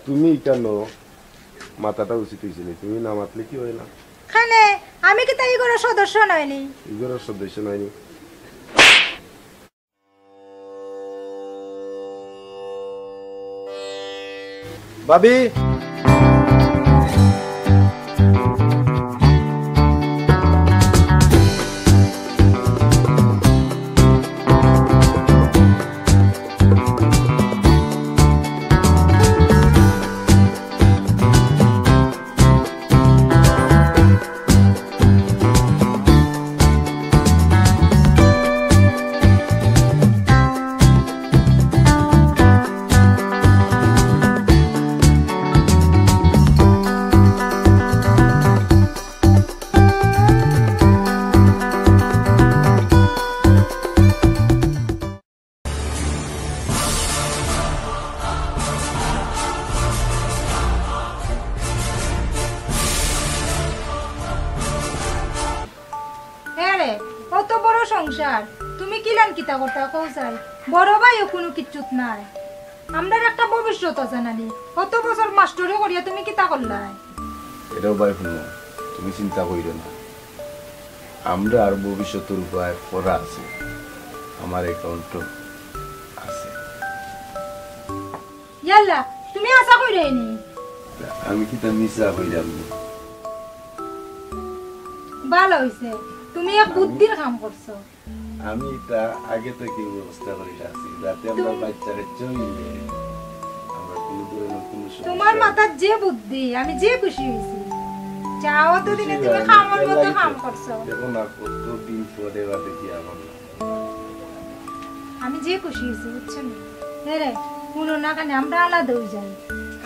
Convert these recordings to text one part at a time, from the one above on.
তুমি কেন মাথাটা উচিত হয়েছিল, তুমি না মাতলে কি হয় না? খানে আমি কি তাই ঘরের সদস্য নইনি? ঘরের সদস্য নয়নি। ভাবি কত বড় সংসার, তুমি কি লান কিতা করতে কৌসাই? বড় ভাইও কোনো কিচ্ছুত নাই, আমরা একটা ভবিষ্যৎ আছে নানি। কত বছর মাস্টারে করিয়া তুমি কিতা করলাই? এটাও ভাই শুনো, তুমি চিন্তা করিও না, আমরা আর ভবিষ্যতের উপায় করা আছে, আমার অ্যাকাউন্ট আছে। ইয়াল্লা তুমি আশা কইরাইনি? আমি কি তা মিছা কইরাম? ভালো হইছে, তুমি এক বুদ্ধির কাম করছো। আমি এটা আগে থেকে ব্যবস্থা করে রাখছি, যাতে আমরা বাচ্চারে চইলে আমরা কোনো ধরনের কোনো সমস্যা। তোমার মাথার যে বুদ্ধি, আমি যে খুশি হইছি। যাও তো দিনে তুমি খামার মতো কাম করছো। দেখো না কত দিন পরে বাদে কি আমার, আমি যে খুশি হইছি বুঝছেন? রে শুনো না কেন, আমরা আলাদা হয়ে যাই।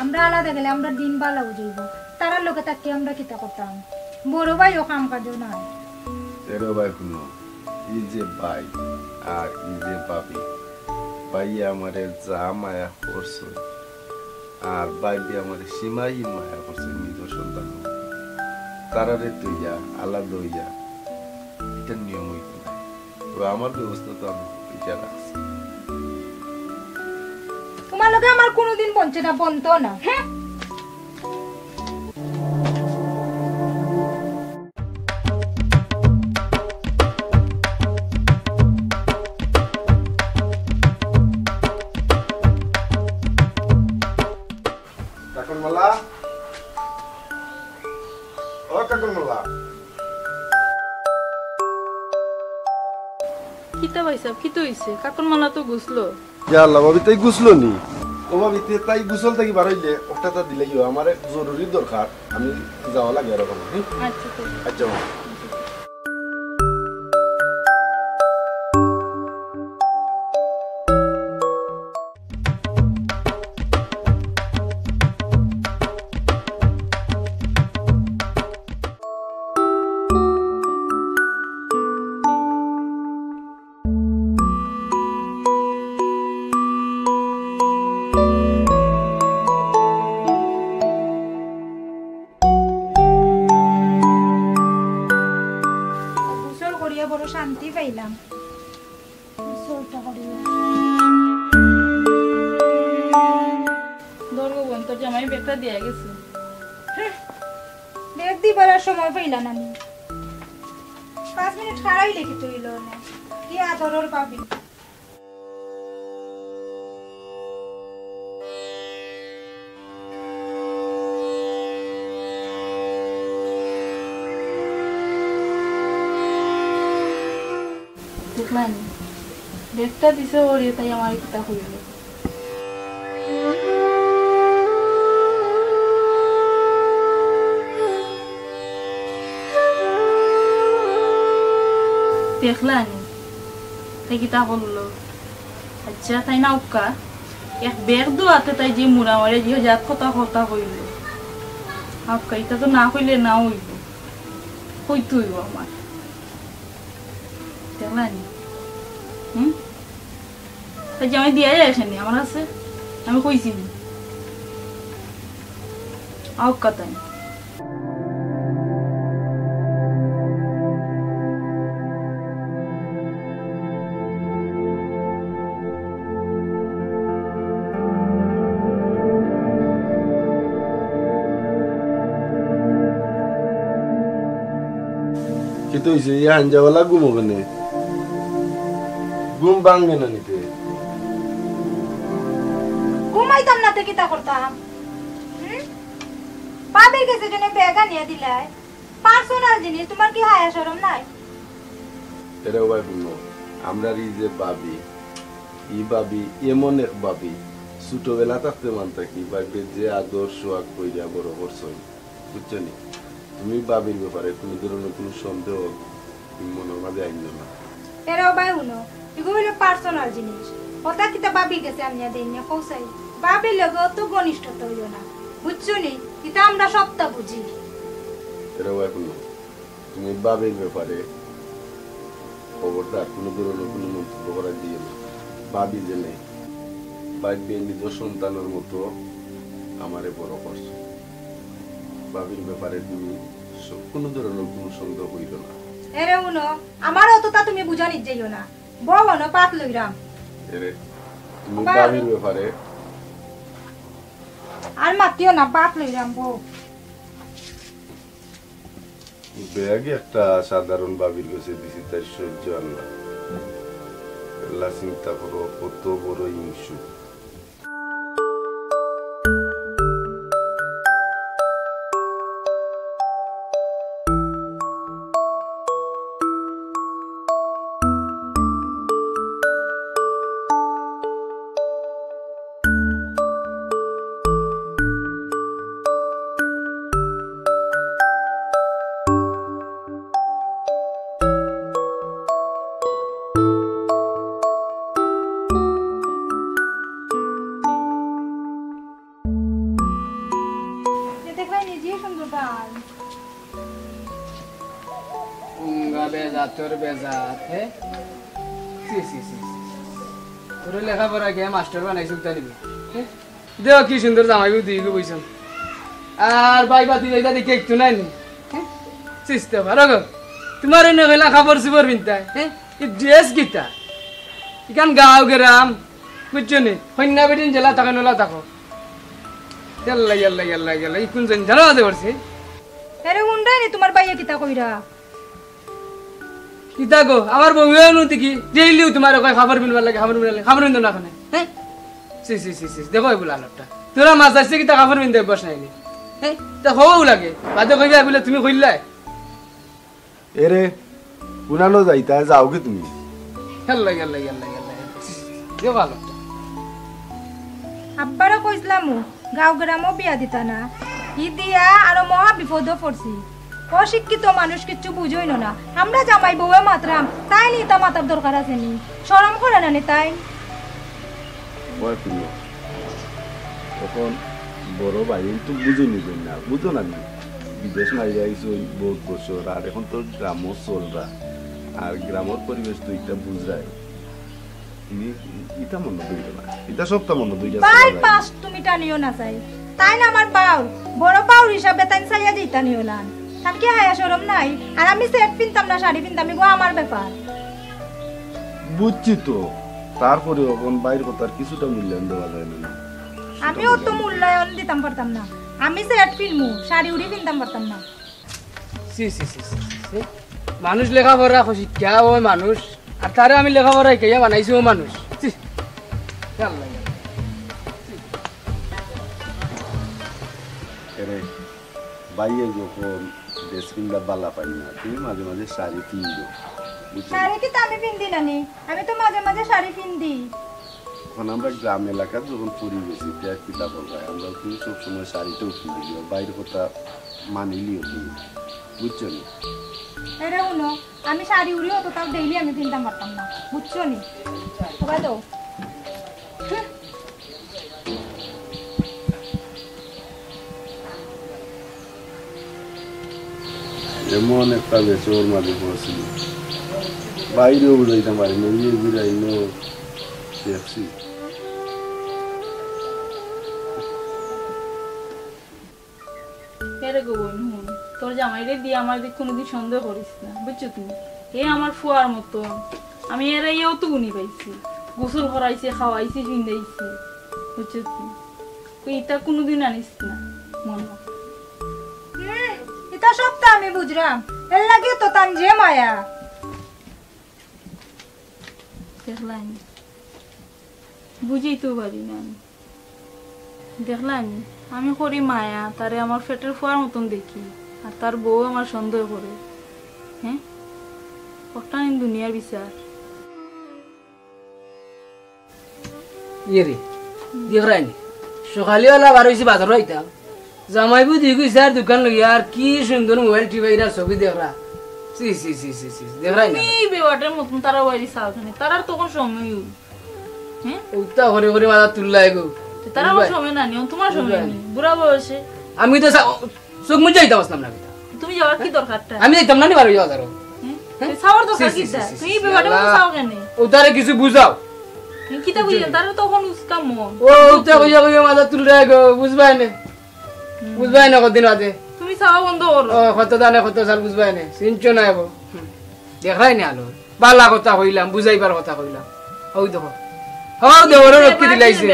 আমরা আলাদা গেলে আমরা দিন ভালো যাইব, তারা লোকে তাকে আমরা কিতা করতাম। বড় ভাইও কাম কাজও নাই। তেরো ভাই শুনো, এই যে ভাই আর এই যে ভাবি, ভাই আমারে যা মায়া করছে আর ভাইবি আমারে সীমাই মায়া করছে, নিজের সন্তান তারারে তুইয়া আলাদা হইয়া, এটা নিয়ম হইতে না। তো আমার ব্যবস্থা তো আমি এটা রাখছি। তোমার লোকে আমার কোনোদিন বঞ্চে না, বন্ধ না। হ্যাঁ কাকনমালা, ও কাকনমালা। কিতা ভাই সাহেব, কিতা হইছে? কাকনমালা তো গুছলো। ইয়া আল্লাহ, ভাবি তাই গুছলো নি? ও ভাবি তাই গুছল থেকে বার হইলে ওটা দিলেই আমার জরুরি দরকার, আমি যাওয়া লাগে এরকম। আচ্ছা আচ্ছা বড় শান্তি পাইলাম। তোর জামাই বেগটা দিয়ে গেছে। বেগ দিবার সময় পাইলাম আমি, 5 মিনিট খাড়াই লেগে তৈল না, কি আদরর পাবি। দেখলাম বেগটা দিছে ওরে, তাই আমার কিতা হইল। দেখলানি তাই কিতা করলো? আচ্ছা তাই না উকা এক বেগ দোয়াতে তাই যে মুড়া মারে যে জাত কথা কথা কইল, আক্কা এটা তো না কইলে না হইব, কইতে হইব আমার। দেখলানি তাই যে আমি দিয়ে আসেনি আমার আছে, আমি কইছি আক্কা তাই। কি তো হইছে হাঞ্জাওয়ালা ঘুম ওখানে ঘুম ভাঙবে না নিতে ঘুমাইতাম না তো কিতা করতাম বাবির কাছে জন্য ব্যাগা নিয়ে দিলাই পার্সোনাল জিনিস তোমার কি হায়া শরম নাই এরা ভাই শুনো আমরা এই যে ভাবি ই ভাবি এমন এক ভাবি ছোটবেলা থাকতে মানতা কি ভাববে যে আদর্শ আগ কইরা বড় করছো বুঝছো নি তুমি ভাবির ব্যাপারে কোনো ধরনের কোনো সন্দেহ মনের মাঝে আইন না এরাও ভাই শুনো এগুলো হলো পার্সোনাল জিনিস ওটা কিতা বাবির কাছে আমি দেই না কৌসাই বাবির লগে তো ঘনিষ্ঠতা হইও না বুঝছো নি এটা আমরা সবটা বুঝি এরা ভাই শুনো তুমি ভাবির ব্যাপারে খবরদার কোনো ধরনের কোনো মন্তব্য করা দিয়ে না ভাবি যে নেই ভাববে নিজ সন্তানের মতো আমারে বড় করছো ভাবির ব্যাপারে তুমি কোনো ধরনের কোনো সন্দেহ হইল না এরে উনো আমার অতটা তুমি বুঝানি যাইও না বলো না পাত লইরাম এরে তুমি ভাবির ব্যাপারে আর মাতিও না পাত লইরাম বউ ব্যাগে একটা সাধারণ ভাবির কাছে দিছি তার সহ্য আল্লাহ আল্লাহ চিন্তা করো কত বড় হিংসু তোর বেজাত হে তোর লেখাপড়া গে মাস্টার বানাইছ তারিবি দেখ কি সুন্দর জামাই দিয়ে বইছন আর বাই বাতি যাইতা দেখে একটু নাই নি চিস্তে পারো গো তোমার এনে হইলা খাবার সুপার বিনতাই হ্যাঁ এই ড্রেস গিতা ইকান গাঁও গ্রাম বুঝছো নি হন্যা বেদিন জেলা থাকা নলা থাকো ইয়াল্লা ইয়াল্লা ইয়াল্লা ইয়াল্লা ইকুন জন জানা দে পারছি আরে উন্ডাই নি তোমার বাইয়া কিতা কইরা কিতা গো আমার বউয়েও নতি কি ডেইলি তোমার কয় খাবার বিনবার লাগে খাবার বিনতো না খানে হ্যাঁ সি সি সি সি দেখো এগুলা আলাপটা তোরা মাছ আসছে কিতা খাবার বিনতে বস নাই হ্যাঁ তা হও লাগে বাদে কইবা বলে তুমি কইলাই এরে উনানো যাইতা যাও কি তুমি ইয়াল্লা ইয়াল্লা ইয়াল্লা ইয়াল্লা দেখো আলাপটা আব্বারও কইছিলাম গাঁও গ্রামও বিয়া দিতা না ই দিয়া আরো মহা বিপদ পড়ছি অশিক্ষিত মানুষ কিচ্ছু বুঝই না আমরা জামাই বউয়ে মাত্রাম তাই নি তা মাতার দরকার আছে নি শরম করে না নি তাই তখন বড় ভাই তো বুঝে নিবেন না বুঝো না বিদেশ মাইরা আইসো বহুত বছর আর এখন তো গ্রামও চলরা আর গ্রামের পরিবেশ তো এটা বুঝায় এটা মনে হইল না এটা সবটা মনে হইল ভাই পাস তুমি টানিও না চাই তাই না আমার বাউ বড় বাউ হিসাবে তাই চাইয়া দিতা নিও না তার কি হায়া শরম নাই আর আমি সেট পিনতাম না শাড়ি পিনতাম গো আমার ব্যাপার বুঝছি তো তারপরে এখন বাইরের কথার কিছুটা মূল্যায়ন দেওয়া যায় না আমিও তো মূল্যায়ন দিতাম পারতাম না আমি সেট পিনমু শাড়ি উড়ি পিনতাম পারতাম না সি সি সি মানুষ লেখাপড়া শিক্ষা ওই মানুষ আর তারে আমি লেখাপড়া শিখাইয়া বানাইছি ও মানুষ বাইরে যখন ড্রেস কিনবা বালা পাই না তুমি মাঝে মাঝে শাড়ি কিনবো শাড়ি কি আমি পিনদি নানি আমি তো মাঝে মাঝে শাড়ি পিনদি এখন আমরা গ্রাম এলাকার যখন পরিবেশি প্যাক পিঠা বলবাই আমরা কিন্তু সবসময় শাড়িটাও কিনে দিও বাইরের কথা মানিলিও কিনি বুঝছো নি এরে উনো আমি শাড়ি উড়ি হতো তাও ডেইলি আমি পিনতাম পারতাম না বুঝছো নি সবাই তো এমন একটা বেচোর মাঝে পড়ছিল বাইরেও বুঝাইতাম পারি নইয়ে বুঝাই নো দেখছি তোর জামাইরে দিয়ে আমার দিক কোনোদিন সন্দেহ করিস না বুঝছো তুমি এ আমার ফুয়ার মতো আমি এর ইয়েও তো গুনি পাইছি গোসল করাইছে খাওয়াইছি ফিন্দাইছি বুঝছো তুমি তুই এটা কোনোদিন আনিস না মনে এটা সবটা আমি বুঝলাম এর লাগে তো তান যে মায়া দেখলাম বুঝেই তো পারি না আমি দেখলাম আমি করি মায়া তারে আমার পেটের ফোয়ার মতন দেখি আর তার বউ আমার সন্দেহ করে হ্যাঁ কটা দুনিয়ার বিচার ইয়ে রে দেখরাই সকালবেলা বার হয়েছি বাজার আইতাম জামাইবু দিয়ে গেছে আর দোকান লইয়া আর কি সুন্দর মোবাইল টিপাইরা ছবি দেখরা সি সি সি সি সি দেখরাই না এই বেওয়াটের মতন তারা বাড়ি সাউখানে তারার তখন সময় হ্যাঁ উত্তা ঘরে ঘরে মাথা তুললাই গো তারা আমার সময় না নিও তোমার সময় নেই বুড়া বয়সে আমি তো চোখ মুজে যাইতাম আসলাম না তুমি যাওয়ার কি দরকারটা আমি যাইতাম না নি বার হইয়া যারো সাওয়ার দরকার কি দা তুমি বেওয়াটের মতন সাউখানে ওটারে কিছু বুঝাও কিতা বুঝেন তারা তখন উস্কা মন ও উত্তা কইয়া কইয়া মাথা তুললাই গো বুঝবাই না কদিন আগে তুমি সাওয়া বন্ধ করো ও কত দানে কত সাল বুঝবাই না সিনচো না গো দেখাই না আলো বালা কথা কইলাম বুঝাইবার কথা কইলাম ওই দেখো হ্যাঁ দেওরে রক্কি দিলাইছে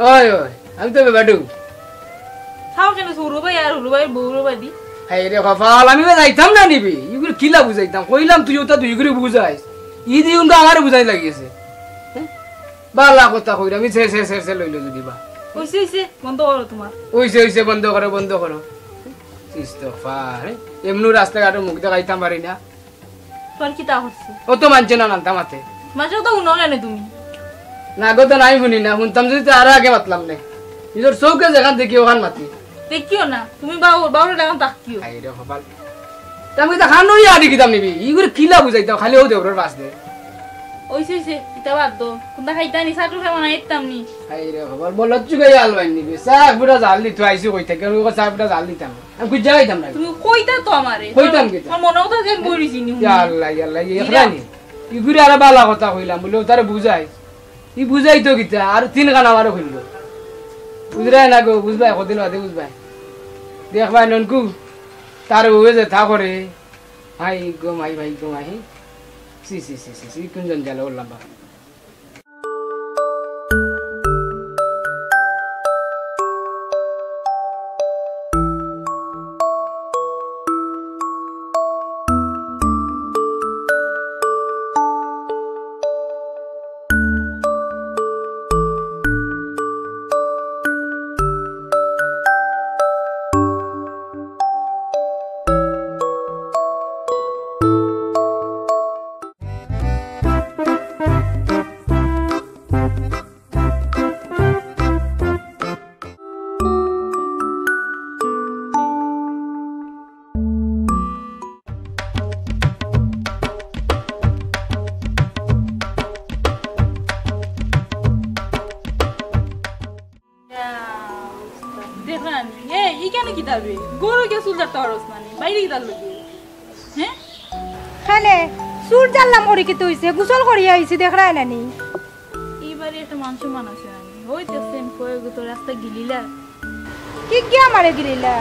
ওই ওই আমি তো বেবাডু সাও কেন সুরু ভাই আর হুলু ভাই বউরু ভাই দি হাই রে কপাল আমি যাইতাম না নিবি ইগুলো কিলা বুঝাইতাম কইলাম তুই ওটা দুই করে বুঝাইস ই দি উনটা আমার বুঝাই লাগিয়েছে বালা কথা কইরা আমি সে লইলো যদি বা ওইছে বন্ধ করো তোমার ওইছে বন্ধ করো ইস্তফার এমনু রাস্তাঘাটে মুখ দেখাইতাম পারি না তোর কি তা হচ্ছে ও তো মানছে না নানতাম মাতে মাঝে তো উনো কেন তুমি না গো তো নাই শুনি না শুনতাম যদি তো আরো আগে মাতলাম না নিজের চৌকে যেখান দেখি ওখান মাতি দেখিও না তুমি বাউরে ডাকান তাকিও আই রে কপাল আমি তো খান নই আদি কিতাম নিবি ইগুলো কিলা বুঝাইতাম খালি ও দেবরের পাশ দে ওইছে ইতা বাদ দো কোনটা খাইতা নি সাটু খাই মানে ইতাম নি আই রে কপাল বলত চুগাই আলবাই নিবি সাক বুড়া জাল দি তুই আইছি কইতা কেন ও সাক বুড়া জাল দিতাম আমি কুই যাইতাম না তুমি কইতা তো আমারে কইতাম কি আমার মনেও তো যে বইরিছি নি ইয়া আল্লাহ ইখরানি ইগুরি আর বালা কথা কইলাম বলে তারে বুঝাই ই বুঝাই তো কিতা আর তিন গান আমারও কইল বুঝরাই না গো বুঝবাই কদিন বাদে বুঝবাই দেখবাই ননকু তার ওয়ে যে থা করে ভাই গো মাই সি কুঞ্জন জালে ওর লম্বা গরু কে সুলদার তরস মানে বাইরে গিতার লোকে হ্যাঁ খানে সুর জানলাম ওরে কি তুইছে গোসল করিয়া আইছি দেখরাই নানি এইবারে একটা মানুষ আছে আমি হইতেছেন কই গো তো রাস্তা গিলিলা কি কি আমারে গিরিলা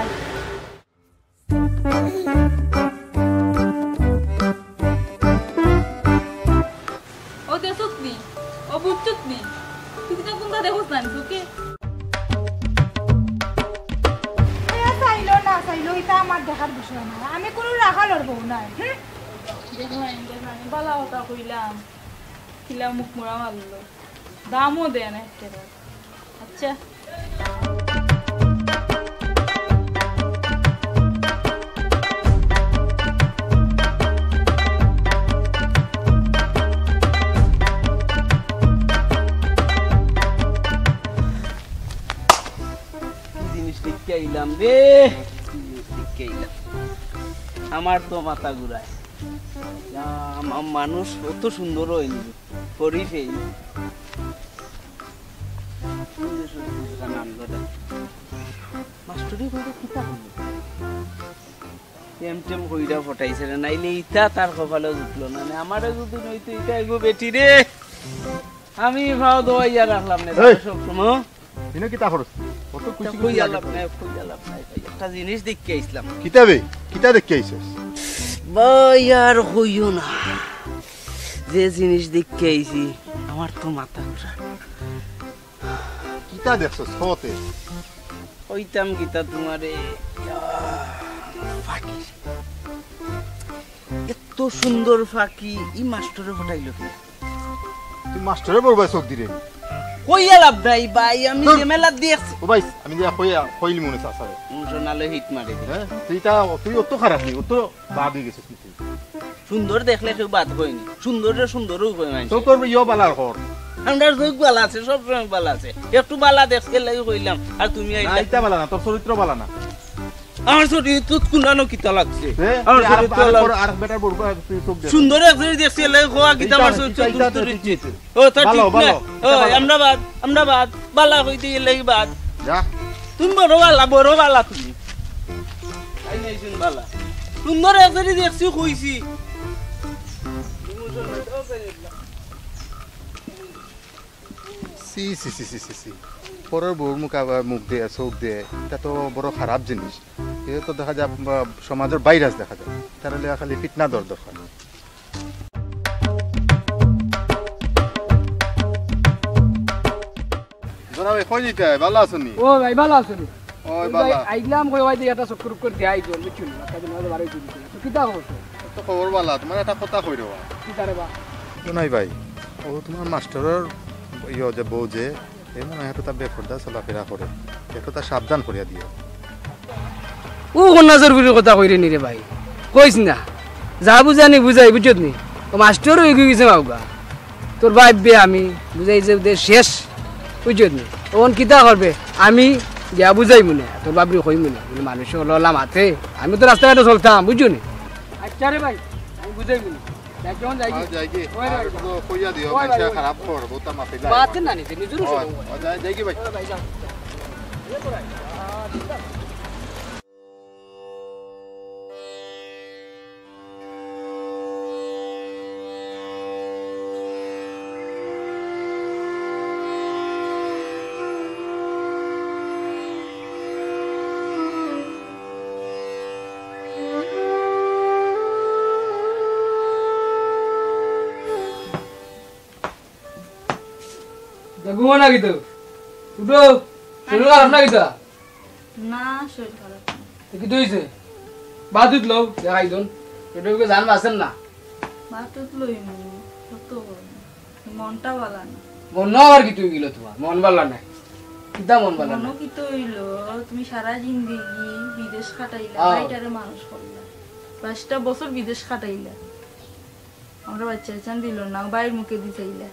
ও দেখছস নি ও বুঝছস নি তুই তো কোনটা দেখছস না তোকে চাইলো এটা আমার দেখার বিষয় না আমি কোনো রাখা লড়বো না দেখলাম বালা কথা কইলাম কিলা মুখ মোড়া মারলো দামও দেয় না একটা আচ্ছা জিনিস দেখতে আইলাম রে আমার তো মাথা ঘুরায় মানুষ কত সুন্দর হয়নি পরিফেই মাস্টরি করে কিতা হলো টেম কইরা ফটাইছে না নাইলে ইটা তার কপালে জুটলো না আমারে যদি নইতো ইটা এগো বেটি রে আমি ভাও দইয়া রাখলাম না সব সময় ইনো কিতা করছ কত খুশি কই আলাপ নাই একটা জিনিস দেখতে আইছিলাম কিতা দেখতে আইছস ভাই আর কইও না যে জিনিস দেখতে আইছি আমার তো মাথা ঘুরা কিতা দেখছস হতে কইতাম কিতা তোমারে ফাঁকি এত সুন্দর ফাঁকি ই মাস্টারে ফটাইলো কি তুই মাস্টারে বড় ভাই চোখ দিরে কইয়া লাভ নাই ভাই আমি যে মেলা দেখছি ও ভাই আমি যে কইলি মনে চাচারে শোনালে হিট মারে হ্যাঁ তুই অত খারাপ নেই অত বাদ হয়ে গেছিস তুই সুন্দর দেখলে কেউ বাদ কইনি সুন্দরও কই মানে তো করবি ইও বালার কর আমরা যোগ বালা আছে সব সময় বালা আছে একটু বালা দেখতে লাগি কইলাম আর তুমি না আইলা এটা বালা না তোর চরিত্র বালা না আমার চরিত্র কুনানো কিতা লাগছে আমার চরিত্র আর বেটার বড় ভাই তুই চোখ দে সুন্দর একজন দেখছি লাগি কোয়া কিতা আমার চরিত্র ও তা ঠিক না ও আমরা বাদ বালা কইতে লাগি বাদ যা তুমি বড় বালা তুমি আই নাই শুন বালা সুন্দর একজন দেখছি কইছি সি সি সি সি সি সি পরের বউর মুখ আবার মুখ দিয়ে চোখ দিয়ে এটা তো বড় খারাপ জিনিস এটা তো দেখা যায় সমাজের বাইরাজ দেখা যায় তাহলে খালি ফিটনা দরকার জনাব কই দিতে ভালো আছেন ও ভাই ভালো আছেন ওই বাবা আইলাম কই ওই দিকে একটা চক্কর করে দেই জল বুঝছো না কাজে মাঝে বাড়াই দিই তো কিটা হচ্ছে তো খবর ভালো তোমার একটা কথা কই দেবা কিটা রে বা নাই ভাই ও তোমার মাস্টারের ইয়ে যে বউ যে এমন একটা তার বেপরদা চলাফেরা করে একটু তার সাবধান করিয়া দিও ও কোন নজর করে কথা কইরে নি রে ভাই কইস না যা বুঝানি বুঝাই বুঝছত নি ও মাস্টার হয়ে গেছে বাবুগা তোর ভাই বে আমি বুঝাই যে শেষ বুঝছত নি ওন কিতা করবে আমি যা বুঝাই মনে তোর বাবরি কই মনে বলে মানুষ হলাম হাতে আমি তো রাস্তাঘাটে চলতাম বুঝছো নি আচ্ছা রে ভাই আমি বুঝাই মনে কেমন যাই যাইগে তো কইয়া দিও মাইসা খারাপ কর বোতা মাফি যায় বাত না নি নিজুর যাইগে ভাই ভাই যাও ঘুমো না কিন্তু উঠো শরীর খারাপ না কিন্তু না শরীর খারাপ কি হয়েছে বাদ উঠলো দেখাই দন এটা জান বাসেন না বাতুত লই কত মনটা ভালো না মন আর কি তুই গেল তোমার মন ভালো নাই কিতা মন ভালো না মনও কি তো হইলো তুমি সারা জিন্দেগি বিদেশ কাটাইলা বাইটারে মানুষ করলা 5টা বছর বিদেশ কাটাইলা আমরা বাচ্চা চান দিল না বাইরের মুখে দিছাইলা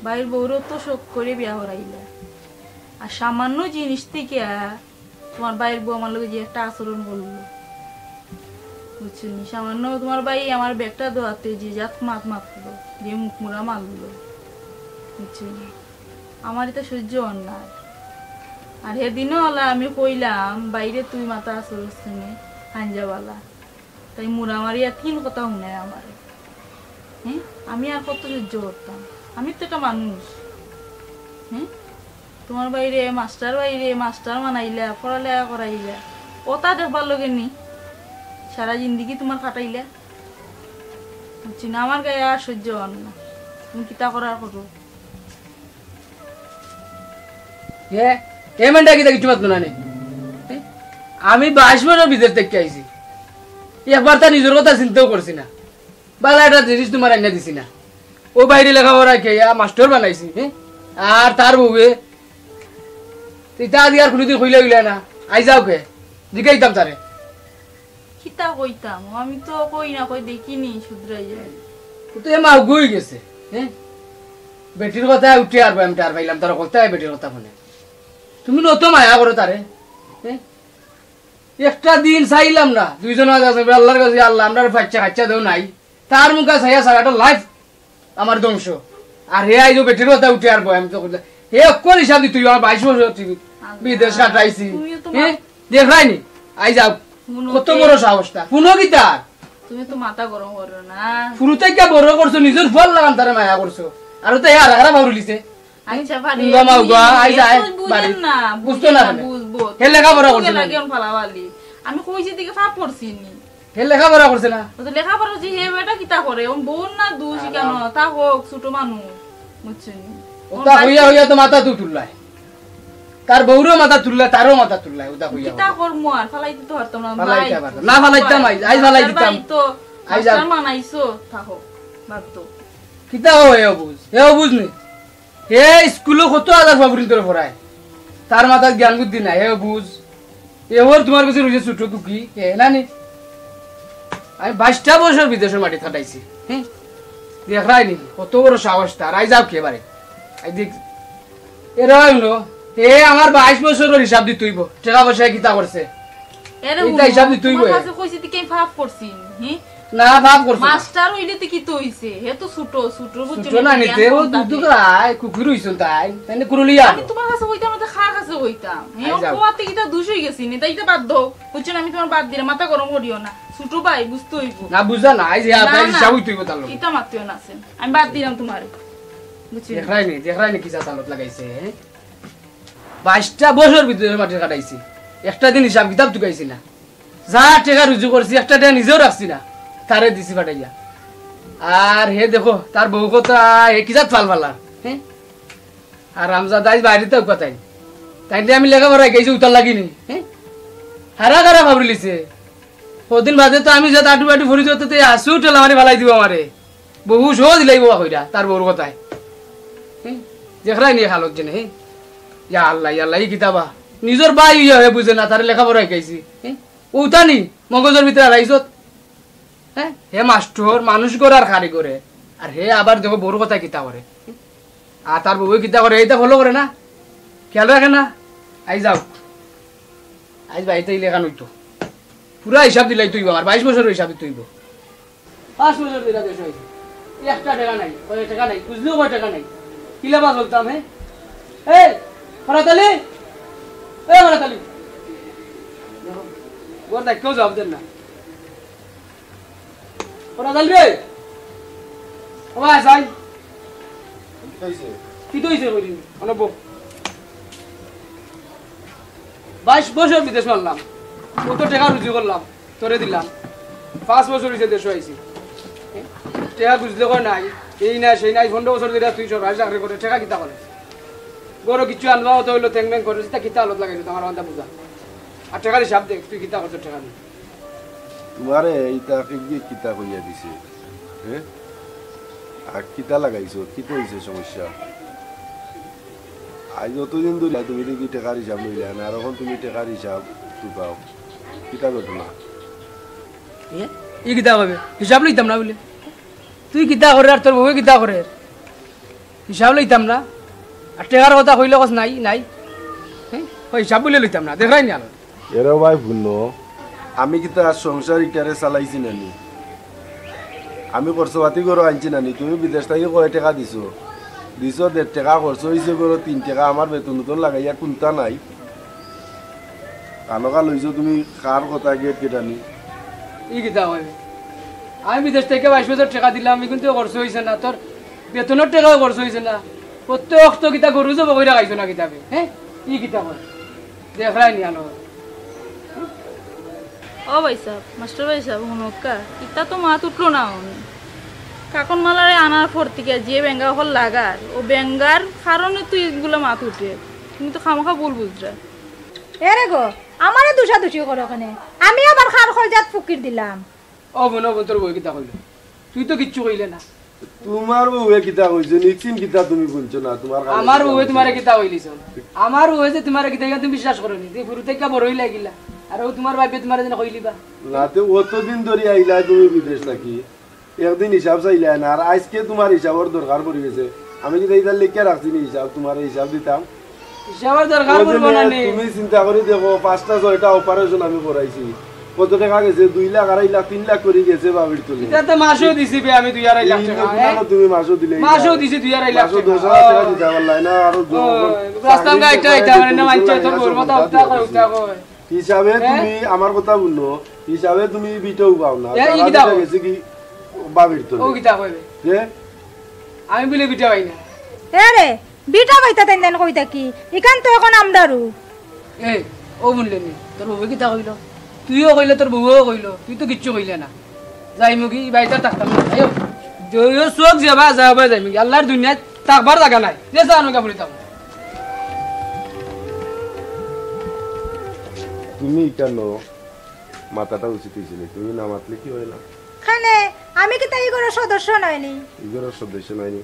বাইর বউরও তো শোক করে বিয়া হরাইলা আর সামান্য জিনিস থেকে তোমার বাইরের বউ আমার লোক যে একটা আচরণ করলো বুঝছো নি সামান্য তোমার ভাই আমার ব্যাগটা দোয়াতে যে জাত মারলো যে মুখ মুড়া মারলো বুঝছো নি আমার এটা সহ্য অন্যায় আর সেদিনও হলা আমি কইলাম বাইরে তুই মাথা আচরণ শুনে হাঞ্জাওয়ালা তাই মুড়া মারিয়া 3 কথা শুনে আমার হ্যাঁ আমি আর কত সহ্য করতাম আমি তো একটা মানুষ হ্যাঁ তোমার বাইরে মাস্টার বানাইলা পড়ালেখা করাইলা ওটা দেখবার লগে নি সারা জিন্দিগি তোমার কাটাইলা বুঝছি না আমার গায়ে আর সহ্য হন না তুমি কিতা করার করো এমনটা কিতা কিছু পারতো না আমি 22 বছর বিদেশ থেকে আইছি একবার তার নিজের কথা চিন্তাও করছি না বালা একটা জিনিস তোমার আইনা দিছি না ও বাইরে লেখাপড়া খেয়া মাস্টার বানাইছি আর তার বউয়ে তা দিয়ে আর কোনোদিন কইলা গিলা না আই যাও কে জিগাইতাম তারে কিতা কইতাম আমি তো কই না কই দেখিনি শুধরাই যায় তো এমা গই গেছে বেটির কথা উঠে আর আমি তার পাইলাম তার কোথায় বেটির কথা শুনে তুমি নত মায়া করো তারে একটা দিন চাইলাম না দুইজন আল্লাহর কাছে আল্লাহ আমরা বাচ্চা দেও নাই তার মুখে চাইয়া সারাটা লাইফ আমার ধ্বংস আর হে আইজো বেটির কথা উঠে আর আমি তো হে অকল হিসাব তুই আমার 22 বছর বিদেশ কাটাইছি দেখাইনি আই যাও কত বড় সাহসটা শুনো কি তার তুমি তো মাথা গরম করো না শুরুতে কে বড় করছো নিজের ফল লাগান তারে মায়া করছো আর তো আর খারাপ মারুলিছে আচ্ছা ভাই আই যায় বাড়ি না বুঝতো না বুঝবো হে লেখাপড়া করছে না কেন ফালাওয়ালি আমি কইছি দিকে ফাপ করছি নি হে লেখাপড়া করছে না তো লেখাপড়া যে হে বেটা কিতা করে ও বোন না দুই কেন তা হোক ছোট মানুষ বুঝছেন ওটা হইয়া হইয়া তো মাথা তুই তুললাই তার বউরও মাথা তুললা তারও মাথা তুললা ওটা কইয়া কিতা করমু আর ফালাই দিতে পারতাম না ফালাইতে পারতাম না ফালাইতাম আইজ ফালাই দিতাম তো আইজ মাস্টার মানাইছো থাকো বাতো কিতা হে বুঝ নি হে স্কুলে কত আদার বাবুরি তোর পড়ায় তার মাথার জ্ঞান বুদ্ধি নাই হে বুঝ এবার তোমার কাছে রয়েছে ছোট দুঃখী হে নানি আমি 22টা বছর বিদেশের মাটি কাটাইছি হ্যাঁ দেখলাই নি কত বড় সাহস তার আই যাও কেবারে আই দেখ এরা হইলো হে আমার 22 বছরের হিসাব দি তুইব টাকা পয়সা কিতা করছে এরে এটা হিসাব দি তুইব আমার কাছে কইছি তুই কেন ফাপ করছিস হ্যাঁ না ভাব করছ মাস্টার হইলে তো কি তো হইছে হে তো ছোট বুঝছো না নিতে ও দুধ রাই কুকুর হইছন তাই তাইনে কুরলিয়া আমি তোমার কাছে কইতাম না খার কাছে কইতাম হে কোয়াতে কিটা দুষ হই গেছি নি তাই তো বাদ দাও বুঝছো আমি তোমার বাদ দিলে মাথা গরম করিও না ছোট ভাই বুঝতে হইব না বুঝা না আই যে আপনার হিসাব হইতইব তার লগে ইটা মাতিও না আছেন আমি বাদ দিলাম তোমার বুঝছি দেখরাই নি কি জাতালত লাগাইছে 22টা বছর ভিতরে মাটি কাটাইছি একটা দিন হিসাব কিতাব টুকাইছি না যা টাকা রুজু করছি একটা টাকা নিজেও রাখছি না তারে দিছি পাঠাইয়া আর হে দেখো তার বউ কথা হে কিজাত ফালা হ্যাঁ আর আমজাদ আইজ বাইরে তো কথাই তাইলে আমি লেখাপড়া গেছি উতার লাগিনি হ্যাঁ হারা কারা ভাবরি লিছে কদিন বাদে তো আমি যা আটু আটু ভরি যেতে আসু ঠেলা মারি ফালাই দিব আমারে বহু সহজ লাইব কইরা তার বউর কথায় হ্যাঁ দেখরাই নি হালত জেনে হ্যাঁ ইয়া আল্লাহ ই কিতাবা নিজের বাই ইয়া হে বুঝে না তার লেখাপড়া গেছি হ্যাঁ উতানি মগজের ভিতরে রাইছত হ্যাঁ হে মাস্টার মানুষ করে আর খারি করে আর হে আবার দেখো বড় কথা কিতা করে আর তার বউ কিতা করে এইটা ফলো করে না খেয়াল রাখে না আই যাও আইজ বাড়িতে লেখা নইতো পুরা হিসাব দিলাই তুইব আমার 22 বছরের হিসাবে তুইব 5 বছর দিলা দেশ হইছে একটা টাকা নাই কয় টাকা নাই বুঝলেও কয় টাকা নাই কিলাবা বলতাম হ্যাঁ এই ফরাতালি গোর দেখ কেউ জবাব দেন না ফরাতালি রে ওবা যাই কি হইছে কইলি অনব 22 বছর বিদেশ মারলাম কত টাকা রুজি করলাম তোরে দিলাম 5 বছর হইছে দেশ হইছি টাকা বুঝলে কই নাই এই না সেই নাই 15 বছর ধরে তুই সরকারি চাকরি করে টাকা কিতা করে গরো কিছু আনবা তো হইলো টেংমেং করে তা কিতা আলত লাগাইলো তোমার আন্দা বুঝা আর টাকার হিসাব দেখ তুই কিতা করছ টাকা নি তোমারে এইটা কি কিতা কইয়া দিছে হ্যাঁ আর কিতা লাগাইছো কি কইছে সমস্যা আজ যতদিন ধরে তুমি দেখি টাকার হিসাব লইলা না আর এখন তুমি টাকার হিসাব টুকাও কিতা ঘটনা ই কিতা হবে হিসাব লইতাম না বলে তুই কিতা করে আর তোর বউ কিতা করে হিসাব লইতাম না আর টাকার কথা কইলে কস নাই নাই হ্যাঁ হিসাব বলে লইতাম না দেখাই নি আলো এরা ভাই ভুল আমি কিতা সংসার ইটারে চালাইছি নানি আমি খরচপাতি করে আনছি নানি তুমি বিদেশ থেকে কয় টাকা দিছো 1.5 টাকা খরচ হয়েছে করে 3 টাকা আমার বেতন নতুন লাগাইয়া কোনটা নাই কানকা লইছো তুমি কার কথা গেট কেটানি ই কিতা হবে আমি বিদেশ থেকে 22,000 টাকা দিলাম আমি কিন্তু খরচ হয়েছে না তোর বেতনের টাকাও খরচ হয়েছে না প্রত্যেক তো কিতা গরু যাব কইরা খাইছো না কিতাবে হ্যাঁ ই কিতা হয় দেখাই নি আলো ও ভাই সাহেব মাস্টার ভাই সাহেব হুনকা ইতা তো মাত উঠলো না কাকন মালারে আনার পর থেকে যে বেঙ্গা হল লাগার ও বেঙ্গার কারণে তুই এগুলো মাত উঠে তুমি তো খামাখা বল বুঝরা এরে গো আমারে দুষাদুষি করো ওখানে আমি আবার খার খরজাত ফুকির দিলাম ও বোন তোর বই কিতা কইল তুই তো কিচ্ছু কইলে না তোমার বউয়ে কিতা কইছে নিশ্চিন কিতা তুমি বলছো না তোমার আমার বউয়ে তোমারে কিতা কইলিছ আমার বউয়ে যে তোমারে কিতা তুমি বিশ্বাস করনি তুই গুরু থেকে বড় হই লাগিলা আর ও তোমার বাইবে তোমারে যেন কইলিবা না তো অতদিন ধরে আইলা তুমি বিদেশ থাকি একদিন হিসাব চাইলা না আর আজকে তোমার হিসাবের দরকার পড়ে গেছে আমি যদি এইটা লিখে রাখছি হিসাব তোমার হিসাব দিতাম হিসাবের দরকার পড়বে না তুমি চিন্তা করে দেখো 5টা 6টা অপারেশন আমি করাইছি কত টাকা গেছে 2 লাখ 2.5 লাখ 3 লাখ করে গেছে বাবির তুলে এটা তো মাসও দিছি বে আমি 2.5 লাখ টাকা তুমি মাসও দিলে মাসও দিছি 2.5 লাখ মাসও 10,000 টাকা দিতে পারলাই না আর রাস্তা গাইটা এটা মানে না মানছে তোর গরমটা উঠা কই হিসাবে তুমি আমার কথা বললো হিসাবে তুমি বিটেও পাও না তারা গেছে কি বাবির তুলে ও কিতা কইবে যে আমি বলে বিটা পাই না এরে বিটা বাইতা তেন তেন কইতা কি ইকান তো এখন আমদারু এই ও বললেনি তোর বউ কিতা কইলো তুইও কইলে তোর বউও কইলো তুই তো কিচ্ছু কইলে না যাই মুগি বাইতা থাকতাম না আয়ো জয় সোক যাবা যাবা যাই মুগি আল্লাহর দুনিয়ায় থাকবার জায়গা নাই যে জানো কা বলিতাম তুমি কেন মাথাটা উচিত ছিল, তুমি না মাতলে কি হয় না? খানে আমি কি তাই ঘরের সদস্য নয়নি? ইগরের সদস্য নয়নি।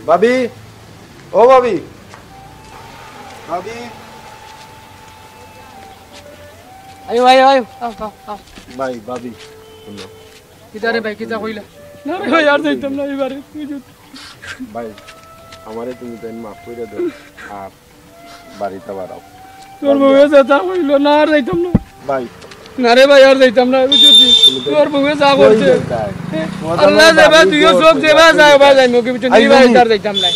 ভাবি, ও ভাবি, ভাবি, আয়ো আয়ো আয়ো আও আও আও ভাই ভাবি শুনো। কিদারে ভাই কিদা কইলা? না রে ভাই আর যাইতাম না এবারে বুঝুত। ভাই আমারে তুমি তাই মাফ করে দাও আর বাড়িতে বাড়াও। তোর বউয়ে যা কইল না আর যাইতাম না ভাই না রে ভাই আর যাইতাম না বুঝুত। তোর বউয়ে যা করছে আল্লাহ দেবা তুইও সব দেবা যায় বা যাই মুকে বিচন নি ভাই আর যাইতাম না।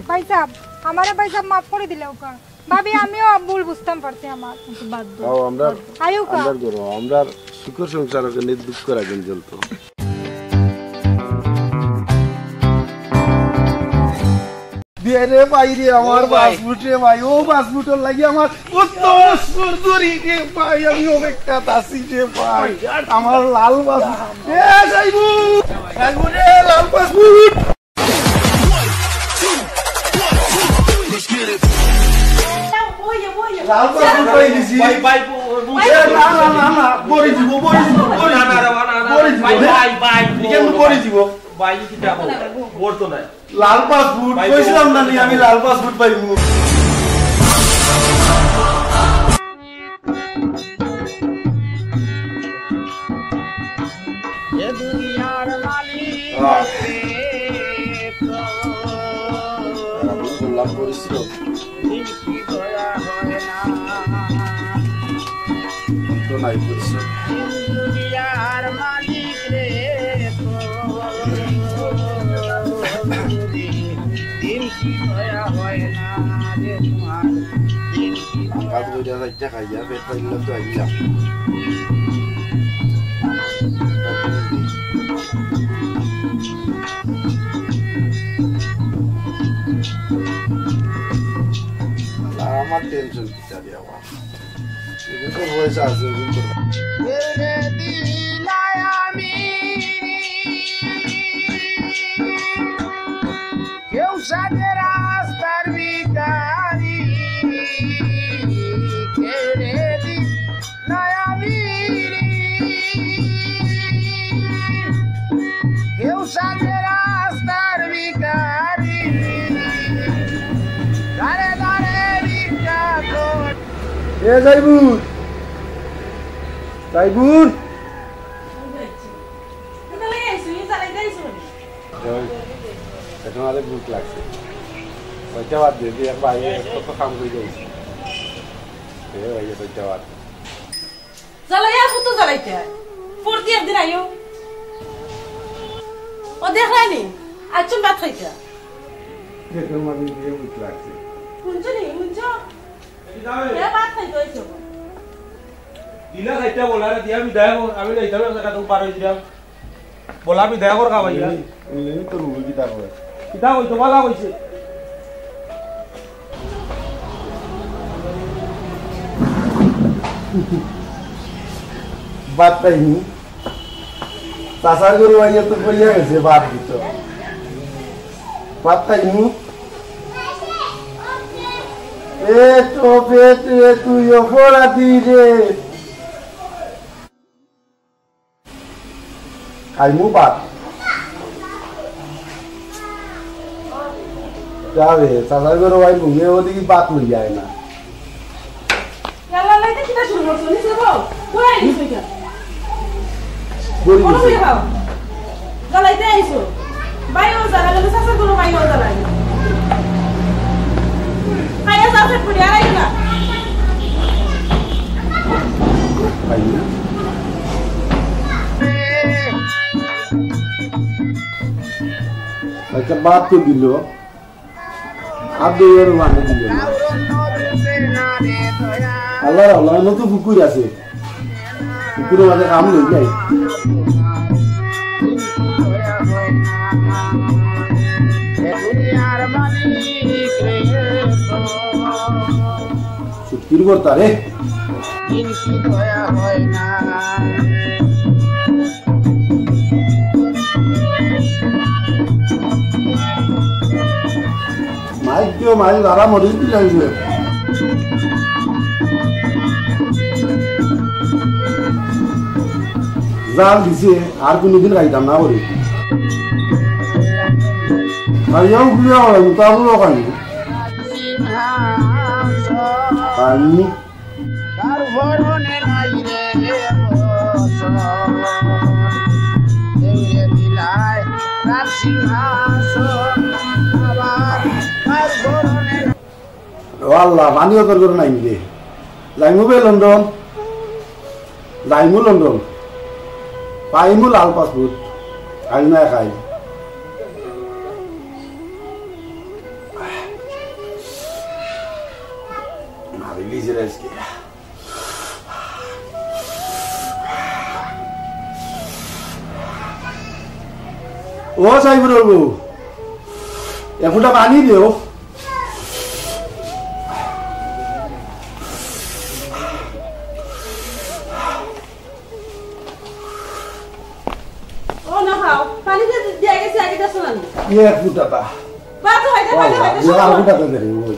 ভাই সাহেব আমারে ভাই সাহেব মাফ করে দিলে ওকা। ভাবি আমিও ভুল বুঝতাম পারছি আমার। বাদ দাও। তাও আমরা আয়ো কা আমরা করো, আমরা সুখের সংসারকে নির্দুষ করা কেন চলতো। রে ভাই রে আমার পাসপোর্ট রে ভাই, ও পাসপোর্টের লাগি আমার কত সুন্দরী রে ভাই, আমি অপেক্ষা আছি রে ভাই, আমার লাল পাসপোর্ট এ যাইবু যাইবু রে লাল পাসপোর্ট। লাল পাসপোর্ট পাই দিছি ভাই ভাই না না না না বড়ি দিব বড়ি দিব বড়ি না না না ভাই ভাই ভাই কেন বড়ি দিব ভাই কিটা বড় তো নাই লাল পাসপোর্ট কইছিলাম না নি আমি লাল পাসপোর্ট পাইবো। এ দুনিয়ার মালিক আমি বললাম কইছিল কি দয়া হয় না তো নাই কইছিল দুনিয়ার মালিক রে কাজ করে যাইতে খাইয়া পেট পাইলে তো আইয়া আমার টেনশন কিটা দিয়া বাবা এগুলো পয়সা আছে কিন্তু রে দিলাই আমি কেউ সাথে রাস্তার ভিখারি কেড়ে দিলাই আমি কেউ সাথে রাস্তার ভিখারি দাঁড়ে দাঁড়ে ভিক্ষা কর এ যাইবুন যাইবুন এখন আরে ভুক লাগছে পয়সা বাদ দিয়ে এক ভাই কত কাম করে যাইছে ভাই পয়সা বাদ জ্বালাইয়া কত জ্বালাইতে পড়তি একদিন আইও ও দেখলানি আচ্ছন ভাত খাইতা এখন মানে দিয়ে ভুক লাগছে শুনছনি শুনছ এ ভাত খাইতে হইছো দিলা খাইতে বলারে দিয়া বিদায় কর আমি যাইতাম একটা তো পার হই দিলাম বলা বিদায় কর কা ভাইয়া উনি তো রুবি কিতা করে কিতা কইতো বালা কইছে বাত পাইনি চাষার গরু আইয়া তো পড়িয়া গেছে বাত দিত বাত পাইনি পেট তুই অপরাধী রে খাইমু বাত যাবে চাষার গরু আই ঘুমিয়ে ওদিকে বাত লই যায় না ইয়ালা লাইতে কিটা শুরু করছ নিছে বল কই আইছো এটা বলি কোন হই হাও জ্বালাইতে আইছো বাইও জ্বালালে সাসা গুলো বাইও জ্বালাই খাইয়া যাতে পুরি আরাই না পাইনি আচ্ছা বাত তো দিল আদর মানে দিল না আল্লাহ আল্লাহ নতুন পুকুর আছে পুকুরের মাঝে কাম নেই যাই সুটকির করতা রে তুমিও মাছ ধরা মরিচ দিলাইছে জাল দিছে আর কোনোদিন খাইতাম না করি খাইয়াও খুলিয়া হয় মোটামুটি খাই পানি আল্লাহ পানিও তোর করে নাই রে যাইমু বে লন্ডন যাইমু লন্ডন পাইমু লাল পাসপোর্ট খাই না খাই মারিলি যে আজকে ও সাইবুর বাবু একটা পানি দিও এক ফুটাটা আর ফুটাটা দেরি ওই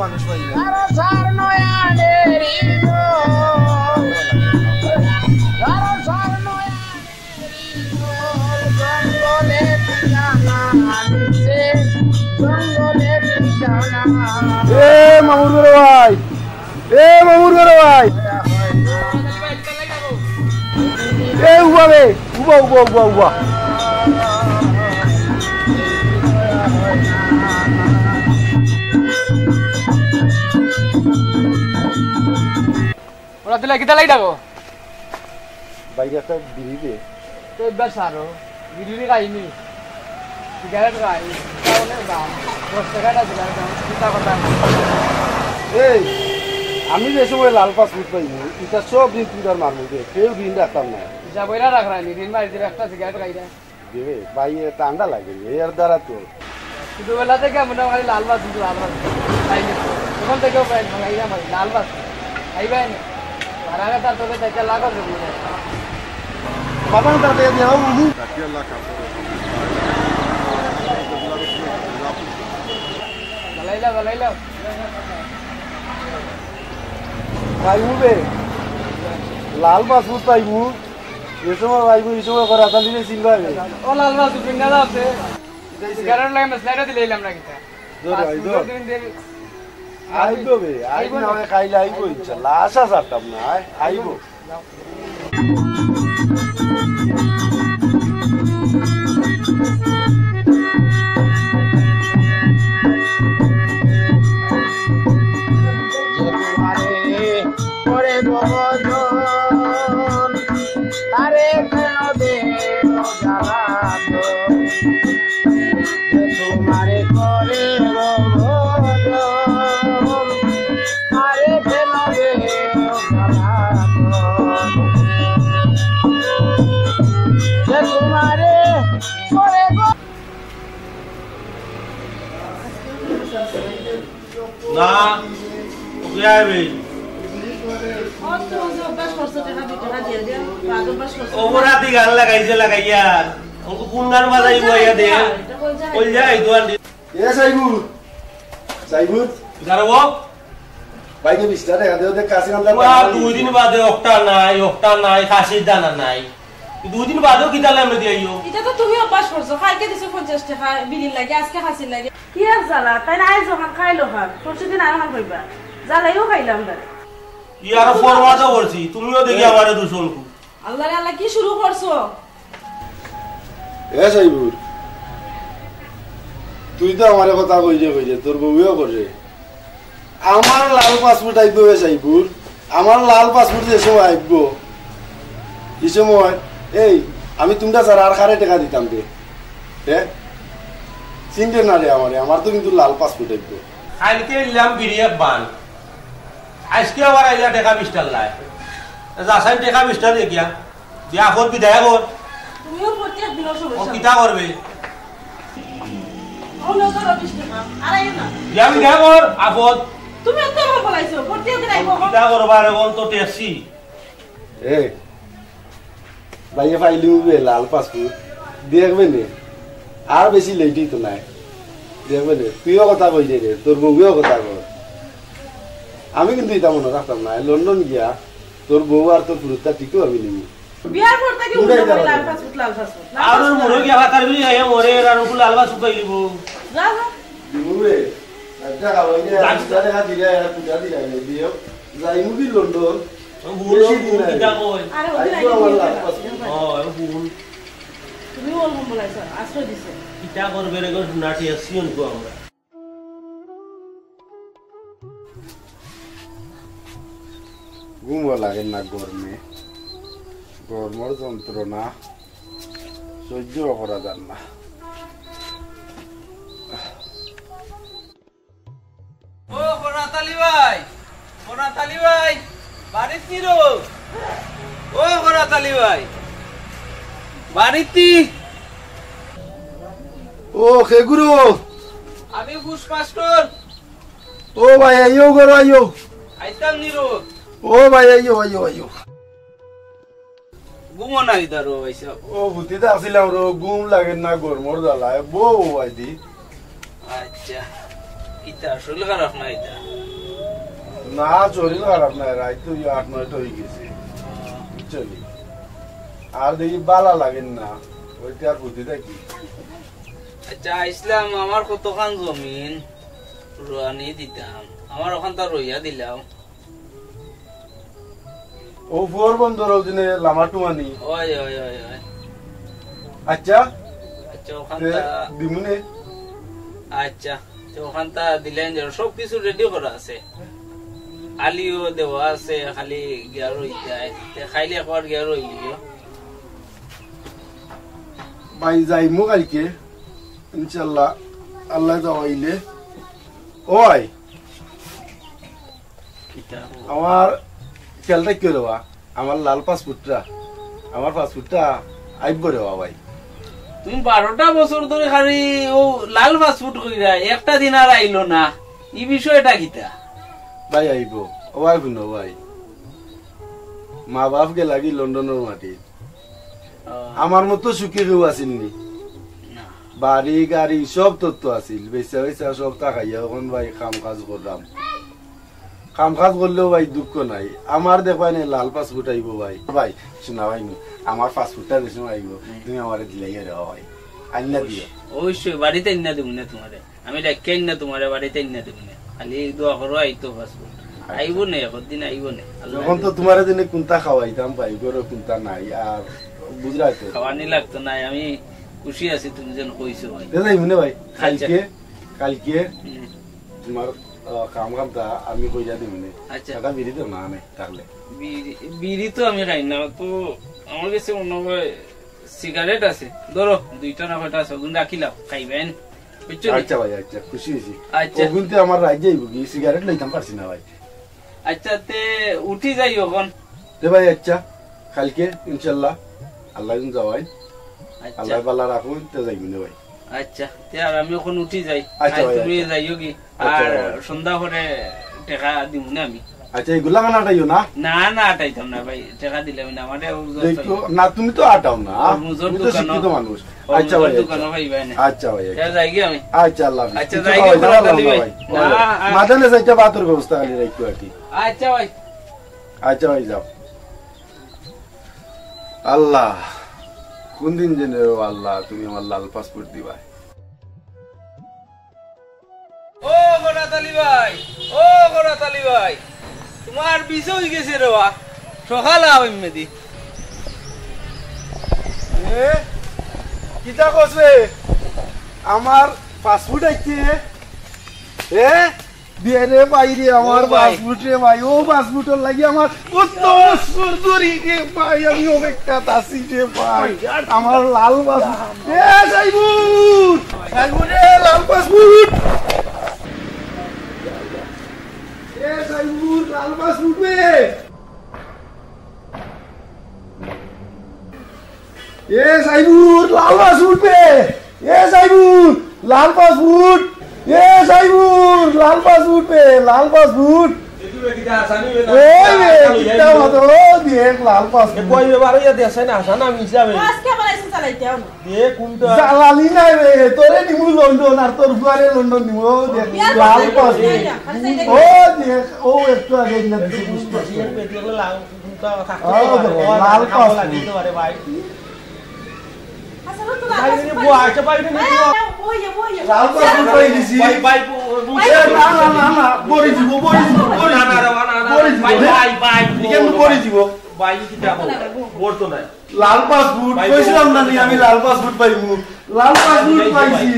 মানুষ পাইলে মামুর বড় ভাই মামুর বড় ভাই উবা বে উবা উবা উবা উবা ওরা দিলে কিতা লাই ডাকো বাইরে একটা বিড়ি দে তো এবার সারো বিড়ি খাইনি সিগারেট খাই অনেক দাম 10 টাকাটা সিগারেট দাম চিন্তা করতে এই আমি যে সময় লাল পাসপোর্ট পাইনি এটা সব দিন তুই তার মারবো দে কেউ দিন রাখতাম না যা বইরা রাখ রানি দিন মারি দিলে একটা সিগারেট খাই দেয় দেবে ভাই ঠান্ডা লাগে এর দ্বারা তো শুধু বেলা থেকে মনে হয় লাল বাস খাইনি তখন থেকেও প্রায় খাই না ভাই লাল বাস খাইবাই না ভাড়া তার তোকে চাইতে লাগো দেবো বাবা তাতে দেও বুঝি লাইলা পাইবু বে লাল পাসপোর্ট পাইবু এ সময় পাইবু এই সময় করা তালিয়ে চিনবাই ও লাল বাস পিন্না দাওতে সিগারেট লাগে মসলাইটা দিলাম না কিটা আইবো বে আইবো না খাইলে আইবো ইনশাআল্লাহ আশা করতাম না আইবো না ওকে আইবে ওরাতি গান লাগাইছে লাগাইয়া ওকে কোন গান বাজাই বইয়া দে কই যায় দোয়ান এ সাইবু দাঁড়াবো বাইকে বিস্তার দেখা দেও দেখ কাশি গান ওয়া 2 দিন বাদে অক্টা নাই খাসির দানা নাই 2 দিন বাদেও কি তালে আমরা দিইও এটা তো তুমি অভ্যাস করছো খাইতে দিছো 50 টাকা বিড়ি লাগে আজকে খাসির লাগে কি আর জ্বালা তাই না আই যখন খাইলো হার প্রতিদিন আর হার কইবা জ্বালাইও খাইলাম না ইয়ার ফরমাদও করছি তুমিও দেখি আমারে দূষণ কো আল্লাহ আল্লাহ কি শুরু করছো এ সাইবু তুই তো আমারে কথা কইছে তোর বউও করে আমার লাল পাসপোর্ট আইবো এ সাইবু আমার লাল পাসপোর্ট যে সময় আইবো এই সময় এই আমি তোমরা স্যার আর খারে টাকা দিতাম দে হ্যাঁ চিনতে না রে আমার তো কিন্তু লাল পাসপোর্ট আইবো কালকে ইলাম বিরিয়া বান আজকে আবার আইলা টাকা 20 টাকা লাই যাসাই টাকা 20 টাকা দেখিয়া দিয়া কর বিদায় কর তুমিও প্রত্যেক দিন ও সমস্যা কিতা করবে হলো তো 20 টাকা আরে না দিয়া বিদায় কর আপদ তুমি এত ভালো বলাইছো প্রত্যেক দিন আইবো কিতা করবা রে বল তো টেসি এ ভাইয়া ফাইলি লাল পাসপোর্ট দেখবে নে আর বেশি লেটই তো নাই দেখবে নে তুইও কথা কই রে তোর বউও কথা কর আমি কিন্তু এটা মনে রাখতাম না লন্ডন গিয়া তোর বউ আর তোর পুরুষটা ঠিকও আমি নিবি বিয়ার পর থেকে উঠে পড়ে লাল পাসপোর্ট আর মোরে গিয়া কথা করবি এ মোরে আর ফুল আলবা শুকাই লিব যা যা দিবুরে আচ্ছা কাবাই রে আচ্ছা দেখা দিলা আর পূজা দিলা দিও যাই মুবি লন্ডন ভুল কিতা কই আরে ওদিন আইবো আমার লাল আইবো পাসপোর্ট ও ভুল তুমি ওল বলাইছো আশ্রয় দিছে কিতা করবে রে গো নাটি আসিও কো আমরা ঘুমও লাগে না গরমে গরমের যন্ত্রণা সহ্য করা যান না ও কোরাথ আলী ভাই বাড়িত কি রো ও কোরাথ আলী ভাই বাড়িতি ও কে গুরু আমি ঘুষ মাস্টার ও ভাই আইও গরো আইও আইতাম নিরো ও ভাই আইও আইও আইও ঘুমো নাই দারো ভাইসা ও ভূতিতে আসিলাম রো ঘুম লাগে না গরমর জ্বালায় বউ আইদি আচ্ছা ইতা শরীর খারাপ না ইতা না শরীর খারাপ নাই রাত তো 8-9 হয়ে গেছে চলি আর দেখি বালা লাগেন না ওইটা আর ভূতিতে কি আচ্ছা ইসলাম আমার কতখান জমিন রুয়ানি দিতাম আমার ওখান তো রইয়া দিলাম ও ফোর বন্ধর দিনে লামাটু আনি ওই ওই ওই ওই আচ্ছা আচ্ছা ওখানটা দিমুনে আচ্ছা তো ওখানটা দিলেন যে সব কিছু রেডি করা আছে আলিও দেওয়া আছে খালি গিয়া রই যায় খাইলে একবার গিয়া রইলিও ভাই যাইমু কালকে ইনশাল্লাহ আল্লাহ যাওয়াইলে ওই আমার খেয়ালটা কি রেবা আমার লাল পাসপোর্টটা আমার পাসপোর্টটা আইব রেবা ভাই তুমি 12টা বছর ধরে খালি ও লাল পাসপোর্ট কইরা একটা দিন আর আইলো না এই বিষয়টা কিতা ভাই আইব ও ভাই শুনো ভাই মা বাপকে লাগি লন্ডনের মাটি আমার মতো সুখী কেউ আসেননি বাড়ি গাড়ি সব তথ্য আছিল বেচা বেচা সব টাকাইয়া এখন ভাই কাম কাজ করলাম কাম কাজ করলেও ভাই দুঃখ নাই আমার দেখবাই না লাল পাসপোর্ট আইব ভাই ভাই শোনা ভাই আমার পাসপোর্টটা বেশি আইব তুমি আমার দিলাই রেওয়া ভাই আইনা দিও অবশ্যই বাড়িতে আইনা দেবো না তোমারে আমি ডাকে আইনা তোমারে বাড়িতে আইনা দেবো না খালি দোয়া করো আইতো পাসপোর্ট আইব না একদিন আইব না যখন তো তোমার দিনে কোনটা খাওয়াইতাম ভাই গরো কোনটা নাই আর বুঝরাইতো খাওয়ানি লাগতো না আমি খুশি আছি তুমি যেন কইছো ভাই যাই মনে ভাই কালকে কালকে তোমার কাম কামটা আমি কইয়া দিই মানে আচ্ছা টাকা বিড়ি তো না নাই তাহলে বিড়ি তো আমি খাই না তো আমার কাছে মনে হয় সিগারেট আছে ধরো 2টা না 5টা আছে ওগুন রাখিলাম খাইবেন আচ্ছা ভাই আচ্ছা খুশি হয়েছি আচ্ছা ওগুনতে আমার রাজ্যে আইব কি সিগারেট লইতাম পারছি না ভাই আচ্ছা তে উঠি যাই এখন তে ভাই আচ্ছা কালকে ইনশাআল্লাহ আল্লাহ দিন যাওয়াই আচ্ছা আল্লাহ পাল্লা রাখুন তে যাইব না ভাই আচ্ছা তে আর আমি এখন উঠি যাই আচ্ছা ভাই, তুমি আচ্ছা। যাইও কি আচ্ছা আর ভাই। সন্ধ্যা করে টাকা দিব না আমি আচ্ছা এগুলা কেন আটাইও না না না আটাইতাম না ভাই টাকা দিলাম না আমার দেখো না তুমি তো আটাও না মুজোর তুমি তো দোকানও- শিক্ষিত মানুষ আচ্ছা ভাই দোকানে ভাই না আচ্ছা ভাই আচ্ছা। যাই কি আমি আচ্ছা আল্লাহ হাফেজ। আচ্ছা, কিছু যাই খাওয়াই গে, দাও, খোলা আল্লাহ দিলি ভাই। ভাই। না, মাঝানে যাইতে বাতের ব্যবস্থা খালি রাখো আর কি আচ্ছা ভাই আচ্ছা ভাই যাও আল্লাহ কোন দিন জেনে আল্লাহ তুমি আমার লাল পাসপোর্ট দিবা ও কোরাথ আলী ভাই ও কোরাথ আলী ভাই তোমার বিষ হয়ে গেছে রে বা সকাল আমেদি কিতা কসবে আমার পাসপোর্ট আইতে এ দিয়ে রে ভাই রে আমার ও ভাই। পাসপোর্ট রে ভাই ও পাসপোর্টের লাগি আমার কত বছর ধরে রে ভাই আমি অপেক্ষা আছি রে ভাই আমার লাল পাসপোর্ট এ সাইবুর সাইবুর রে লাল পাসপোর্ট এ সাইবুর লাল পাসপোর্ট রে এ সাইবুর লাল পাসপোর্ট পে এ সাইবুর লাল পাসপোর্ট এ সাইবুর লাল পাসপোর্ট পে লাল পাসপোর্ট ওই রে কিটা মতো দেখ লাল পাসপোর্ট কই এবারে ইয়া দেছে না হাসানা মিছাবে আজকে বানাইছে চালাইতে আও দে কোনটা জালালি নাই রে তোরে নিমু লন্ডন আর তোর ফুয়ারে লন্ডন নিমু দেখ লাল পাসপোর্ট ও দেখ ও একটু আগে না দিছে বুঝতে এর পেটি হলো লাল কোনটা থাকতে লাল পাসপোর্ট দিতে পারে ভাই আচ্ছা তো ভাই নি বুয়া আচ্ছা ভাই নি ওই লাল পাসপোর্ট পাই দিছি ভাই ভাই না বড়ি দিব না না ভাই ভাই ভাই কেন বড়ি দিব ভাই কি যাবো বলতো না লাল পাসপোর্ট কইছিলাম না আমি লাল পাসপোর্ট পাইমু লাল পাসপোর্ট পাইছি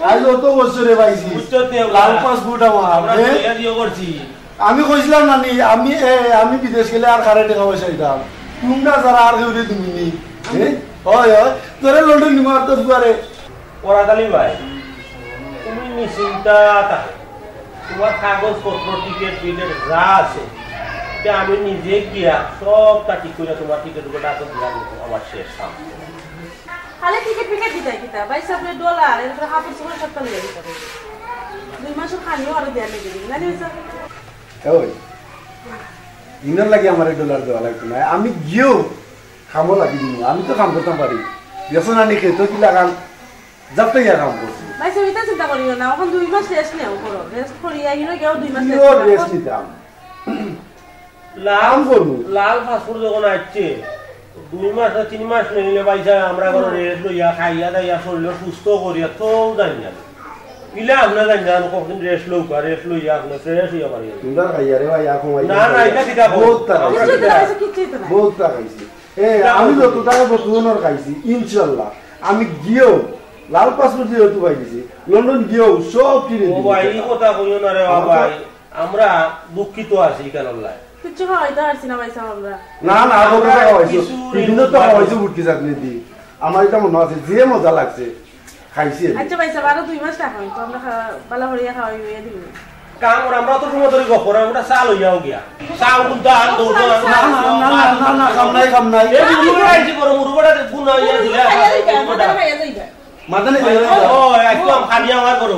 আজ অত বছরে পাইছি লাল পাসপোর্ট আমার দিও করছি আমি কইছিলাম না আমি বিদেশ গেলে আর কারে টাকা পয়সা দিতাম তোমরা যারা আর কেউ দিবনি হয় হয় তোরে লন্ডন নিমু আর তোর দুয়ারে পরাদালি ভাই তুমি নিশ্চিন্তা থাকো তোমার কাগজপত্র টিকিট বিলের যা আছে আমি নিজে গিয়া সবটা ঠিক করে তোমার টিকিট গুলো ডাকো দিয়া আমার শেষ কাম খালি টিকিট দিতে কিতা ভাই সামনে ডলার এর হাফের সময় সবটা নিয়ে দিতে হবে 2 মাসের খানিও আর দেয়া লেগে দিবি জানি ওই ইনার লাগে আমার ডলার দেওয়া লাগতো না আমি গিয়েও খামো লাগি দিব আমি তো কাম করতাম পারি বেসন আনি খেতো কি লাগান যাবতে গিয়া কাম করছি ভাই সবিতা চিন্তা করিও না এখন 2 মাস রেস্ট নেও করো রেস্ট করিয়া গিয়ে কেউ 2 মাস রেস্ট নিতাম লাল ফাস্টফুড যখন আসছে 2 মাস 3 মাস নিলে ভাইসা আমরা ঘরে রেস্ট লইয়া খাইয়া দাইয়া শরীর সুস্থ করিয়া তো জানি না ইলা আমরা জানি না কখন রেস্ট লইয়া আপনি ফ্রেশ হইয়া পারি তোমরা খাইয়া রে ভাই এখন না না এটা দিতা বহুত টাকা বহুত টাকা খাইছি আমি যত টাকা বর্তমানের খাইছি ইনশাআল্লাহ আমি গিয়েও লাল পাসপোর্ট দিয়ে তো পাই দিছি লন্ডন গিয়েও সব কিনে ও ভাই এই কথা কইও না রে ভাই আমরা দুঃখিত আছি কেন লাই কিছু হয়তো আরছি না ভাইসা আমরা না না কত টাকা হইছে বিভিন্ন টাকা হইছে বুটকি চাটনি দি আমার এটা মনে আছে যে মজা লাগছে খাইছি আচ্ছা ভাইসা 2 মাস টাকা তো আমরা বালা হরিয়া খাওয়াই হইয়া দিই কাম আমরা তো সময় ধরে গপর আমরা চাল হইয়াও গিয়া চাল কিন্তু আন দো না কাম নাই এই মুরুবড়া আইছি বড় মুরুবড়া গুণ হইয়া দিলা মাদানে ও একদম খানিয়া আমার করো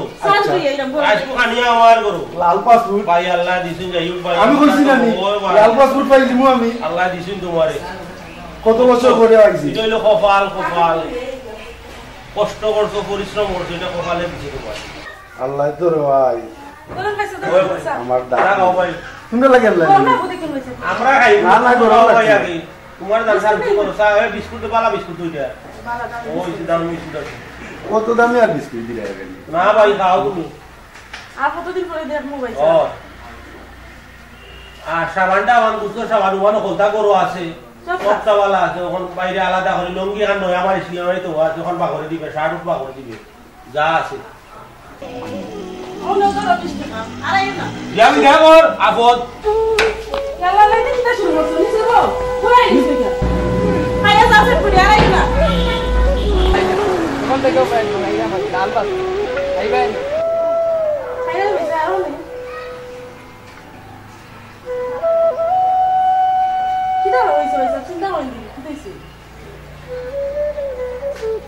আজকে খানিয়া আমার করো লাল পাসপোর্ট ভাই আল্লাহ দিছেন যাইও ভাই আমি কইছি না নি লাল পাসপোর্ট পাই দিমু আমি আল্লাহ দিছেন তোমারে কত বছর পরে আইছি এটা হলো কপাল কষ্ট করছো পরিশ্রম করছো এটা কপালে দিছে তোমার আল্লাহ তো রে ভাই আমার দাদা গাও ভাই সুন্দর লাগে আল্লাহ আমরা খাই না করো ভাই আগে তোমার দাদা সাল করো চা বিস্কুট বালা বিস্কুট দুইটা ওই দাম মিষ্টি দাও কত দামে আর বিস্কুট দিলে না ভাই খাও তুমি আর কতদিন পরে দেখমু ভাই ও আর সাবানটা আমার বুঝছো সাবান ওখানে কলতা করো আছে সবটা বালা আছে ওখান বাইরে আলাদা করে লঙ্গি খান নয় আমার সিলেমারি তো আছে ওখান বাঘরে দিবে শার্ট উঠ বাঘরে দিবে যা আছে আমি দেখর আপদ লাল পাসপোর্ট আইবেন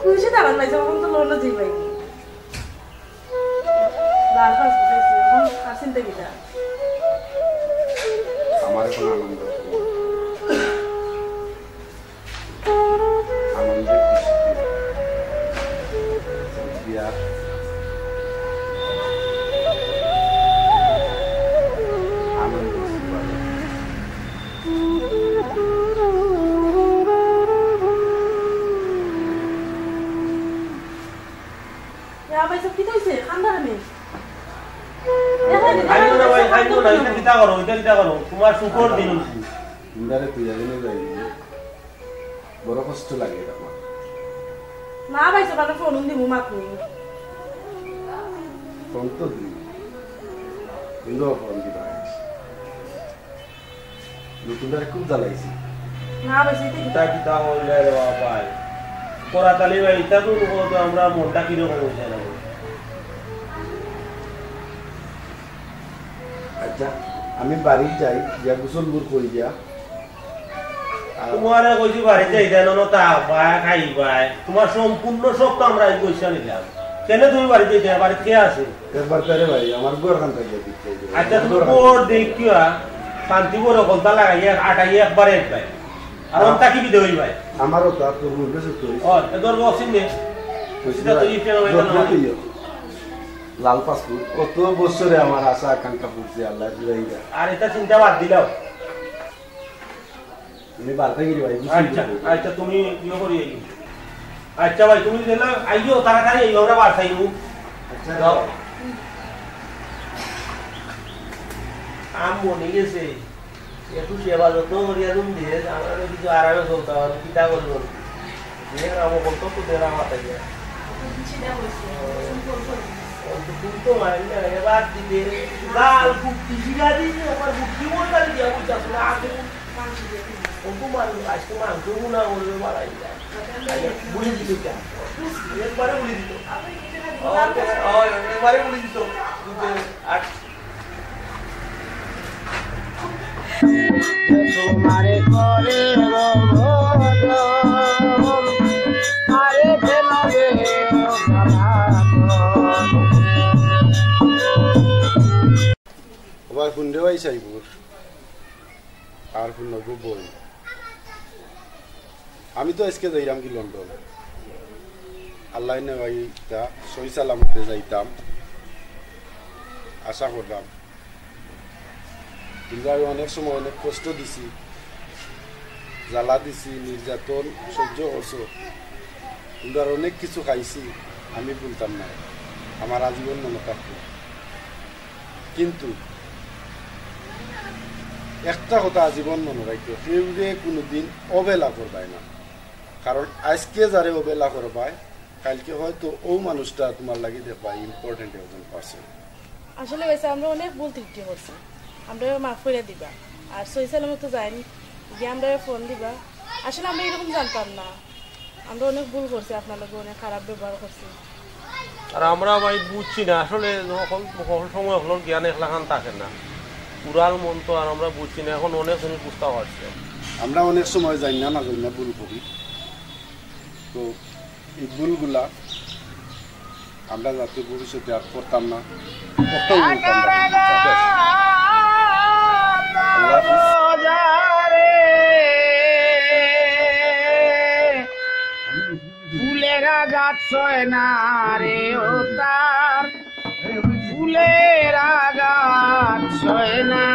খুশি দাঁড়ান ভাই যখন তো লোন যাই ভাই লাল পাসপোর্ট আর চিন্তা কি আমার কোনো আনন্দ আনন্দের বিয়া আনন্দ ভাই সব কি হইছে খান্দা রে তোমার শুকর দিন বড় কষ্ট লাগে আমার না ভাই সব ফোন দিমু মাতনি ফোন তো দিই কিন্তু ফোন দিবা নতুনটারে খুব জ্বালাইছি না ভাই সেটা কিতা কিতা হইলে রে ভাই কোরাতালি ভাই তা তো আমরা মনটা কিরকম হইছে না আচ্ছা আমি বাড়ি যাই যা গোসল মুর করি যা তোমারে কইছি বাড়িতে যাইতা না তা ভাই খাইবাই তোমার সম্পূর্ণ সব তো আমরা পয়সা নিলাম কেন তুমি বাড়িতে যাইতা বাড়িতে কে আছে একবার করে ভাই আমার ঘর খান থেকে দিতে আচ্ছা তুমি কোর দেখিয়া শান্তি বড় গলতা লাগাইয়া আটাই একবারে একবাই আর ওটা কি বিদে হই ভাই আমারও তো তোর মুখে সত্য ও এদর বক্সিং নে সেটা তো ইফে না লাল পাসপোর্ট কত বছরে আমার আশা আকাঙ্ক্ষা পূর্তি আল্লাহ দিলাইয়া আর এটা চিন্তা বাদ দিলাও আমি বারতে গিরি ভাই আচ্ছা আচ্ছা তুমি ইয়ে করি আচ্ছা ভাই তুমি দিলা আইও তাড়াতাড়ি আইও আমরা বাদ খাইমু আচ্ছা যাও আম মনে গেছে একটু সেবা যত্ন করিয়া রুম দিয়ে আমরা কিছু আরামে চলতে হবে কিতা করবো আমার বলতো তো দেরা মাথা গিয়া তো মারি না এবার দিলে লাল কুর্তি শিরা দিলে আমার বুদ্ধি বলতে দিয়া বুঝতে আসলে আগে মানুষ আজকে মাংস গুণা করবে মারাই যায় বুঝে দিল একবারে বলে দিত একবারে বলে দিত তোমারে করে আরে ফেলবে আবার শুনতে পাই চাইবুর আর শুনবো বই আমি তো আজকে যাইলাম কি লন্ডন আল্লাহ না ভাই সই সালামতে যাইতাম আশা করলাম কিন্তু আমি অনেক সময় অনেক কষ্ট দিছি জ্বালা দিছি নির্যাতন সহ্য করছো কিন্তু আর অনেক কিছু খাইছি আমি বলতাম না আমার আজীবন মনে থাকতো কিন্তু একটা কথা আজীবন মনে রাখতো কেউরে কোনোদিন অবহেলা করবাই না কারণ আজকে যারে অবহেলা করবাই কালকে হয়তো ও মানুষটা তোমার লাগি দেখবা ইম্পর্টেন্ট একজন পার্সন আসলে বেশি আমরা অনেক ভুল ত্রুটি করছি আমরা মাফ করে দিবা আর সইসালামে তো যাইনি গিয়ে আমরা ফোন দিবা আসলে আমরা এরকম জানতাম না আমরা অনেক ভুল করছি আপনার লোক অনেক খারাপ ব্যবহার করছি আর আমরা ভাই বুঝছি না আসলে সময় হলো জ্ঞান একলাখান থাকে না পুরাল মন তো আর আমরা বুঝছি না এখন অনেক জিনিস বুঝতে পারছি আমরা অনেক সময় জানি না জানি না ভুল করি তো এই ভুলগুলা আমরা যাতে ভবিষ্যতে আর করতাম না ফুলেরা গাছ না রে ও তার ফুলেরা গাছ না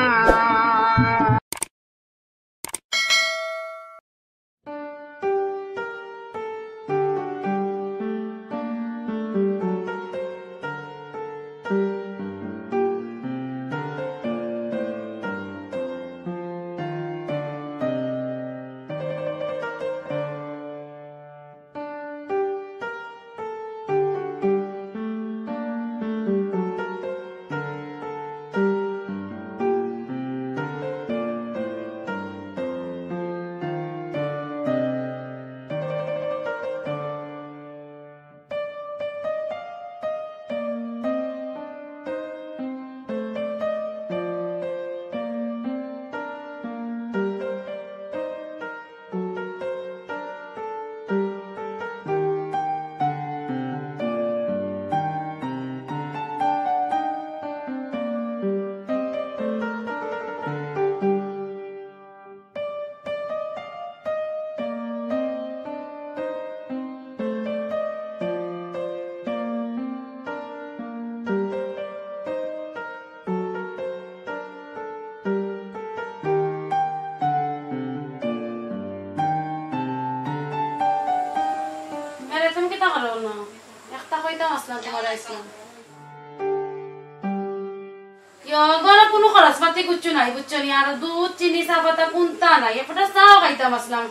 কোনো খরচ পাতি কুচ্ছু নাই বুঝছো নি আর দুধ চিনি চা পাতা কোনটা নাই এফটা চাও খাইতাম আসলাম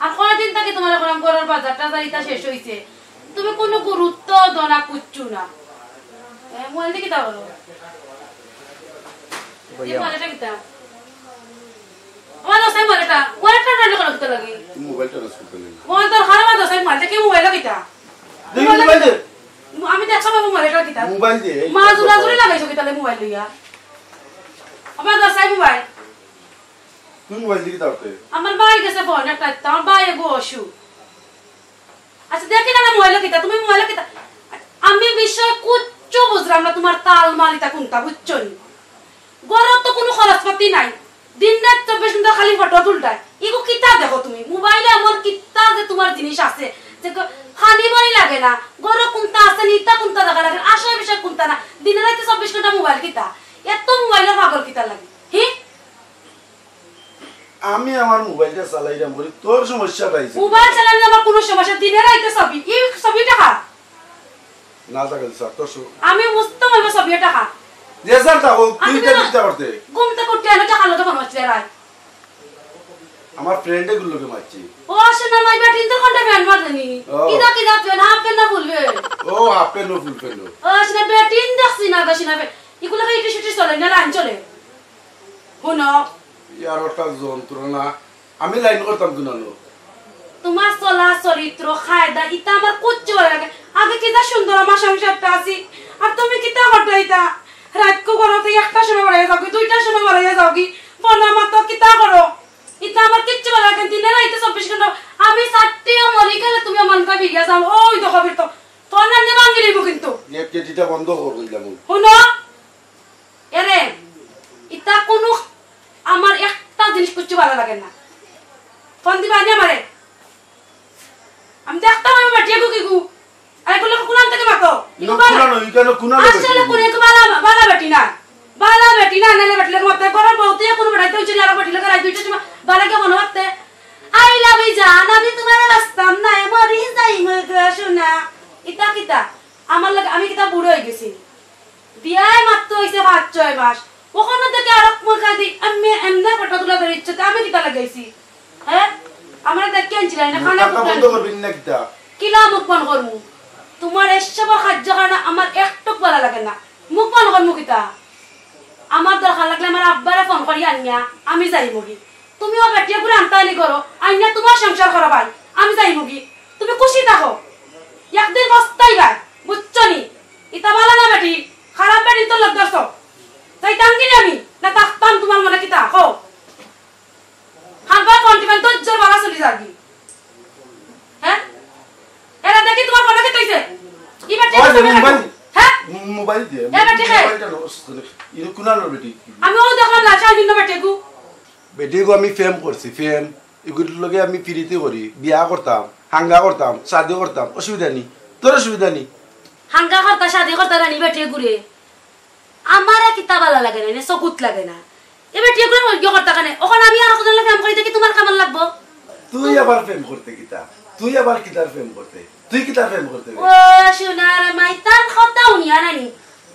আর কয়দিন থাকি তোমার এখন ঘরের বাজারটা জারিটা শেষ হয়েছে তুমি কোনো গুরুত্ব দনা কুচ্ছু না মোবাইল দিয়ে কিতা বলো মোবাইলটা কিতা আমার দোসাই মোবাইলটা মোবাইলটা রান্না করা করতে লাগে মোবাইলটা নষ্ট করতে লাগে মোবাইল তোর হারামা দোসাই মোবাইলটা কি মোবাইল কিতা আমি দেখছো মোবাইলটা কিতা মোবাইল দিয়ে মা জোড়া জোড়ি লাগাইছো কিতা মোবাইল দিয়া আমার দোসাই মোবাইল তুমি মোবাইল দিকে দাওতে আমার ভাই গেছে ফোন একটা আমার ভাই গো অসু আচ্ছা দেখি না মোবাইল কিতা তুমি মোবাইল কিতা আমি বিষয় কুচ্চু বুঝলাম না তোমার তাল মালিতা কোনটা বুঝছো নি গরত তো কোনো খরচপাতি নাই দিন রাত 24 ঘন্টা খালি ফটো তুলটায় ইগো কিতা দেখো তুমি মোবাইলে এমন কিতা যে তোমার জিনিস আছে যে খানি বনি লাগে না গর কোনটা আছে নিতা কোনটা দেখা লাগে আসলে বিষয় কোনটা না দিন রাত 24 ঘন্টা মোবাইল কিতা এত মোবাইলের পাগল কিতা লাগে হি আমি আমার মোবাইলটা চালাইলাম বলি তোর সমস্যাটা আইছে মোবাইল চালালে আমার কোনো সমস্যা দিনে রাতে ছবি এই ছবিটা খা না জাগাল স্যার তো আমি বুঝতে পারবো ছবিটা খা রেজাল্ট দাও তুই কে দিতে করতে ঘুমতে করতে এনে টাকা লতো ফোন হচ্ছে রাই আমার ফ্রেন্ডে গুলোকে মারছি ও আসে না মাই ব্যাট ইন্টার ঘন্টা ফ্যান মারনি কিদা কিদা ফ্যান হাফ ফ্যান না বলবে ও হাফ ফ্যান ও ফুল ফ্যান ও আসে না ব্যাট ইন দেখছি না দেখছি না এগুলো কি ইটি শুটি চলে না লাইন চলে শুনো ইয়ার ওটা যন্ত্রণা আমি লাইন করতাম গুনানো তোমার চলা চরিত্র খায়দা ইতা আমার কুচ্চু ভালো লাগে আগে কিদা সুন্দর আমার সংসারটা আছি আর তুমি কিতা হটাইতা রাত কো করো তো একটা সময় বড়াই যাও কি দুইটা সময় বড়াই যাও কি ফোন আমার তো কিতা করো ইতা আমার কিচ্ছু ভালো লাগে দিনে রাইতে 24 ঘন্টা আমি সাতটিও মরি গেলে তুমি মন কা ভিগা যাও ওই দেখো বিরতো ফোন না ভাঙি লইব কিন্তু নেট কেটিটা বন্ধ কর কইলাম শুনো এরে ইতা কোনো আমার একটা জিনিস কিচ্ছু ভালো লাগে না ফোন দিবা নি আমারে আমি দেখতাম আমি বাটিয়া গু কিগু আরে কোন কোন থেকে মাতো ইনো কুনানো ইকানো কুনানো আসলে কোন এক বালা বেটি না নালে বেটলে মতে গরম বহুতে কোন বেটাইতে হইছিল আর বেটিলে রাত দুইটা সময় বালাকে মনে হতে আই লাভ ইউ জান আমি তোমার রাস্তাম না মরি যাই মগা শোনা ইতা কিতা আমার লাগে আমি কিতা বুড়ো হই গেছি বিয়ায় মাত্র হইছে 5-6 মাস ওখানে থেকে আর মগা দি আমি এমনা ফটো তুলা ধরে ইচ্ছতে আমি কিতা লাগাইছি হ্যাঁ আমরা দেখ কেনছিল না খানা বন্ধ করবি না কিতা কিলা মুখ বন্ধ করমু তোমার এসব খাদ্য খানা আমার একটুক ভালো লাগে না মুখ বন্ধ করমু কিতা আমার দরকার লাগলে আমার আব্বারে ফোন করি আনিয়া আমি যাই মুগি তুমিও বেটিয়া করে আনতালি করো আইনা তোমার সংসার করো ভাই আমি যাই মুগি তুমি খুশি থাকো একদিন বস্তাই ভাই বুঝছো নি ইতা ভালো না বেটি খারাপ বেটি তো লোক দর্শ যাইতাম কিনে আমি না থাকতাম তোমার মনে কিতা হো হারবার কন্টিমেন্ট তো জোর বালা চলি যাবি হ্যাঁ এরা দেখি তোমার মনে কি তৈছে ই বেটি হ্যাঁ মোবাইল দিয়ে মোবাইলটা লস ইনো কুনানো বেটি আমি ও দেখলাম লাচা দিন বেটিগু বেটিগু আমি ফেম করছি ফেম এগুলোর লগে আমি ফ্রিতে করি বিয়া করতাম হাঙ্গা করতাম শাদি করতাম অসুবিধা নেই তোর অসুবিধা নেই হাঙ্গা করতা শাদি করতা রানি বেটিগুরে আমারে কিতা ভালো লাগে না সকুত লাগে না এ বেটিগুরে মর্গ করতা কানে ওখানে আমি আর কোন ফেম করি দেখি তোমার কেমন লাগবো তুই আবার ফেম করতে কিতা তুই আবার কিতার ফেম করতে তুই কিতার ফেম করতে ও সোনার মাইতান কথা উনিয়া নানি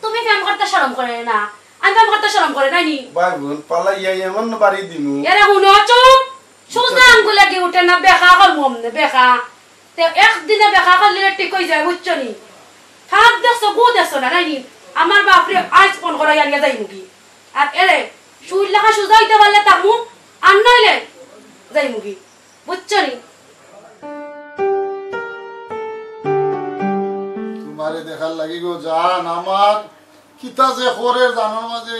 তুমি ফেম করতে শরম করে না আমি ফেম করতে শরম করে নানি ভাই বোন পালা ইয়া এমন বাড়ি দিমু এরে হুনো চুপ সুজা আঙ্গুলে কি উঠে না বেখা কর মমনে বেখা তে একদিনে বেখা করলে ঠিক হই যায় বুঝছো নি থাক দেখছো গু দেখছো না নানি আমার বাপরে আজ ফোন করাই আনিয়া যাই মুগি আর এরে সুই লেখা সুজা হইতে পারলে তামু আর নইলে যাই মুগি বুঝছো নি তোমারে দেখার লাগি গো জান আমার কিতা যে খরের জানার মাঝে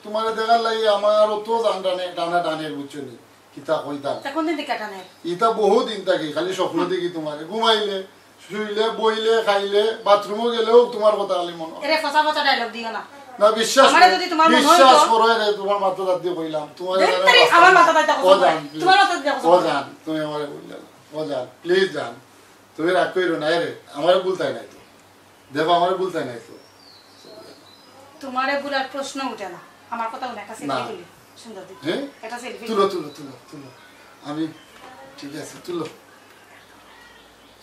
তোমারে দেখার লাগি আমার অত জান টানা টানের বুঝছো নি কিতা কইতাম কোন দিন থেকে টানে ইতা বহু দিন থাকি খালি স্বপ্ন দেখি তোমারে ঘুমাইলে শুইলে বইলে খাইলে বাথরুমে গেলেও তোমার কথা খালি মনে এরে ফসা ফসা ডায়লগ দিও না না বিশ্বাস আমারে যদি তোমার মনে হয় বিশ্বাস করো রে তোমার মাথা দাঁত দিয়ে কইলাম তোমার আমার মাথা দাঁত দিয়ে তোমার মাথা দিয়ে ও জান তুমি আমারে বললা ও জান প্লিজ জান তুমি রাগ কইরো না রে আমারে বলতাই নাই তো দেখো আমারে বলতাই নাই তো তোমারে বুলার প্রশ্ন উঠে না আমার কথা উনি একটা সেলফি তুলি সুন্দর দেখি হ্যাঁ একটা সেলফি তুলো তুলো তুলো তুলো আমি ঠিক আছে তুলো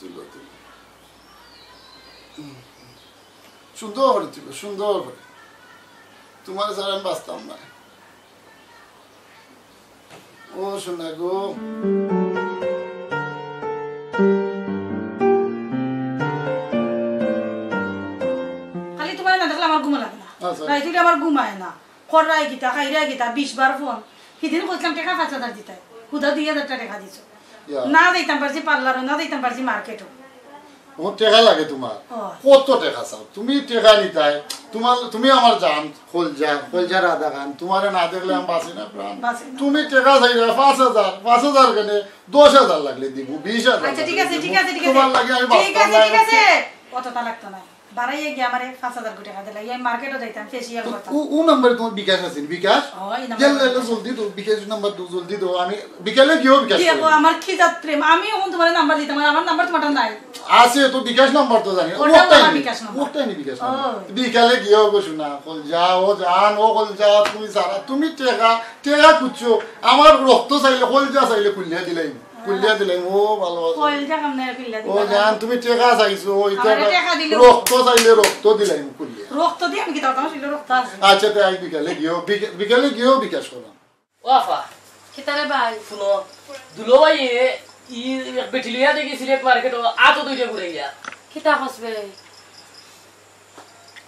তুলো তুলো সুন্দর করে তুলো সুন্দর করে তোমার ছাড়া আমি বাঁচতাম না ও শোনা গো খালি তোমার না দেখলে আমার ঘুম লাগে না রাইতুলে আমার ঘুমায় না খররাই গীতা খাইরাই গীতা 20 বার ফোন সেদিন কইলাম টাকা 5000 দিতে হুদা 2000 টাকা দিছো না দিতাম পারছি পার্লারও না দিতাম পারছি মার্কেটও আমার টেকা লাগে তোমার কত টেকা চাও তুমি টেকা নিতাই তুমি আমার জান খোলজা রাধা খান তোমারে না দেখলে আমি বাঁচি না প্রাণ তুমি টেকা চাইলে 5,000 কেনে 10,000 লাগলে দিব 20,000 আচ্ছা ঠিক আছে তোমার লাগে আমি বাঁচতাম না ঠিক আছে কতটা লাগতো না বাড়াইয়ে গিয়ে আমারে 5,000 কোটি টাকা দিলা এই মার্কেটও যাইতাম ফেসিয়াল করতাম ও নাম্বার তোমার বিকাশ আছে বিকাশ জলদি দাও বিকাশ নাম্বার দাও জলদি দাও আমি বিকালে গিয়েও বিকাশ করব আমার খিদাত প্রেম আমি ওন তোমার নাম্বার দিতাম আমার নাম্বার তোমার নাই আছে তো বিকাশ নাম্বার তো জানি ওটাই বিকাশ বিকালে গিয়েও গো শোনা কল যাও জান ও কল যাও তুমি সারা তুমি টেকা কুচ্ছো আমার রক্ত চাইলে কল যা চাইলে কুলিয়া দিলাই ও ভালো কলজা কামনে কুলিয়া দিলাই ও জান তুমি টেকা চাইছো ওইটা রক্ত চাইলে রক্ত দিলাই কুলিয়া রক্ত দি আমি কি দাও ছিল রক্ত আচ্ছা তাই বিকালে গিয়েও বিকাশ করলাম ওয়াফা কিতারে ভাই শুনো দুলো ভাই ই বেটিলিয়া দেখি সিলেট মার্কেট আতো দুইটা ঘুরে গিয়া কিতা হসবে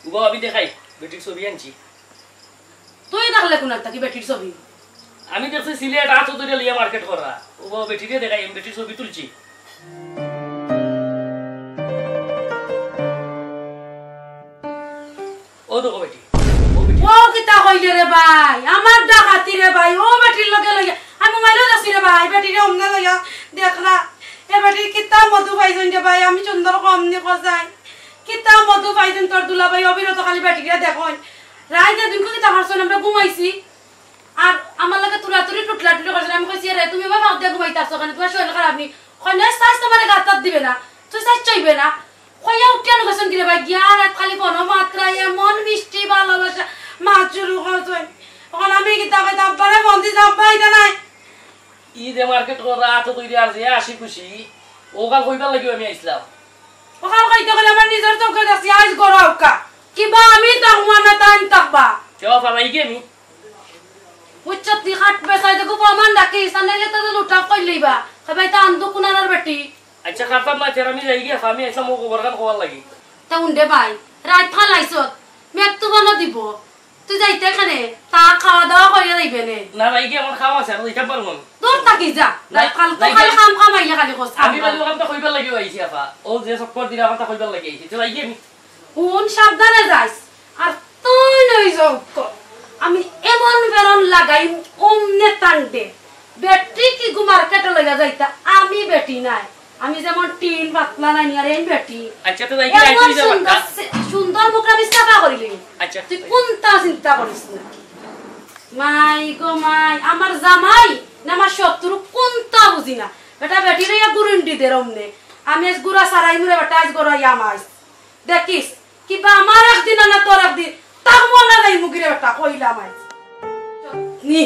উগো আমি দেখাই বেটির ছবি আনছি তুই দেখলে কোন একটা কি বেটির ছবি আমি দেখছি সিলেট আতো দুইটা লিয়া মার্কেট করা উগো বেটিকে দেখাই আমি বেটির ছবি তুলছি ও দেখো বেটি ও কিতা কইলে রে ভাই আমার ডাকাতি রে ভাই ও বেটির লগে লগে আমি মোবাইলও যাচ্ছি রে ভাই বেটিরে অমনে লইয়া দেখলা এ বেটির কিতা মধু পাইছেন রে ভাই আমি সুন্দর কম নি কসাই কিতা মধু পাইছেন তোর দুলা ভাই অবিরত খালি বেটিরে দেখুন রাইতে দিন কিতা হারছন আমরা ঘুমাইছি আর আমার লগে তুরাতুরি টুটলা টুটলা করছেন আমি কইছি রে তুমি বাবা দিয়ে ঘুমাইতাছো কেন তোমার শরীর খারাপ নি কই না সাইজ তোমারে গাতাত দিবে না তুই সাইজ চাইবে না কইয়া উঠেন গেছেন কি রে ভাই গিয়া রাত খালি বন মাত্রা এমন মিষ্টি ভালোবাসা মাছুরু করছেন এখন আমি কিতা কইতাম পারে বন্দি যাবা এটা নাই ঈদে মার্কেট করা আতো দুইটা আর যে আসি খুশি ওগাল কইবার লাগি আমি আইছিলাম ওখান কইতে গেলে আমার নিজের চোখে দেখছি আজ গড়াউকা কিবা আমি তাকমা না তান তাকবা কেউ পালাই কি আমি উচ্চতি খাট বেসাই দেখো প্রমাণ ডাকি সানেলে তো লুটা কইলেইবা কইবাই তা আন্দু কুনার বেটি আচ্ছা খাতাম না তেরা আমি যাই গিয়া আমি আইছিলাম ও খবরখান কবার লাগি তা উন্ডে ভাই রাত ফালাইছত মেক তো বানা দিব তুই যাইতে এখানে তা খাওয়া দাওয়া করিয়া যাইবে নে না ভাই কি আমার খাওয়া আছে আর দিতে পারবো না তোর তাকি যা রাত ফাল তো খালি কাম কামাইলে খালি কস আমি বলি ওখানটা কইবার লাগি আইছি আপা ও যে চক্কর দিলা ওখানটা কইবার লাগি আইছি তো লাগি আমি কোন সাবধানে যাইস আর তুই নই যাও আমি এমন বেরন লাগাই ওমনে টানতে বেটি কি গু মার্কেটে লাগা যাইতা আমি বেটি নাই আমি যেমন টিন পাতলা নাই আর এই বেটি আচ্ছা তো যাইকি আইছি যাবা সুন্দর মুখরা বিস্তাপা করিলি আচ্ছা তুই কোনটা চিন্তা করিস না মাই গো মাই আমার জামাই না আমার শত্রু কোনটা বুঝি না বেটা বেটি রে গুরুন্ডি দে রমনে আমি আজ গুরা সারাই মুরে বেটা আজ গরা ইয়ামাই দেখিস কিবা আমার একদিন না তোর একদিন তাক মনে নাই মুগিরে বেটা কইলাম আজ নি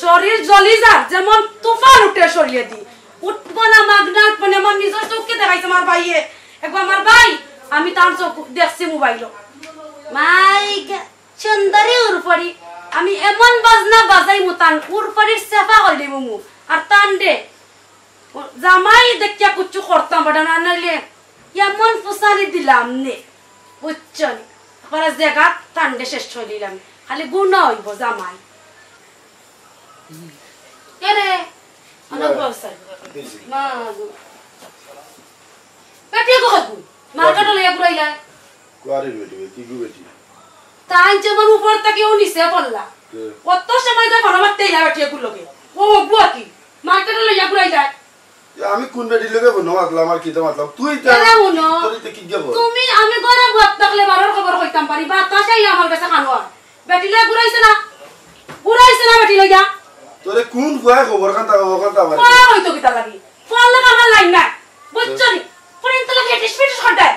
শরীর জ্বলি যা যেমন তুফান উঠে সরিয়ে দি উঠবো না মাগনা উঠবো না আমার নিজের চোখকে দেখাইছে আমার ভাইয়ে একবার আমার ভাই আমি তার চোখ দেখছি মোবাইল মাই সুন্দরী উরপরি আমি এমন বাজনা বাজাই মুতান উরপরির সেফা করলি মু আর তান দে জামাই দেখিয়া কুচু করতাম বড় না নাইলে এমন ফুসালি দিলাম নে বুঝছনি পরে জায়গা তান দে শেষ হইলাম খালি গুণা হইব জামাই কেরে অনেক বলছে না বেটি গো গু মার্কেট লইয়া ঘুরাইলা কোয়ারে বেটি কি গু বেটি তাই যেমন উপর থেকে ও নিচে পড়লা কত সময় ধরে ভালো মারতে ইলা বেটি গুলোকে ও বুয়া কি মার্কেট লইয়া ঘুরাইলা আমি কোন বেটি লগে বনো আগলা আমার কি তো মতলব তুই তোরিতে কি যাব তুমি আমি গরা বুয়া থাকলে বারর খবর কইতাম পারি বাতাসই আমার কাছে খানোয়া বেটি লইয়া ঘুরাইছে না বেটি লইয়া তোরে কোন বুয়া খবর কান্তা আমার ও হইতো কিতা লাগি ফোন লাগা আমার লাইন না বুঝছনি ফোন তো লাগে টিসপিটিস করতে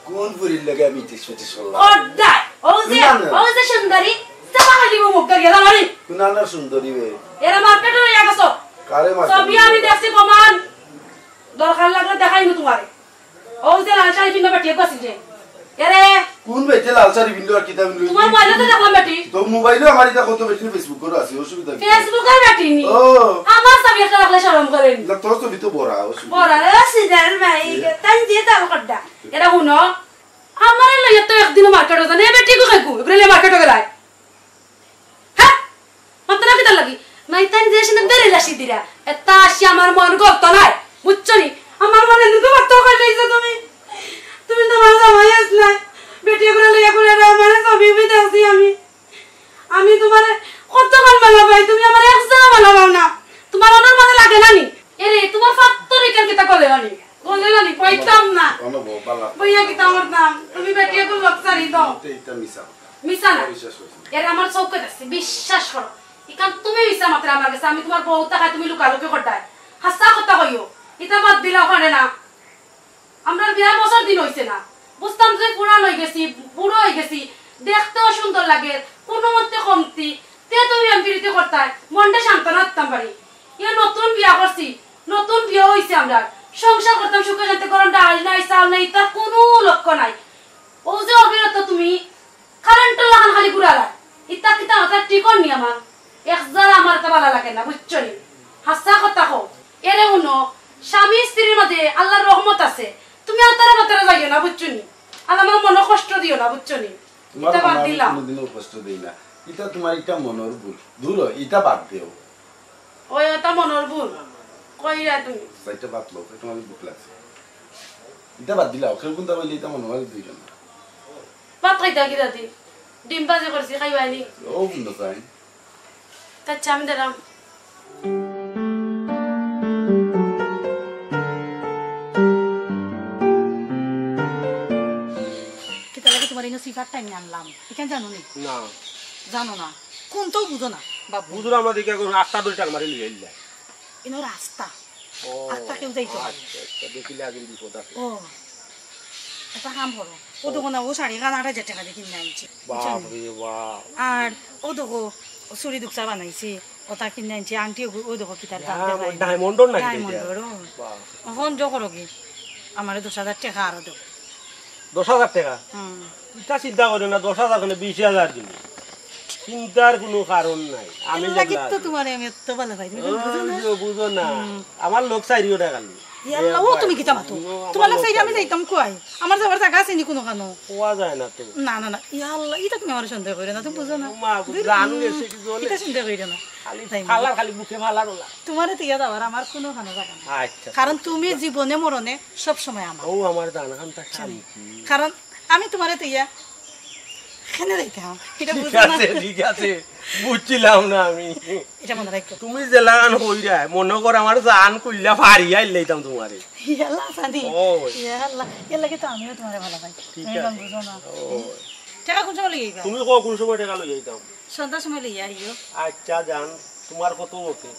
কোন বুড়ির লাগে আমি টিসপিটিস করলাম ওডা ও যে সুন্দরী সাবা খালি মুখ করিয়া দামারি কুনানা সুন্দরী বে এরা মার্কেটে লইয়া গেছো কারে মার্কেট সবই আমি দেখছি প্রমাণ দরকার লাগলে দেখাইমু তোমারে ও যে লাল শাড়ি পিন্না বেটি গেছিল যে এরে কোন বেটি লাল শাড়ি পিন্না আর কিতা পিন্না তোমার মোবাইলে দেখলাম বেটি তো মোবাইলে আমার এটা কত বেটি ফেসবুক করে আছে অসুবিধা কি ফেসবুকে বেটি নি ও আমার সবই একটা রাখলে শরম করেন না তোর তো ভিতর বড়া অসুবিধা বড়া রে সিজার ভাই তাই দিয়ে তাল কড্ডা এরা হুনো আমার লইয়া তো একদিন মার্কেটে জানে বেটি কো খাইকু এগুলো মার্কেটে গেলাই হ্যাঁ মতনা কিতা লাগি নাই তাই দেশে না বেরে লাসি দিরা এতা আসি আমার মন গত নাই বুঝছনি আমার মনে নুকে বাত কইলেইছো তুমি তুমি তো আমার জামাই আসলে বেটি করে লইয়া করে আমার ছবি দেখছি আমি তোমার কতক্ষণ ভালো পাই, তুমি আমার একজন ভালো পাও না। তোমার অনার মাঝে লাগে নানি এরে তোমার ফাত্তর এখান কিতা করলে নানি বললে নানি কইতাম না বইয়া কিতা আমার নাম তুমি বেটি করে লক্সারি দাও এটা মিছা মিছা না এর আমার চৌকে আছে বিশ্বাস করো ইকান তুমি মিছা মাত্র আমার কাছে আমি তোমার বউ টাকা তুমি লুকালুকি করতাই হাসা কথা কইও এটা বাদ দিলা পারে না। আমরা বিয়ার বছর দিন হইছে না বুঝতাম যে পুরান হয়ে গেছি বুড়ো হয়ে গেছি দেখতেও সুন্দর লাগে কোনো মতে কমতি তে তুমি এমপিরিতে করতাই মনটা সান্ত্বনা দিতাম পারি। ইয়া নতুন বিয়া করছি নতুন বিয়া হইছে আমরা সংসার করতাম সুখে শান্তি করন ডাল নাই চাল নাই তার কোনো লক্ষ্য নাই। ও যে অবিরত তুমি কারেন্টের লাগান খালি ঘুরালা ইতা কিতা হতা টিকন নি আমার একজার আমার তো ভালো লাগে না বুঝছো নি হাসা কথা কও এরে উনো স্বামী স্ত্রীর মধ্যে আল্লাহর রহমত আছে তুমি আর তারা মাতারা যাইও না বুঝছো নি আর আমার মনে কষ্ট দিও না বুঝছো নি এটা বাদ দিলাম কোনোদিনও কষ্ট দেই না এটা তোমার এটা মনের ভুল দূর এটা বাদ দিও ওই এটা মনের ভুল কইরা তুমি সাইটা বাদ লো তোমার বুক লাগছে এটা বাদ দিলাও কেউ কোনটা বলি এটা মনে হয় দুইজন ভাত খাইতা কি রাতি ডিম ভাজি করছি খাইবানি ও বন্ধ তাই কাচ্চা আমি দিলাম সিফার টাইম আনলাম এখানে জানো নি না জানো না কোনটাও বুঝো না বাবু বুঝো না আমরা দিকে আটটা দুইটা মারি লিয়ে যায় ইনো রাস্তা আটটা কেউ যাইতো আচ্ছা দেখিলে আগে বিপদ আছে ও এটা কাম করো ও দোকানে ও শাড়ি কান ৮,০০০ টাকা দিয়ে কিনে আনছি বাপ রে বাপ আর ও দেখো চুরি দুকসা বানাইছি ওটা কিনে আনছি আন্টি ও দেখো কি তার দাম দেয় ডায়মন্ডর নাকি ডায়মন্ডর এখন জো করো কি আমারে ১০,০০০ টাকা আরো দেব ১০,০০০ টাকা এটা চিন্তা করে না ১০,০০০ করে ২০,০০০ দিন চিন্তার কোনো কারণ নাই আমি তো তোমার আমি এত ভালো পাই তুমি বুঝো না আমার লোক চাইরিও টাকা ইয়াল্লা ও তুমি কিতা মাতো তোমার লোক চাইরি আমি যাইতাম কই আমার যাবার জায়গা আছে নি কোনো কানো কোয়া যায় না তো না না না ইয়াল্লা এটা তুমি আমার সন্দেহ করে না তুমি বুঝো না মা জানো এসে কি জলে এটা সন্দেহ করে না খালি বুকে ফালার ওলা তোমারে তিয়া দাবার আমার কোনো কানো জায়গা না আচ্ছা কারণ তুমি জীবনে মরণে সব সময় আমার ও আমার দানখানটা শান্তি কারণ আমি তোমারে তিয়া কেন যাইতাম এটা বুঝো না ঠিক আছে বুঝছিলাম না আমি এটা মনে রাখো তুমি জেলাগান কইরা মনে কর আমার জান কইলা ফাড়ি আইলাইতাম তোমারে ইয়াল্লা সাদি ও ইয়াল্লা ইয়াল্লা কি তো আমিও তোমারে ভালো পাই ঠিক আছে বুঝো না ও টাকা কোন সময় লইয়া তুমি কোন সময় টাকা লইয়া যাইতাম সন্ধ্যার সময় লইয়া আইও আচ্ছা জান তোমার কত ওকে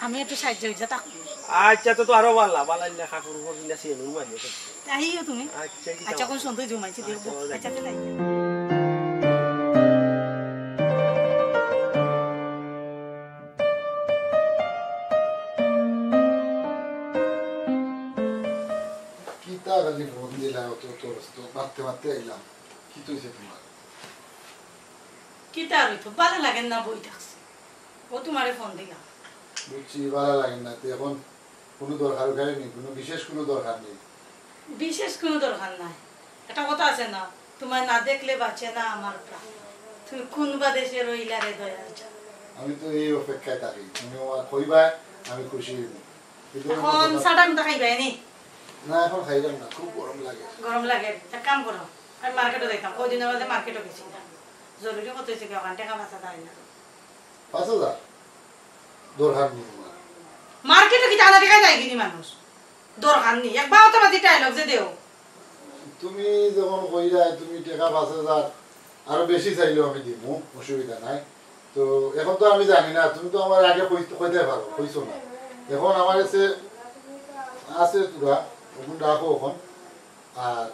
আমি একটু সাহায্য হইছা তা আচ্ছা তো আরো ভালো লেখা করব না সেনুন মাঝে আইও তুমি আচ্ছা আচ্ছা কোন সন্ধ্যা জমাইছি দেব আচ্ছা তাই খালি ফোন দিলা অত তো মারতে মারতে আইলাম কি তুইছে তোমার কি তার হইতো ভালো লাগে না বই থাকছে ও তোমারে ফোন দিলাম বুঝছি ভালো লাগে না তুই এখন কোনো দরকার নেই কোনো বিশেষ কোনো দরকার নেই বিশেষ কোনো দরকার নাই একটা কথা আছে না তোমার না দেখলে বাঁচে না আমার প্রাণ তুমি কোন বা দেশে রইলা রে দয়া আমি তো এই অপেক্ষায় থাকি তুমি আমার কইবা আমি খুশি হইব এখন সাডান তো খাইবাই নি না এখন খাইলাম না খুব গরম লাগে এক কাম করো আমি মার্কেটে যাইতাম ওই দিনের মধ্যে মার্কেটে গেছি জরুরি কত হয়েছে কেউ টাকা বাঁচা দেয় না ৫,০০০ দরকার নেই তোমার মার্কেটে কি টাকা টাকা যায় কিনি মানুষ দরকার নেই একবার তো বাদি ডায়লগ যে দেও তুমি যখন কইরা তুমি টাকা ৫,০০০ আরো বেশি চাইলেও আমি দিব অসুবিধা নাই তো এখন তো আমি জানি না তুমি তো আমার আগে কইতে পারো কইছো না এখন আমার কাছে আছে তোরা ওখান রাখো ওখান আর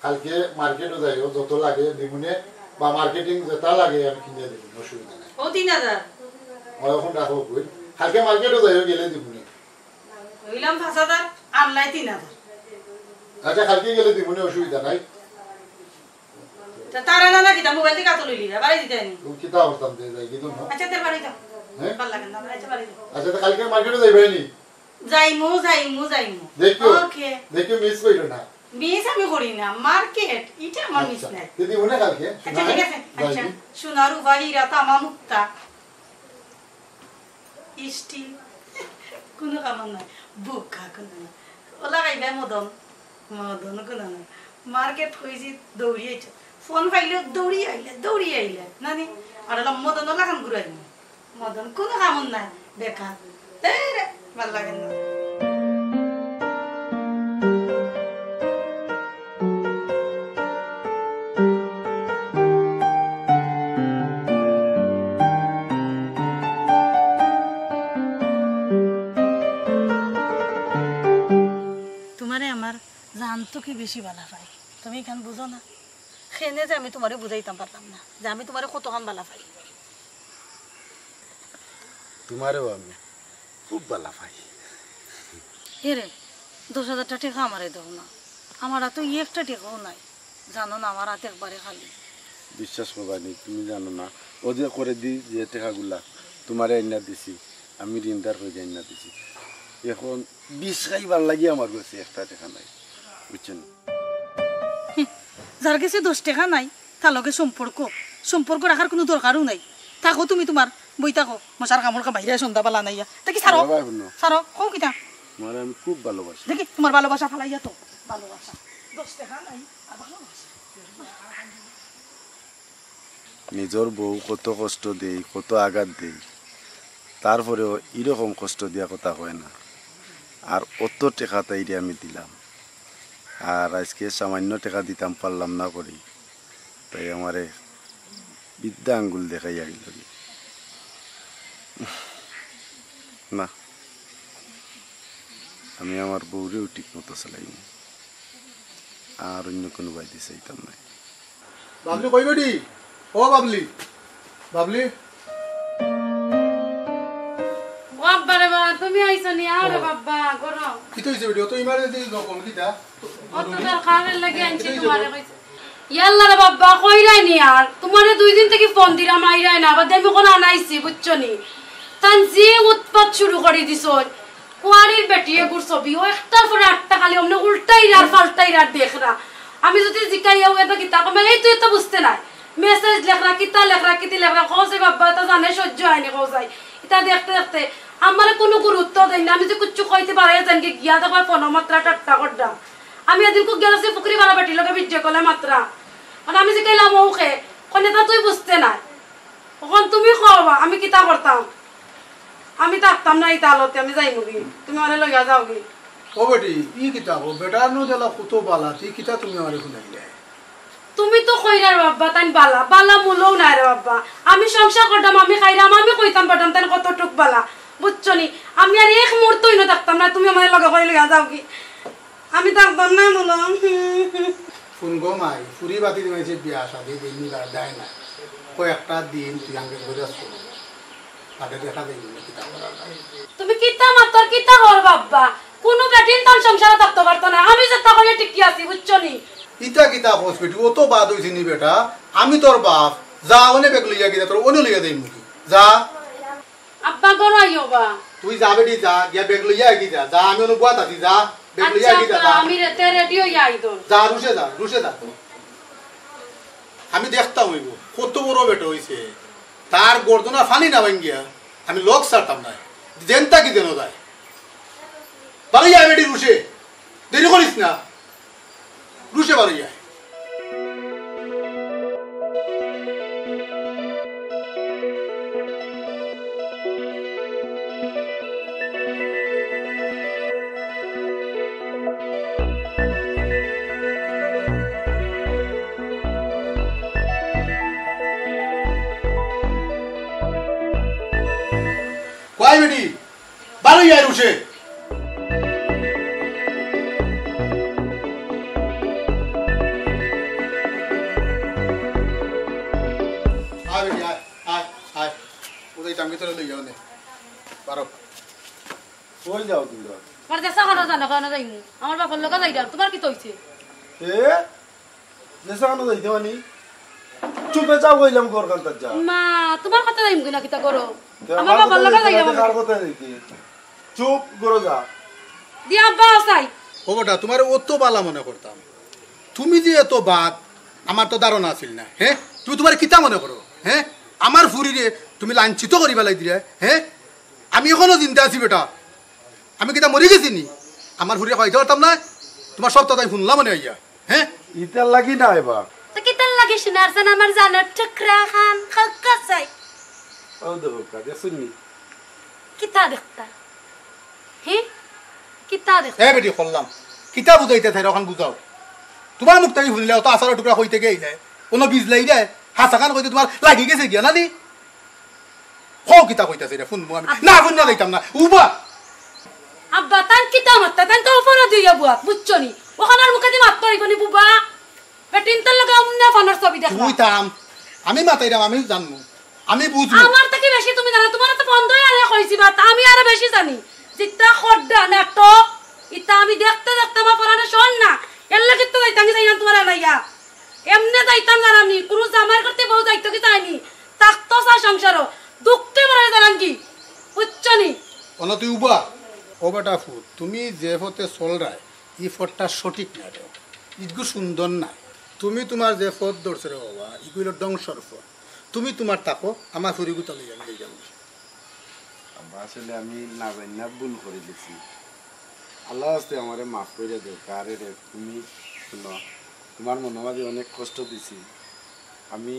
কালকে মার্কেটও যাইও যত লাগে দিমুনে বা মার্কেটিং যেটা লাগে আমি কিনে দেব অসুবিধা নাই ও ৩,০০০ ওখান রাখো কই কালকে মার্কেটও যাইও গেলে দিমুনে কইলাম ৫,০০০ আনলাই ৩,০০০ আচ্ছা কালকে গেলে দিমুনে অসুবিধা নাই তারা না নাকি তা মোবাইল থেকে কাটো লইলি বাড়ি দিতে নি তুমি কিতা অবস্থান দে যাই কি তুমি আচ্ছা তে বাড়ি যাও ভাল লাগে না আচ্ছা বাড়ি যাও আচ্ছা তো কালকে মার্কেটে যাইবাই নি যাইমু দেখো মিস কইরো না মিস আমি করি না মার্কেট এটা আমার মিস নাই দিদি মনে কালকে আচ্ছা ঠিক আছে আচ্ছা সোনারু ভাইরা তামা মুক্তা স্টিল কোনো কাম নাই বুকা কোনো ওলা গাইবে মদন কোনো না মার্কেট হয়েছি দৌড়ি আইছে ফোন পাইলে দৌড়ি আইলে নানি আর মদন লাগান ঘুরাই মদন কোনো কামন নাই বেকার ভাল লাগে না তোমারে আমার জানতো কি বেশি ভালো পাই তুমি এখান বুঝো না খেনে যে আমি তোমারে বুঝাইতাম পারতাম না যে আমি তোমারে কতক্ষণ ভালো পাই তোমারেও আমি খুব ভালো পাই রে 10,000 টাকা আমারে দাও না আমার তো একটা টাকাও নাই জানো না আমার হাতে একবারে খালি বিশ্বাস করবানি তুমি জানো না ও যে করে দিই যে টাকাগুলা তোমারে আইনা দিছি আমি ঋণদার হয়ে আইনা দিছি এখন 20 খাইবার লাগি আমার কাছে একটা টাকা নাই বুঝছেন যার কাছে 10 টাকা নাই তার লগে সম্পর্ক রাখার কোনো দরকারও নাই থাকো তুমি তোমার বই থাকো মশার কামড় বাইরে সন্ধ্যা পালা নাইয়া দেখি সারো কও কিটা মানে আমি খুব ভালোবাসি দেখি তোমার ভালোবাসা ফালাইয়া তো ভালোবাসা 10 টাকা নাই আর ভালোবাসা নিজের বউ কত কষ্ট দেই কত আঘাত দেই তারপরেও এরকম কষ্ট দিয়া কথা হয় না আর অত টাকা তাইরে আমি দিলাম আর আজকে সামান্য টাকা দিতাম পারলাম না করি তাই আমারে বিদ্যা আঙ্গুল দেখাই আইল না আমি আমার বউরেও ঠিক মতো চালাইনি আর অন্য কোনো বাইরে চাইতাম না বাবলি কই বেটি ও বাবলি বাবলি বাবারে বাবা তুমি আইছো নি আরে বাবা গরো কি হইছে বেটি তো ইমারে দি কম কিটা অত দরকারের লাগি আনছি তোমারে কইছে ইয়াল্লা রে বাবা কইরাই নি আর তোমারে 2 দিন থেকে ফোন দিলাম আইরাই না আবার দেমি কোন আনাইছি বুঝছো নি তান যে উৎপাত শুরু করে দিছো কুয়ারির বেটিয়ে গুর ছবি ও একটার পরে আটটা খালি অমনে উল্টাই আর পাল্টাই আর দেখরা আমি যদি জিকাইয়াও এটা কিতা কমে এই তুই তো বুঝতে নাই মেসেজ লেখরা কিতা লেখরা কিতি লেখরা কোসে বাবা তা জানে সহ্য হয়নি কোসাই এটা দেখতে দেখতে আমার কোনো গুরুত্ব দেই না আমি যে কুচ্চু কইতে পারে জান কি গিয়া দেখো ফোন মাত্রা টাট্টা করডা আমি এদিন কো গেলাসে পুকুরি বালা বেটি লগে বিজ্জে কলে মাত্রা আর আমি যে কইলাম ওকে কোনে তা তুই বুঝতে নাই তখন তুমি কওবা আমি কিতা করতাম আমি থাকতাম না এই তালতে আমি যাইমু কি তুমি আরে লইয়া যাও কি ও বেটি ই কিতা ও বেটার নো দেলা কত বালা তুই কিতা তুমি আমারে শুনাইলে তুমি তো কইরার বাবা তাই বালা বালা মুলও না রে বাবা আমি সংসার করতাম আমি খাইরাম আমি কইতাম পারতাম তাই কতটুক বালা বুঝছনি আমি আর এক মুহূর্তই না থাকতাম না তুমি আমারে লগা কইলে যাও কি আমি থাকতাম না মুলো ফোন গো মাই পুরি বাতি দিয়েছে বিয়া শাদি দিন দায় না কয়েকটা দিন তুই আঙ্গে ঘুরে আসছো আগে দেখা দেই কিতা করার তুমি কিতা মাতর কিতা হর বাবা কোন বেটিন তার সংসারে থাকতে পারতো না আমি যেটা কইলে টিকি আছি বুঝছনি ইতা কিতা হোস বেটি ও তো বাদ হইছে নি বেটা আমি তোর বাপ যা ওনে বেগ লইয়া গিয়া তোর ওনে লইয়া দেই মুকি যা আব্বা গরো আইও বা তুই যা বেটি যা গিয়া বেগ লইয়া গিয়া যা আমি ওনে বুয়া তাতি যা বেগ লইয়া গিয়া যা আমি রেতে রেডি হই আই দন যা রুশে যা আমি দেখতাম হইব কত বড় বেটা হইছে তার গর্দনা ফানি না ভাঙ্গিয়া আমি লোক ছাড়তাম না জেনতা কি দেন যায় বাড়ি যায় বেটি রুশে দেরি করিস না রুশে বাড়ি যায় কয় বেটি বাড়ি যায় রুশে আমার বাবার লগা যাইরাম তোমার কি তইছে চুপে যাও কইলাম ঘর কান্তা যা মা তোমার কথা যাইম কিনা কিতা করো আমার বাবার লগা যাইরাম কার কথা নাকি চুপ করো যা দি আব্বা আসাই ও বেটা তোমার অত বালা মনে করতাম তুমি যে এত বাদ আমার তো ধারণা আছিল না হ্যাঁ তুমি তোমার কিতা মনে করো হ্যাঁ আমার ফুরিরে তুমি লাঞ্ছিত করি পেলাই দিলে হ্যাঁ আমি এখনো চিন্তা আছি বেটা আমি কিতা মরে গেছি নি আমার ফুরিয়ে কইতে পারতাম না তোমার সব তাই শুনলাম মনে হইয়া হ্যাঁ ইতার লাগি না এবার তো কিতাল লাগে শোনারছেন আমার জানার টুকরা খান খাক্কা চাই ও দেখো কাজে শুনি কিতা দেখতা হে কিতা দেখ এ বেটি করলাম কিতা বুঝাইতে থাই ওখান বুঝাও তোমার মুখ থেকে শুনলে তো আসার টুকরা হইতে গেইলে কোনো বীজ লাই দেয় হাসাখান কইতে তোমার লাগি গেছে গিয়া না দি কও কিতা কইতাছে রে শুনবো আমি না শুন না যাইতাম না উবা আব্বা তান কিতা মাত্তা তান তো ফোনা দিয়া বুয়া বুঝছনি ওখানের মুখে দি মাত্তা হইবনি বুবা বেটিন তার লাগা আমনা ফোনার ছবি দেখবা তুই তাম আমি মাতাইরাম আমি জানমু আমি বুঝমু আমার থেকে বেশি তুমি জানো তোমার তো বন্ধই আলে কইছি বাত আমি আরো বেশি জানি জিত্তা খড্ডা নাটো ইতা আমি দেখতে দেখতে আমার পরানে শোন না এল্লা কিত্ত যাইতাম যাই না তোমার লাইয়া এমনে যাইতাম জানানি কোনো জামার করতে বউ যাইতো কি চাইনি তাকতো সা সংসার দুঃখে মরে জানান কি বুঝছনি অন তুই উবা ও বেটা ফুট তুমি যে পথে চল রায় ই পথটা সঠিক না রে ইগু সুন্দর না তুমি তোমার যে পথ ধরছে রে বাবা ইগুলো ধ্বংসর পথ তুমি তোমার তাকো আমার ফুরিগু তলে যাবে আসলে আমি না জানি না ভুল করে দিছি আল্লাহ আস্তে আমারে মাফ করে দেও কারে রে তুমি শুনো তোমার মনে মাঝে অনেক কষ্ট দিছি আমি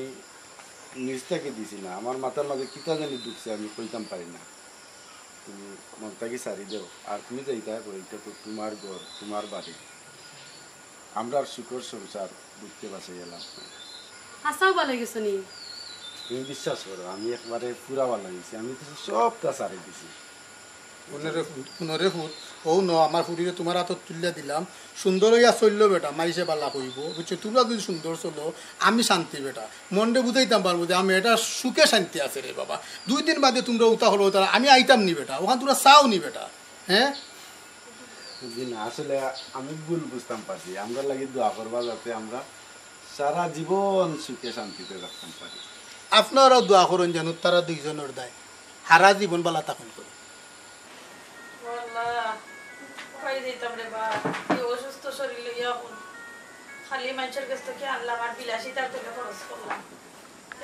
নিজ থেকে দিছি না আমার মাথার মাঝে কিতা জানি ঢুকছে আমি কইতাম পারি না তুমি মনটাকে সারি দেও আর তুমি যাইতা এটা তো তোমার ঘর তোমার বাড়ি আমরা সুখর সংসার বুঝতে পারছি গেলাম হাসাও ভালো গেছো নি তুমি বিশ্বাস করো আমি একবারে পুরা ভালো গেছি আমি তো সবটা সারি দিছি পুনরে ফুট ও ন আমার ফুরিরে তোমার হাতত তুলিয়া দিলাম সুন্দর হইয়া চলল বেটা মাইসে বালা কইব বুঝছো তোমরা যদি সুন্দর চলো আমি শান্তি বেটা মনটা বুঝাইতাম পারবো যে আমি এটা সুখে শান্তি আছে রে বাবা 2 দিন বাদে তোমরা উতা হলো তারা আমি আইতাম নি বেটা ওখান তোমরা চাও নি বেটা হ্যাঁ না আসলে আমি ভুল বুঝতাম পারছি আমরা লাগি দোয়া করবা যাতে আমরা সারা জীবন সুখে শান্তিতে রাখতাম পারি আপনারাও দোয়া করুন জানো তারা দুইজনের দায় হারা জীবন বালা তখন করে অসুস্থ শরীর লইয়া খালি মানুষের কাছ থেকে আনলাম আর বিলাসিতার থেকে খরচ করলাম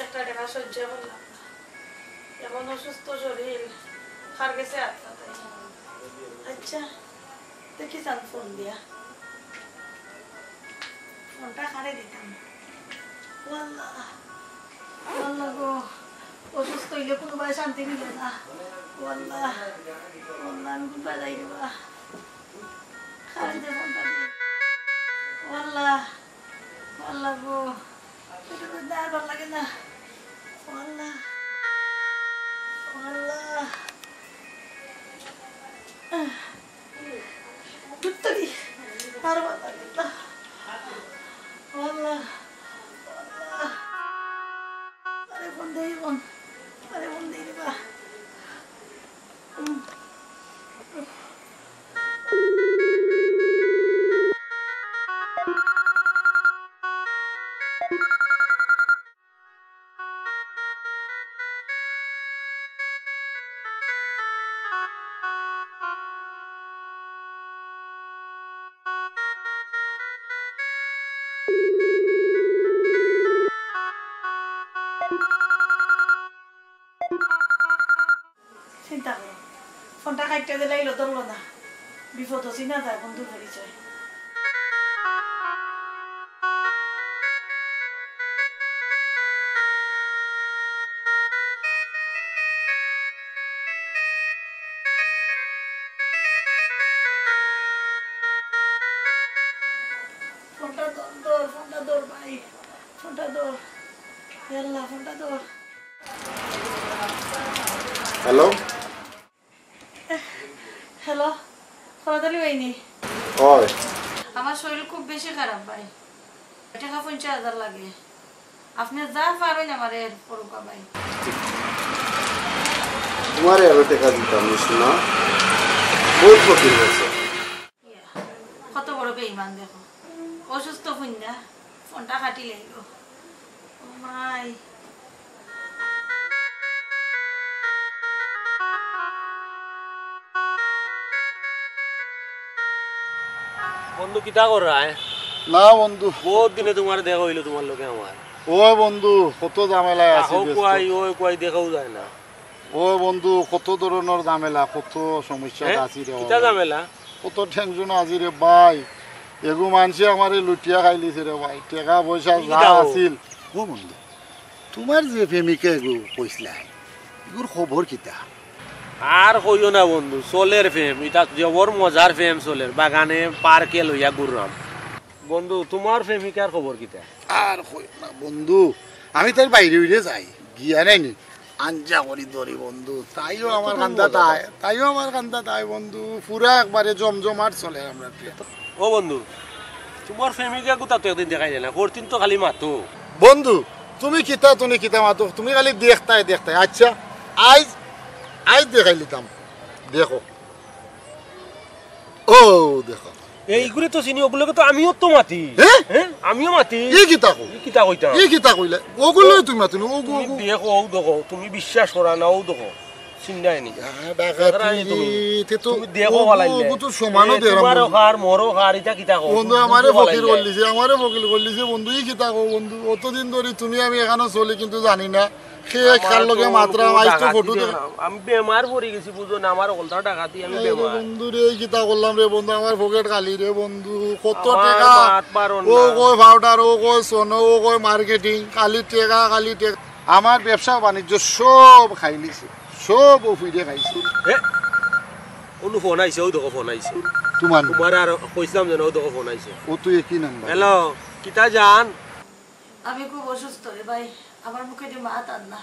একটা টাকা সহ্য করলাম এখন অসুস্থ শরীর খার গেছে আচ্ছা দেখি চান ফোন দিয়া ফোনটা খারে দিতাম গো অসুস্থ হইলে কোনোবাই শান্তি মিলে না ওয়াল্লাহ আমি কোনবা যাই দেবা খারে দে ফোনটা দিয়ে ওয়াল্লাহ গো এটা তো দাঁড়াবার লাগে না ওয়াল্লাহ গুত্তরি আর ভালো লাগে না ওয়াল্লাহ আরে ফোন দেই দেবা চিন্তা করো ফোনটা কাটতে দিলে এলো ধরলো না বিপদ চিনা যায় বন্ধু পরিচয় ফোনটা দৌড় ভাই ফোনটা দৌড় ফোনটা দৌড় হ্যালো হ্যালো খরাদালি হয়নি ওই আমার শরীর খুব বেশি খারাপ ভাই টাকা 50,000 লাগে আপনি যা পারেন আমার এর পরকা ভাই তোমার এত টাকা দিতাম শোনা বহুত ফকির হয়েছে কত বড় বেঈমান দেখো অসুস্থ ফুন্না ফোনটা কাটি লাইল ও মাই বন্ধু কিতা কর রা না বন্ধু বহুত দিনে তোমার দেখা হইলো তোমার লোকে আমার ও বন্ধু কত ঝামেলায় আছি কই দেখাও যায় না ও বন্ধু কত ধরনের ঝামেলা কত সমস্যা আছি রে কিতা ঝামেলা কত টেনশন আছি রে ভাই এগু মানুষে আমার লুটিয়া খাইলিছে রে ভাই টাকা পয়সা যা আছিল ও বন্ধু তোমার যে প্রেমিকা এগু কইছিলা এগুর খবর কিতা আর কইও না বন্ধু চলের ফেম এটা জবর মজার ফেম চলের বাগানে পার্কে লইয়া ঘুরলাম বন্ধু তোমার প্রেমিকার খবর কিতা আর কই না বন্ধু আমি তার বাইরে উড়ে যাই গিয়া নাইনি আঞ্জা করি ধরি বন্ধু তাইও আমার কান্দা তাই বন্ধু পুরা একবারে জমজমাট চলে আমরা ও বন্ধু তোমার প্রেমিকা কোথা তো একদিন দেখাই যায় না করতিন তো খালি মাতো বন্ধু তুমি কিতা মাতো তুমি খালি দেখতাই আচ্ছা আজ দেখাই লিতাম দেখো ও দেখো এইগুলো তো চিনি ওগুলোকে তো আমিও তো মাতি হ্যাঁ আমিও মাতি কিতা কইলে ওগুলো তুমি মাতি দেখো ও দেখো তুমি বিশ্বাস করা না ও দেখো চিন্তাই নি তুমি দেখো ভালাইলে সমানও তোমার ওখার মোর ওখার এটা কিতা কও বন্ধু আমারে ফকির করলিছে বন্ধু ই কিতা কও বন্ধু অতদিন ধরে তুমি আমি এখানে চলি কিন্তু জানি না আমি বেমার পড়ে গেছি বুঝো না আমার ওলটা টাকা দিয়ে আমি বেমার বন্ধু রে কিতা করলাম রে বন্ধু আমার পকেট খালি রে বন্ধু কত টাকা ও কই পাউডার ও কই সোনো ও কই মার্কেটিং খালি টাকা আমার ব্যবসা বাণিজ্য সব খাইলিছে সব ওফিডে খাইছে অনু ফোন আইছে ও দেখো ফোন আইছে তোমার আর কইছিলাম যেন ও দেখো ফোন আইছে ও তুই কি নাম্বার হ্যালো কিতা জান আমি খুব অসুস্থ রে ভাই আমার মুখে দিয়ে মাত আন না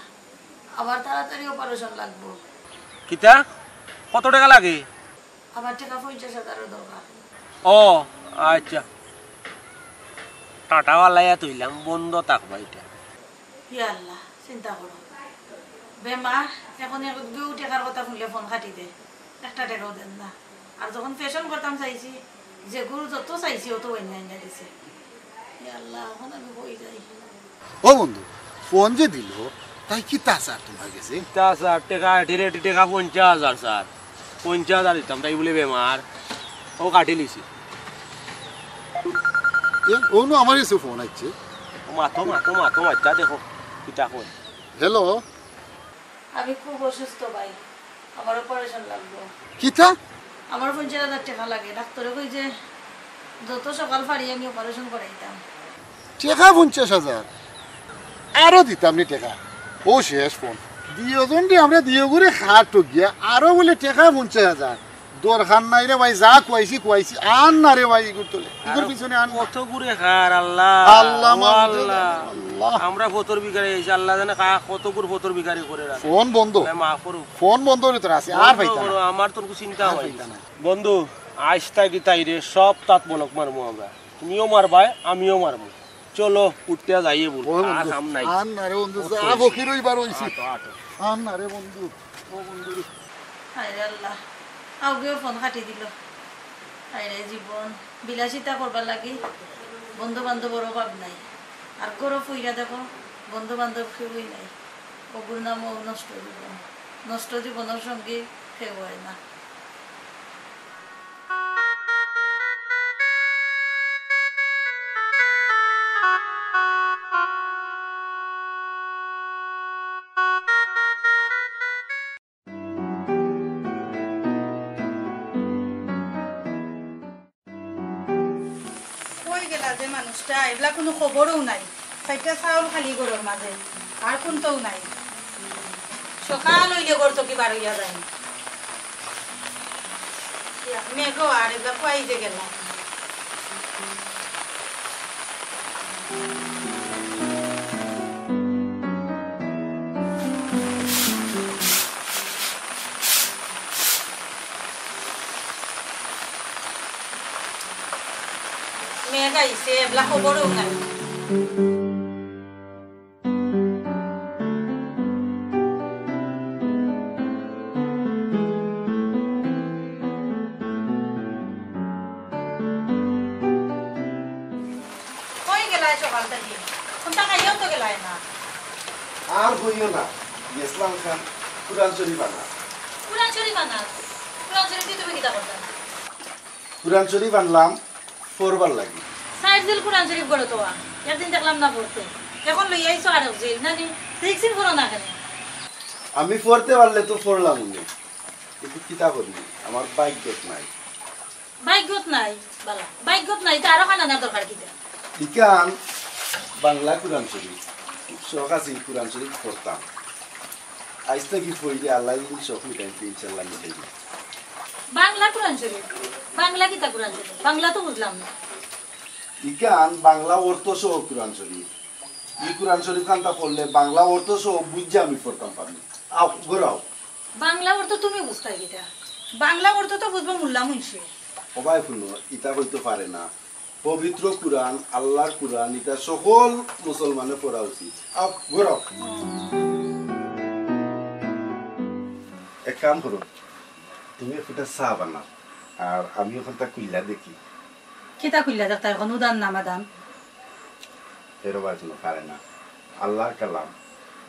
আমার তাড়াতাড়ি অপারেশন লাগবো কিতা কত টাকা লাগে আমার টাকা 50,000 দরকার ও আচ্ছা টাটাওয়ালাইয়া তুইলাম বন্ধ থাকবা এটা ইয়া আল্লাহ চিন্তা করো বেমার এখন দু টাকার কথা শুনলে ফোন কাটি দে একটা টাকাও দেন না আর যখন ফ্যাশন করতাম চাইছি যে গুরু যত চাইছি অত অন্যান্য দিছে ইয়া আল্লাহ এখন আমি কই যাই ও বন্ধু ফোন যে দিল তাই কি তা স্যার তোমার কাছে তা স্যার টাকা রেটি টাকা 50,000 স্যার 50,000 দিতাম তাই বলে বেমার ও কাটি লিছি ওনো আমার কাছে ফোন আইছে মাথো বাচ্চা দেখো কিতা কই হ্যালো আমি খুব অসুস্থ ভাই আমার অপারেশন লাগবে কিতা আমার 50,000 টাকা লাগে ডাক্তারে কই যে যত সকাল পারি আমি অপারেশন করাইতাম টাকা 50,000 আরো দিতাম নি টাকা ও শেষ ফোন দিওজন দি আমরা দিও করে খাট গিয়া আরো বলে টাকা 50,000 দরকার নাই রে ভাই যা কইছি আন না রে ভাই ইগুর তোলে ইগুর পিছনে আন কত গুরে খার আল্লাহ আমরা ফতর বিকারি হইছে আল্লাহ জানে কত গুর ফতর বিকারি করে রাখে ফোন বন্ধ মাফ করু ফোন বন্ধ হইতে আছে আর ভাইতা আমার তোর চিন্তা হয় না বন্ধু আইস্তা কি তাইরে সব তাত বলক মারমু আমরা তুমিও মারবা আমিও মারমু চলো উঠতে যাইয়ে বল আর কাম নাই আন না রে বন্ধু যা বকিরই বার হইছি আন না রে বন্ধু ও বন্ধু হায় আল্লাহ আউগেও ফোন কাটি দিল হায় রে জীবন বিলাসিতা করবার লাগি বন্ধু বান্ধবর অভাব নাই আর গরো ফুইরা দেখো বন্ধু বান্ধব কেউই নাই ওগুর নামও নষ্ট জীবনের সঙ্গে কেউ হয় না এগুলা কোনো খবরও নাই চাইটা চাউল খালি গরুর মাঝে আর কোনটাও নাই সকাল হইলে গর তো কি বার হইয়া যায় মেঘো আর এগুলা খুয়াইতে গেলাম মেঘ আইছে এগুলা খবরও নাই সকাল থেকে কোনটা খাইও তো গেলাই না আর হইও না ইসলাম খান কুরআন শরীফ আনা কুরআন শরীফ তুমি কিটা করতা কুরআন শরীফ আনলাম পড়বার লাগি সাইড দিল কুরআন শরীফ গড়ে তো একদিন দেখলাম না পড়তে এখন লই আইছো আর জিল নানি দেখছিন পড়ো না কেন আমি পড়তে পারলে তো পড়লাম না কিন্তু কিতা করি আমার বাইক দেখ নাই বাইকত নাই বালা বাইকত নাই তারও খানার দরকার কি ইকান বাংলা কোরআন শরীফ শখ আছে কোরআন শরীফ পড়তাম আজ থেকে পড়লে আল্লাহ শখ মিটাই ইনশাল্লাহ মিটাই বাংলা কোরআন শরীফ বাংলা কিতা কোরআন শরীফ বাংলা তো বুঝলাম না ইকান বাংলা অর্থ সহ কোরআন শরীফ এই কোরআন শরীফ খানটা পড়লে বাংলা অর্থ সহ বুঝে আমি পড়তাম পারি আও ঘোরাও বাংলা অর্থ তুমি বুঝতাই কিতা বাংলা অর্থ তো বুঝবো মোল্লা মুন্সি সবাই শুনো ইটা হইতে পারে না পবিত্র কোরআন আল্লাহর কোরআন এটা সকল মুসলমানে পড়া উচিত আও ঘোরাও এক কাম করো তুমি একটা চা বানাও আর আমি ওখানটা কুইল্লা দেখি কিতা কইলা দেখতা এখন উদান নামাদান এরবার কোনো পারে না আল্লাহর কালাম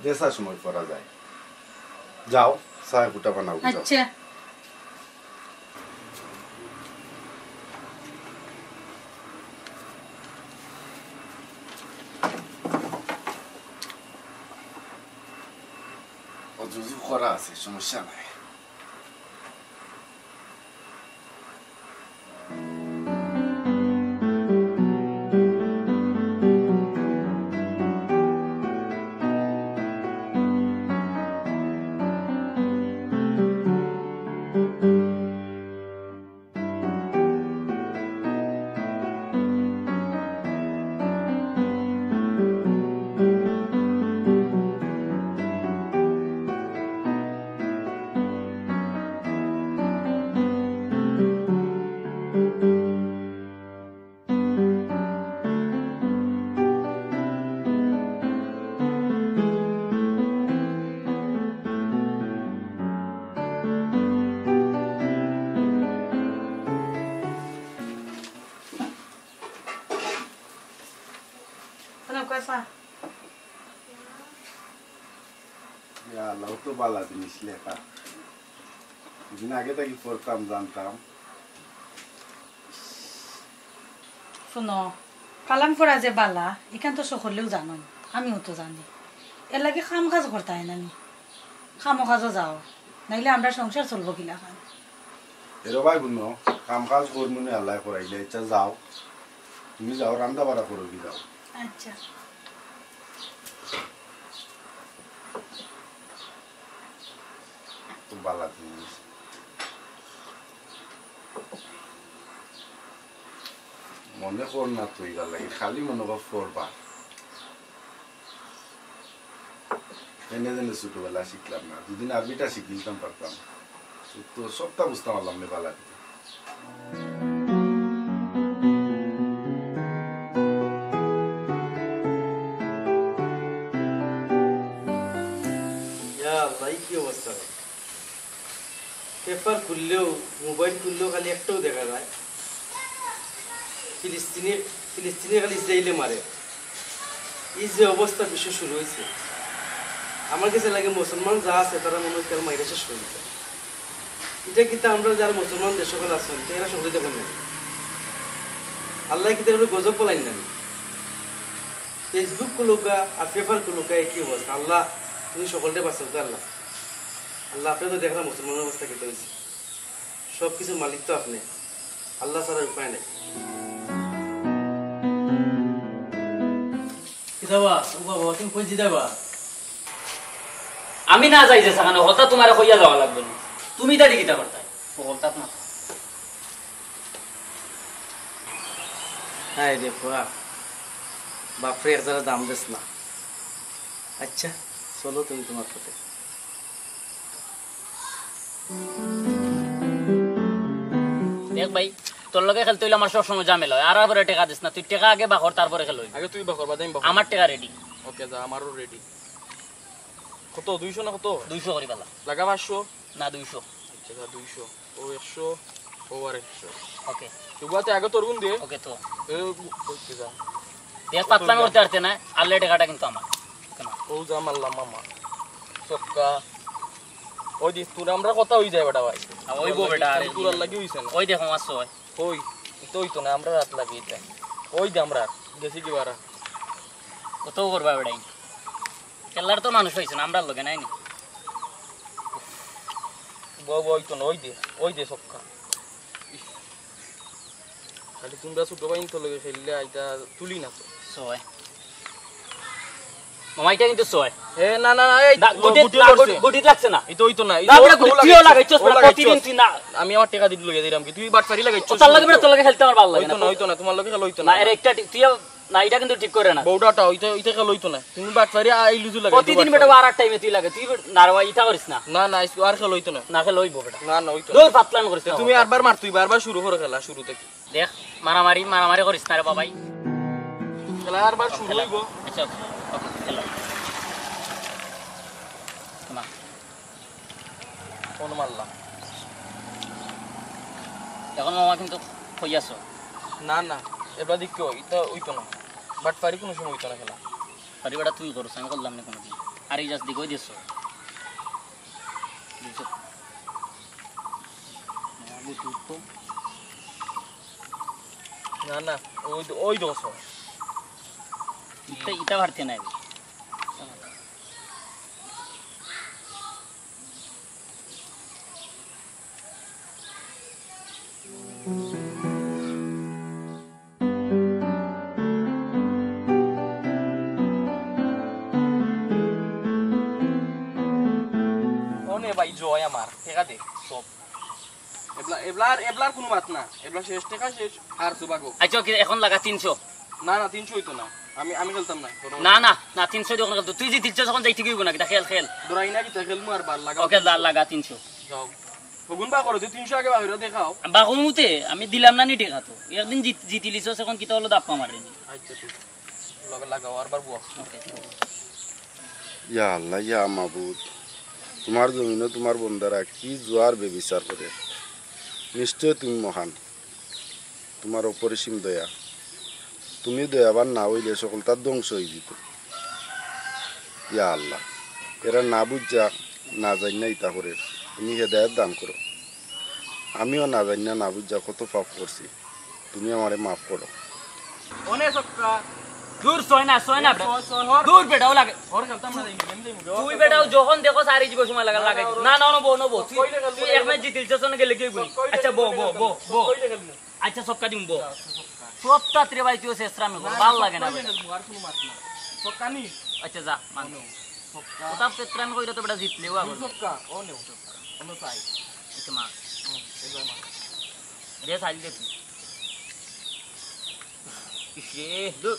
যেসা সময় পড়া যায় যাও চা ফুটা বানাও আচ্ছা অজুজু করা আছে সমস্যা নাই আল্লাহ তো বালা জিনিস লেখা দিন আগে থেকে পড়তাম জানতাম শুনো কালাম করা যে বালা এখান তো সকলেও জানো আমিও তো জানি এর লাগে খাম কাজ করতে হয় না খামো কাজও যাও নাইলে আমরা সংসার চলবো কিনা খান এরো ভাই বুনো কাম কাজ করমুনে আল্লাহ করাইলে ইচ্ছা যাও তুমি যাও রান্না বাড়া করো কি যাও আচ্ছা বালা জিনিস মনে কর না তুই গা লাগে খালি মনে কর করবা এনে জেনে ছোটবেলা শিখলাম না দুদিন আরবিটা শিখিতাম পারতাম তো সবটা বুঝতাম পারলাম না বালা কি অবস্থা পেপার খুললেও মোবাইল খুললেও খালি একটাও দেখা যায় ফিলিস্তিনি খালি ইসরায়েলে মারে এই যে অবস্থা বিশ্ব শুরু হয়েছে আমার কাছে লাগে মুসলমান যা আছে তারা মনে হয় তারা মাইরে শেষ হয়ে যায় এটা কিন্তু আমরা যারা মুসলমান দেশ সকল আছেন এরা সকলে দেখেন না আল্লাহ কিন্তু গজব পলাইন না ফেসবুক কুলুকা আর পেপার কুলুকা একই অবস্থা আল্লাহ তুমি সকলটা বাঁচাতে আল্লাহ আল্লাহ আপনি তো দেখলাম মুসলমানের অবস্থা কেটে হয়েছে সব কিছুর মালিক তো আপনি আল্লাহ ছাড়ার উপায় নেই তুমি কই দিবা আমি না যাই যে সাখানে হতা তোমার কইয়া যাওয়া লাগবে না তুমি দাঁড়ি কিটা করতাই বলতাম না হ্যাঁ রে বাপরে এর যারা দাম দিস না আচ্ছা চলো তুমি তোমার সাথে দেখ ভাই তোর লগে খেলতে হইলে আমার সবসময় ঝামেলা হয় আর পরে টাকা দিস না তুই টাকা আগে বাকর তারপরে খেল আগে তুই বাকর বাদে আমি আমার টাকা রেডি ওকে যা আমারও রেডি কত 200 না কত 200 করি পালা লাগা 500 না 200 আচ্ছা 200 ও 100 ও আর 100 ওকে তুই আগে তোর গুণ দে ওকে তো ওকে যা দেখ পাতলা করতে পারতে না আল্লাহ টাকাটা কিন্তু আমার ও যা মারলাম মামা সক্কা ওই দি তুই আমরা কথা হই যায় বেটা ভাই ওই গো বেটা তুই লাগি হইছে না ওই দেখো মাছ হয় ওই তোই তো না আমরা রাত লাগি এটা ওই দে আমরা গেছি কি বারা কত করবা বেটাই কেলার তো মানুষ হইছে না আমরা লগে নাইনি ওই তো ওই দে সক্কা খালি তোমরা ছোট ভাই তো লগে খেললে এটা তুলি না তো ছয় মামা এটা কিন্তু ছয় এ না না এই গুটি লাগছে না এটা হইতো না তুইও লাগাইছস প্রতিদিন তুই না আমি আমার টাকা দিতে লগে দিলাম কি তুই বাটপারি লাগাইছস তোর লাগে তোর লাগে খেলতে আমার ভালো লাগে না হইতো না তোমার লগে খেলা হইতো না এর একটা তুই না এটা কিন্তু ঠিক করে না বউডাটা হইতো এটা খেলা হইতো না তুমি বাটপারি আইলুজু লাগাই প্রতিদিন বেটা আর টাইমে তুই লাগে তুই নারবা ইটা করিস না না না আর খেলা হইতো না না খেলা হইবো বেটা না না হইতো দৌড় পাতলান করিস তুমি আরবার মার তুই বারবার শুরু করে খেলা শুরু থেকে দেখ মারামারি করিস না রে বাবাই খেলা আরবার শুরু হইবো আচ্ছা ওকে খেলা তোমা কোন মারলাম এখন মামা কিন্তু কইয়াছো না না এবার দেখো এটা হইতো না বাটপারি কোনো সময় হইতো না খেলা পারি বেটা তুই করছ আমি করলাম না কোনোদিন আর এই জাস্ট দিকই দিছো না না ওই দোষ ইটা ভারতে নাই ভাই জয় আমার টেকা দে সব এবলার কোনো মাত না এবলা শেষ টেকা শেষ আর সুবাগো আচ্ছা এখন লাগা 300 না না 300 হইতো না আমি খেলতাম না না না না 300 দিও না তুই যে 300 যখন যাইতে গিয়ে না খেল খেল দরাই না কি খেলমু আর বার লাগা ওকে লাগা 300 যাও ফগুন বা করো 300 আগে বাহিরে দেখাও বাগুমুতে আমি দিলাম না নি টেকা তো একদিন জিতিলিছস এখন কি তো হলো দাপ্পা মারেনি আচ্ছা তুই লগে লাগাও আর বার বুয়া ওকে ইয়া আল্লাহ ইয়া মাবুদ তোমার জমিনে তোমার বন্দারা কি জোয়ার বেবিচার করে নিশ্চয় তুমি মহান তোমার অপরিসীম দয়া তুমি দয়াবান না হইলে সকল তার ধ্বংস হয়ে যেত ইয়া আল্লাহ এরা না বুঝা না জানি না ইতা করে তুমি হেদায়ত দান করো আমিও না জানি না বুঝা কত পাপ করছি তুমি আমারে মাফ করো অনেক সক্কা দূর সয় না দূর বেটাও লাগে ওর খেলতাম না তুই বেটাও যখন দেখো সারি জীব সময় লাগা লাগাই না না নবো তুই এক ম্যাচ জিতিলছস না গেলে কি বলি আচ্ছা বো আচ্ছা সবকা দিম বো সবটা ত্রে ভাই তুই শেষরামে ভালো লাগে না আর কোনো মাত না সক্কা নি আচ্ছা যা মান সবকা ওটা শেষরামে কইরা তো বেটা জিতলেও আগে সক্কা ও নেও অন্য চাই আচ্ছা মা এবার মা দে সাইল দে ইসে দু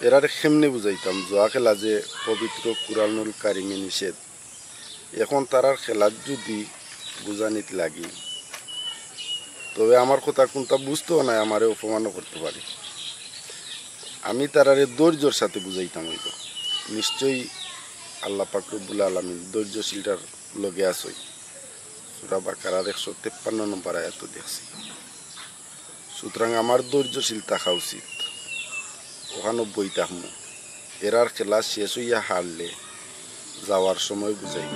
এরারে কেমনে বুঝাইতাম জোয়া খেলা যে পবিত্র কুরআনুল কারিমে নিষেধ এখন তারার খেলার যদি বুঝানিত লাগি তবে আমার কথা কোনটা বুঝতেও নাই আমারে অপমানও করতে পারে আমি তারারে ধৈর্যর সাথে বুঝাইতাম হইব নিশ্চয়ই আল্লাহ পাক রব্বুল আলামিন ধৈর্যশীলটার লগে আসই সূরা বাকারার 153 নম্বর আয়াত দেখছি সুতরাং আমার ধৈর্যশীল থাকা উচিত ওখানে বই থাকবো এরার খেলা শেষ হইয়া হারলে যাওয়ার সময় বুঝাই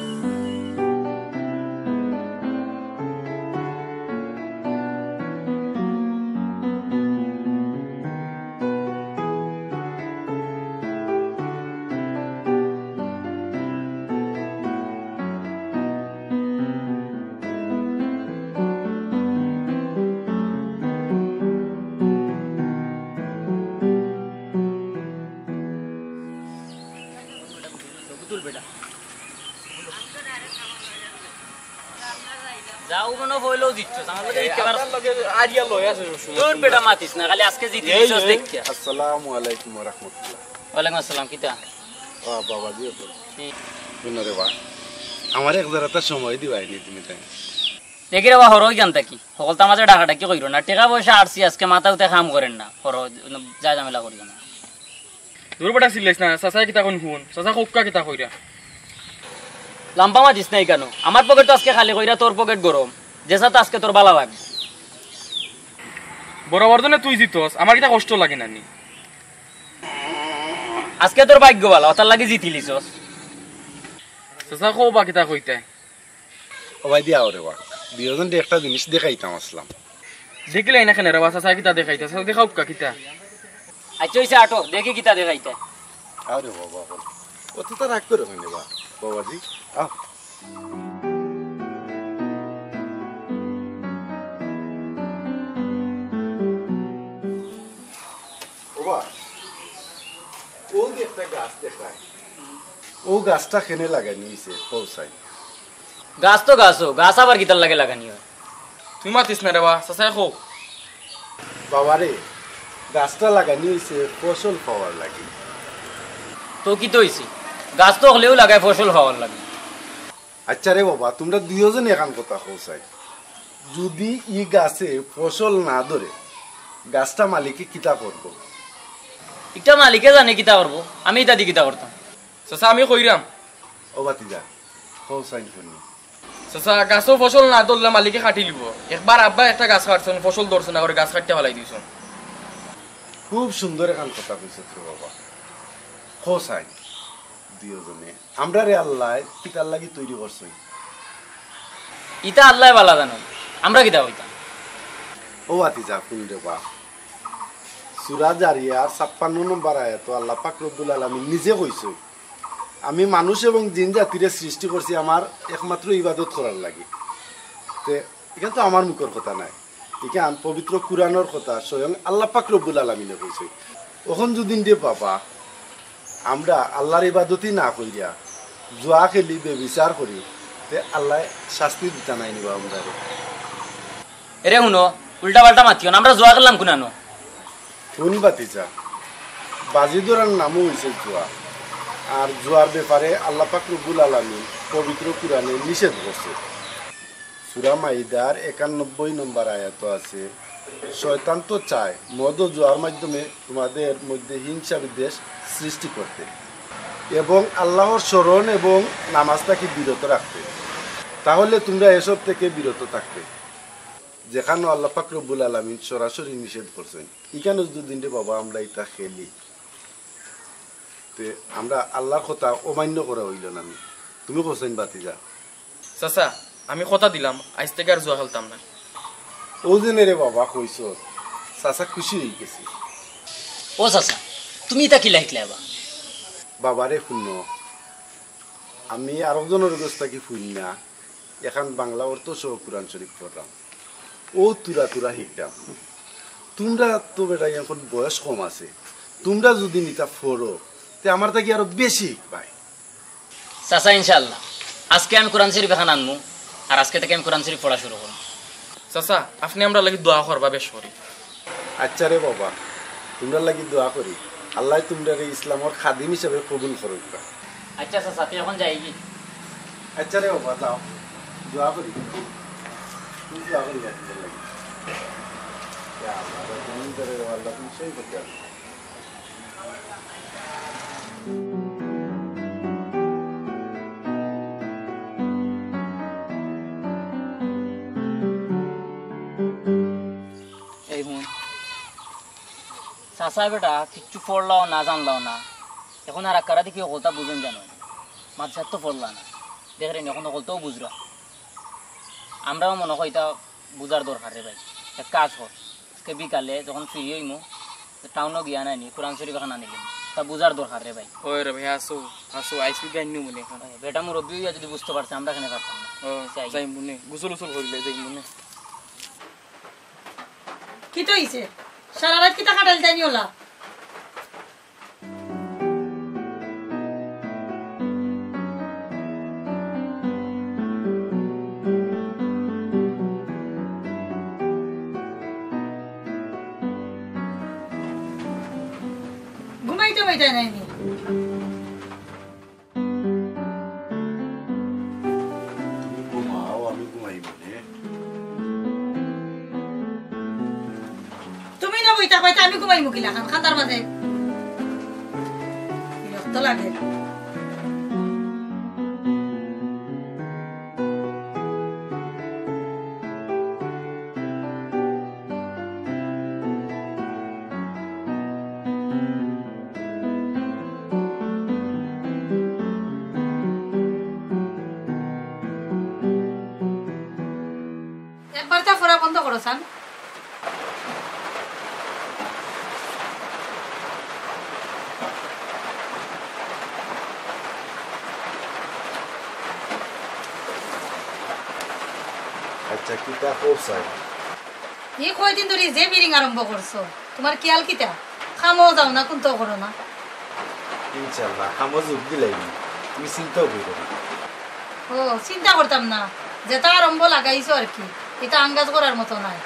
যাও মনে হইলো জিতছস আমার লগে একেবারে লগে আরিয়া লয় আছে তোর বেটা মাতিস না খালি আজকে জিতিছস দেখিয়া আসসালামু আলাইকুম ওয়া রাহমাতুল্লাহ ওয়ালাইকুম আসসালাম কিতা ও বাবা জি শুনো রে বা আমার এক জারাটা সময় দিবাইনি তুমি তাই দেখি রে বা হরই জানতা কি সকলতা মাঝে ডাকাটা কি কইরো না টাকা পয়সা আরছি আজকে মাথা উঠে কাম করেন না হর যা ঝামেলা করি না দূর বড়া সিলেছ না সাসা কিতা কোন ফোন সাসা কোক্কা কিতা কইরা লাম্বা মাজিস নাই কেন আমার পকেট তো আজকে খালি কইরা তোর পকেট গরম যেসা তো আজকে তোর বালা লাগবে বরাবর দনে তুই জিতস আমার কিতা কষ্ট লাগে না নি আজকে তোর ভাগ্য ভালো তার লাগি জিতিলিছস সাসা কো বা কিতা কইতে ও ভাই দিয়া ওরে বা বিয়োজন একটা জিনিস দেখাইতাম আসলাম দেখিলাই না কেন রে বা সাসা কিতা দেখাইতে সাসা দেখাও কা কিতা আচ্ছা হইছে আটো দেখি কিতা দেখাইতে আরে বাবা কত তো রাগ করে হইনি বা বাবাজি আও গাছ দেখায় ও গাছটা কেনে লাগানি হয়েছে পৌঁছাই গাছ তো গাছও গাছ আবার গীতার লাগে লাগানি হয় তুই মাতিস না রে বা চাচাই খো বাবারে গাছটা লাগানি হয়েছে ফসল পাওয়ার লাগে তো কি তো হয়েছে গাছ তো হলেও লাগায় ফসল হওয়ার লাগে আচ্ছা রে বাবা তোমরা দুইজন এখান কথা পৌঁছাই যদি ই গাছে ফসল না ধরে গাছটা মালিকে কিতা করবো এটা মালিকে জানে কিতা করবো আমি এটা দিয়ে কিতা করতাম চাচা আমি কইরাম ও বাতিজা পৌঁছাই শুনি চাচা গাছও ফসল না ধরলে মালিকে কাটি লিব একবার আব্বা একটা গাছ কাটছেন ফসল ধরছে না করে গাছ কাটতে ফেলাই দিয়েছেন খুব সুন্দর এখান কথা কইছে তো বাবা পৌঁছাই দুইজনে আমরা রে আল্লাহ কিতার লাগি তৈরি করছই ইটা আল্লাহ বালা জানো আমরা কিতা হইতাম ও বাতিজা শুনি রে বা সূরা জারিয়ার 56 নম্বর আয়াত আল্লাহ পাক রব্বুল আলামিন নিজে কইছে আমি মানুষ এবং জিন জাতিরে সৃষ্টি করছি আমার একমাত্র ইবাদত করার লাগি তে এখান তো আমার মুখের কথা নাই এখান পবিত্র কুরআনের কথা স্বয়ং আল্লাহ পাক রব্বুল আলামিনে কইছে ওখান যদি দিয়ে বাবা আমরা আল্লাহর ইবাদতই না কইরা জুয়া খেলি বেবিচার করি তে আল্লাহ শাস্তি দিতা নাই নিবা আমরা এরে শুনো উল্টা পাল্টা মাতিও না আমরা জোয়া করলাম কুনানো কোন বাতিজা বাজি ধরার নামও হয়েছে জুয়া আর জুয়ার ব্যাপারে আল্লাহ পাক রব্বুল আলামিন পবিত্র কুরআনে নিষেধ করছে সূরা মাইদার 91 নম্বর আয়াত আছে শয়তান তো চায় মদ ও জুয়ার মাধ্যমে তোমাদের মধ্যে হিংসা বিদ্বেষ সৃষ্টি করতে এবং আল্লাহর স্মরণ এবং নামাজটাকে বিরত রাখতে তাহলে তোমরা এসব থেকে বিরত থাকবে যেখানে আল্লাহ পাক রব্বুল আলামিন সরাসরি নিষেধ করছেন এখানে দুদিন বাবা আমরা এটা খেলি তে আমরা আল্লাহর কথা অমান্য করা হইল না তুমি কোসেন বাতিজা চাচা আমি কথা দিলাম আজ থেকে আর জুয়া খেলতাম না ও দিনে রে বাবা কইছ চাচা খুশি হয়ে গেছি ও চাচা তুমি এটা কি লাইকলে বাবারে শুনো আমি আরেকজনের অবস্থা কি শুনি না এখন বাংলা অর্থ সহ কোরআন শরীফ পড়লাম ও তুরা তুরা শিখলাম তোমরা তো বেটা এখন বয়স কম আছে তোমরা যদি নিতা ফোরো তে আমার থেকে আরো বেশি ভাই চাচা ইনশাআল্লাহ আজকে আমি কোরআন শরীফ এখন আনমু আর আজকে থেকে আমি কোরআন শরীফ পড়া শুরু করব চাচা আপনি আমরা লাগি দোয়া করবা বেশ করি আচ্ছা রে বাবা তোমরা লাগি দোয়া করি আল্লাহ তোমরা ইসলামের খাদিম হিসেবে কবুল করুক আচ্ছা চাচা তুই এখন যাই কি আচ্ছা রে বাবা যাও দোয়া করি তুমি দোয়া করি লাগি ইয়া আল্লাহ তুমি করে আল্লাহ তুমি সেই করতে চাচা বেটা কিচ্ছু পড়লাও না জানলাও না এখন আর আকারা দেখি অকলতা বুঝেন জানো মাঝার তো পড়লা না দেখেন এখন অকলতাও বুঝরা আমরাও মনে হয় এটা বুঝার দরকার রে ভাই এক কাজ কর আজকে বিকালে যখন ফ্রি হইমু টাউনও গিয়া নাইনি কোরআন শরীফ এখন আনিলাম তা বুঝার দরকার রে ভাই ওই রে ভাই আসো আসো আইসি গাইনি মনে এখন বেটা মুরব্বী হইয়া যদি বুঝতে পারছে আমরা এখানে পারতাম না ও যাই মনে গুসল উসল করিলে যাই মনে কি তো হইছে সারা রাত কি তা কাটাল যায়নি ওলা ঘুমাইতে পাইতে নাইনি ঘুমাও আমি ঘুমাইব রে তুমি না বইতা পাইতে আমি ঘুমাই মুকিলা খান খাতার মাঝে বিরক্ত লাগে একবার তা ফোরা বন্ধ করো সান আচ্ছা কিতা পৌঁছাই এই কয়দিন ধরে যে মিটিং আরম্ভ করছো তোমার খেয়াল কিতা খামো যাও না কোনটাও করো না ইনশাল্লাহ আমার যোগ দিলাই তুমি চিন্তাও করো না। ও চিন্তা করতাম না, যেটা আরম্ভ লাগাইছো আর কি, এটা আঙ্গাজ করার মতো নয়।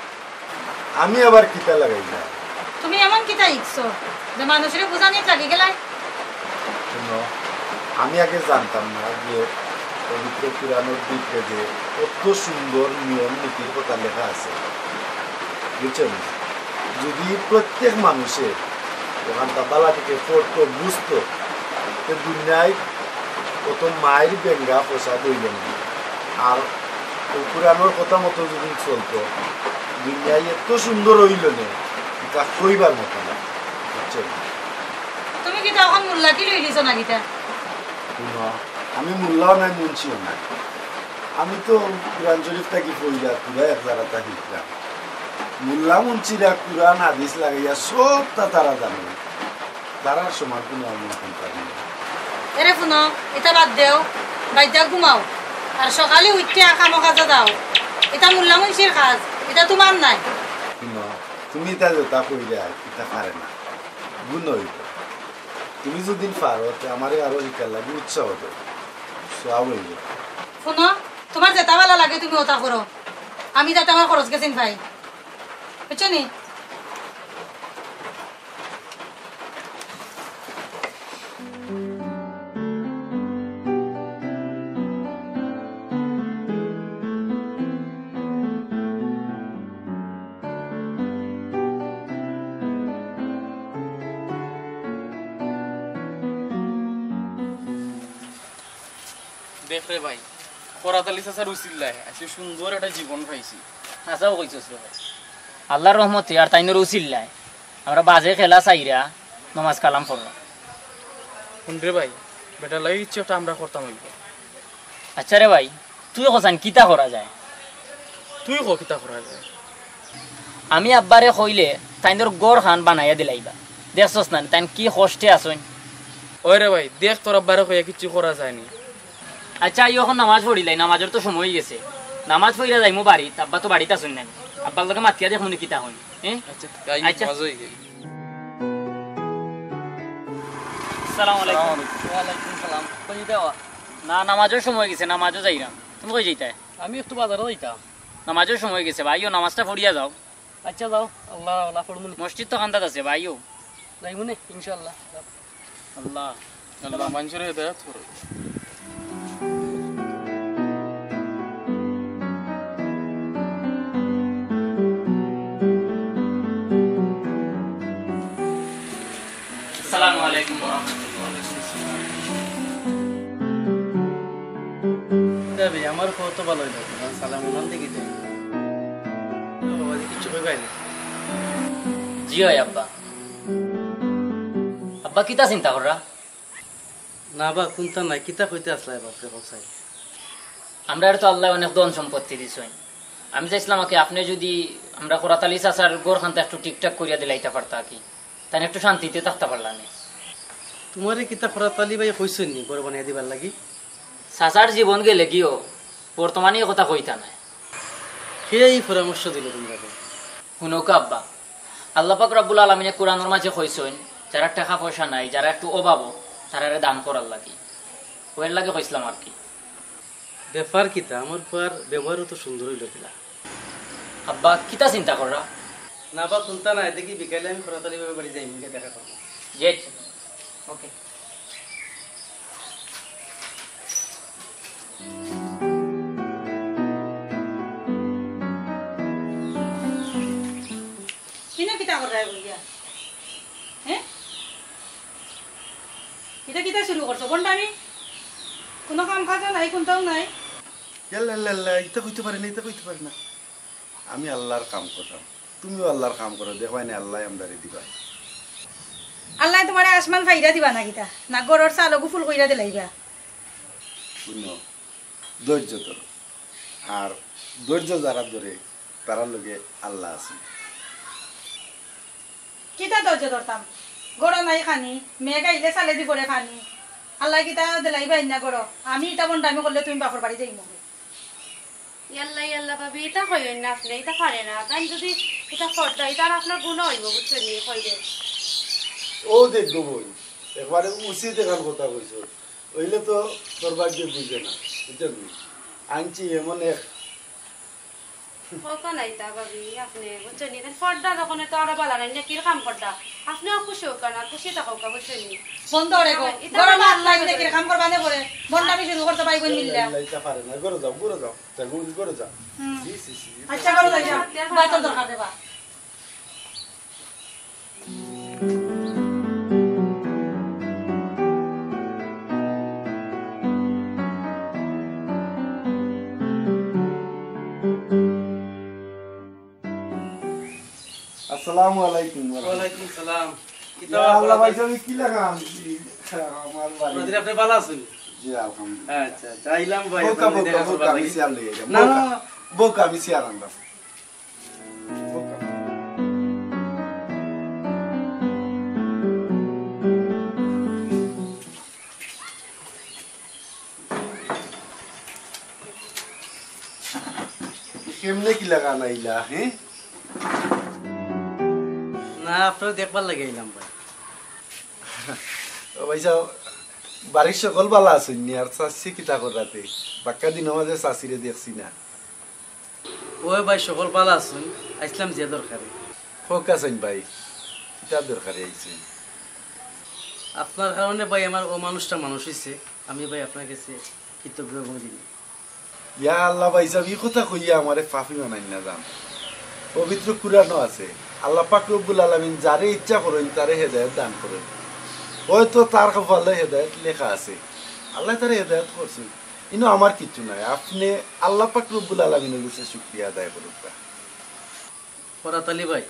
আমি আবার কিতা লাগাই না। তুমি এমন কিতা ইচ্ছো যে মানুষের বোঝানি লাগি গেলাই? শুনো, আমি আগে জানতাম না যে পবিত্র পুরাণের দিকে যে কত সুন্দর নিয়ম নীতির কথা লেখা আছে, বুঝছেন? যদি প্রত্যেক মানুষের ওখানটা বালা থেকে পড়তো বুঝতো, দুনিয়ায় কত মায়ের বেঙ্গা পোষা দইলেন না। আর পুরানোর কথা মতো যদি চলতো, দুনিয়ায় এত সুন্দর হইল না, তা কইবার মতো না, বুঝছেন? তুমি কি তখন মোল্লা কি লই লিছো না কিতা? আমি মোল্লাও নাই, মুন্সিও নাই। আমি তো কোরআন শরীফ থাকি পড়িয়া পুরা এক জায়গাটা শিখলাম। মোল্লা মুন্সিরা কোরআন হাদিস লাগাইয়া সবটা তারা জানে, তারার সময় কোনো আমি এখন পারি না। এরে শুনো, এটা বাদ দেও, বাইদা ঘুমাও, আর সকালে উঠতে কামো কাজে দাও। এটা মোল্লা মুন্সির কাজ, এটা তোমার নাই। তুমি তা যেটা কইরা এটা পারে না, গুণ হইব। তুমি যদি পারো আমারে আরো শিকার লাগে উৎসাহ দেব, সব হইব। শুনো, তোমার যেটা ভালো লাগে তুমি ওটা করো, আমি যাতে আমার খরচ গেছেন ভাই, বুঝছো নি? দেখ রে ভাই, কোরাতালি চাচার উচিল্লায় আজকে সুন্দর একটা জীবন পাইছি। হাসাও কইছস রে ভাই, আল্লাহর রহমতে আর তাইনের উচিল্লায় আমরা বাজে খেলা চাইরা নমাজ কালাম পড়লাম। শুনরে ভাই, বেটা লাগে ইচ্ছে একটা আমরা করতাম হইব। আচ্ছা রে ভাই, তুই কসান কিতা করা যায়? তুই ক কিতা করা যায়? আমি আব্বারে কইলে তাইনের গড় খান বানাইয়া দিলাইবা, দেখছস না তাইন কি কষ্টে আসুন। ওই রে ভাই, দেখ তোর আব্বারে কইয়া কিছু করা যায়নি। আচ্ছা এখন নামাজ পড়িলাই, নামাজের তো সময় হয়ে গেছে, নামাজ পড়িয়া যাইমু বাড়িত। আব্বা তো বাড়িতে আসুন নাই, আব্বার লোকে মাতিয়া দেখুন কিতা হই। আচ্ছা, আসসালামু আলাইকুম। ওয়ালাইকুম সালাম। কই দেওয়া? না, নামাজের সময় গেছে, নামাজও যাইরাম। তুমি কই যাইতা? আমি একটু বাজারে যাইতাম। নামাজের সময় গেছে ভাইও, নামাজটা পড়িয়া যাও। আচ্ছা যাও, আল্লাহ আল্লাহ পড়মু। মসজিদ তো কান্দাত আছে ভাইও, যাইমু নে ইনশাআল্লাহ। আল্লাহ আল্লাহ মানুষের হেদায়েত করো। আসসালামু আলাইকুম ওয়া রাহমাতুল্লাহ। দেবে আমার কত ভালো হইলো, সালাম নাম দেখি দেই। বাবা কিছু কইবাই না? জি হয় আব্বা। আব্বা কিতা চিন্তা কররা? না বা কোনটা নাই, কিতা কইতে আসলাই বাপরে কসাই। আমরা তো আল্লাহ অনেক ধন সম্পত্তি দিছেন। আমি চাইছিলাম কি আপনি যদি আমরা কোরাতালি চাচার গোরখানটা একটু ঠিকঠাক করিয়া দিলাইতে পারতা, কি তাই একটু শান্তিতে থাকতে পারলাম। তোমারে কিতা কোরাতালি ভাই কইছেন নি বড় বানিয়ে দিবার লাগি? চাচার জীবন গেলে গিয়েও বর্তমানে কথা কইতা নাই। সেই পরামর্শ দিল তোমরা? শুনক আব্বা, আল্লাহ পাক রব্বুল আলামিনে কোরআনের মাঝে কইছেন যারা টাকা পয়সা নাই, যারা একটু অভাব, তারা দান করার লাগি, ওর লাগে কইছিলাম আর কি। ব্যাপার কিতা? আমার পর ব্যবহারও তো সুন্দর হইল কিলা। আব্বা কিতা চিন্তা কররা? না বা কোনটা নাই, দেখি বিকালে আমি কোরাতালি ভাবে বাড়ি যাই, মিকে দেখা করবো। ওকে। কিনা কিতা করা বলিয়া? হ্যাঁ, কিতা কিতা শুরু করছো? কোনটা আমি কোনো কাম কাজ নাই, কোনটাও নাই। এটা কইতে পারি না, এটা কইতে পারি না। আমি আল্লাহর কাম করতাম, তুমিও আল্লাহর কাম করো, দেখবাই না আল্লাহ আমদারি দিবা। আল্লাহ তোমার আসমান ফাইরা দিবা না কিতা, না গরর চালগু ফুল কইরা দিলাইবা। শুনো, ধৈর্য ধরো, আর ধৈর্য যারা ধরে তারা লোকে আল্লাহ আছে। কিতা ধৈর্য ধরতাম? গড় নাই খানি, মেয়ে গাইলে চালে দি করে খানি, আল্লাহ কিতা দিলাইবা না গড়। আমি এটা বন্ধ আমি করলে তুমি বাপর বাড়ি যাই মনে। ইয়াল্লা ইয়াল্লা ভাবি, এটা কইবেন না আপনি, এটা পারে না। তাই যদি এটা ফর্দা, এটা আপনার গুণ হইব, বুঝছেন নি? কইবে ও দেখবো বই, একবারে উচিত এখান কথা কইছ ওইলে তো তোর ভাগ্যে বুঝে না বুঝছেন আনছি এমন এক কখন আইতা ভাবি আপনি বুঝছেন ফর্দা যখন তো আরো বালা নাই কি কাম করদা আপনিও খুশি হোক না খুশি থাকো বুঝছেন বন্ধ রে গো গরম আল্লাহ ইনে কি কাম করবানে পরে বন্ডামি শুরু করতে পাইব মিললা লাইটা পারে না করে যাও তাগুন করে যাও আচ্ছা করো যাই বাইতো দরকার দেবা আসসালামু আলাইকুম ওয়ালাইকুম সালাম ইয়া আল্লাহ ভাই তুমি কি লাগাম আমার বাড়ি আপনি ভালো আছেন জি আলহামদুলিল্লাহ আচ্ছা চাইলাম ভাই বোকা আমি সিয়ার লইয়া যাব না বোকা আমি সিয়ার আনবা কেমনে কি লাগা নাইলা হ্যাঁ না আপনার দেখবার লাগে এলাম ভাই ভাইসা বাড়ির সকল বালা আছেন নি আর চাষি কিতা করাতে বাক্কা দিন আমাদের চাষিরে দেখছি না ওই ভাই সকল ভালো আছেন আসলাম যে দরকারে হোক আছেন ভাই কিতা দরকারে আইছে আপনার কারণে ভাই আমার ও মানুষটা মানুষ হয়েছে আমি ভাই আপনার কাছে কৃতজ্ঞ করি ইয়া আল্লাহ ভাইসা এই কথা কইয়া আমারে পাপি বানাই না জান পবিত্র কুরআনও আছে আল্লাহ পাক রব্বুল আলামিন যারে ইচ্ছা করেন তারে হেদায়েত দান করেন হয়তো তার কপালে হেদায়েত লেখা আছে আল্লাহ তারে হেদায়েত করছেন ইনো আমার কিছু নাই আপনি আল্লাহ পাক রব্বুল আলামিনের কাছে শুকরিয়া আদায় করুন কোরাথ আলী ভাই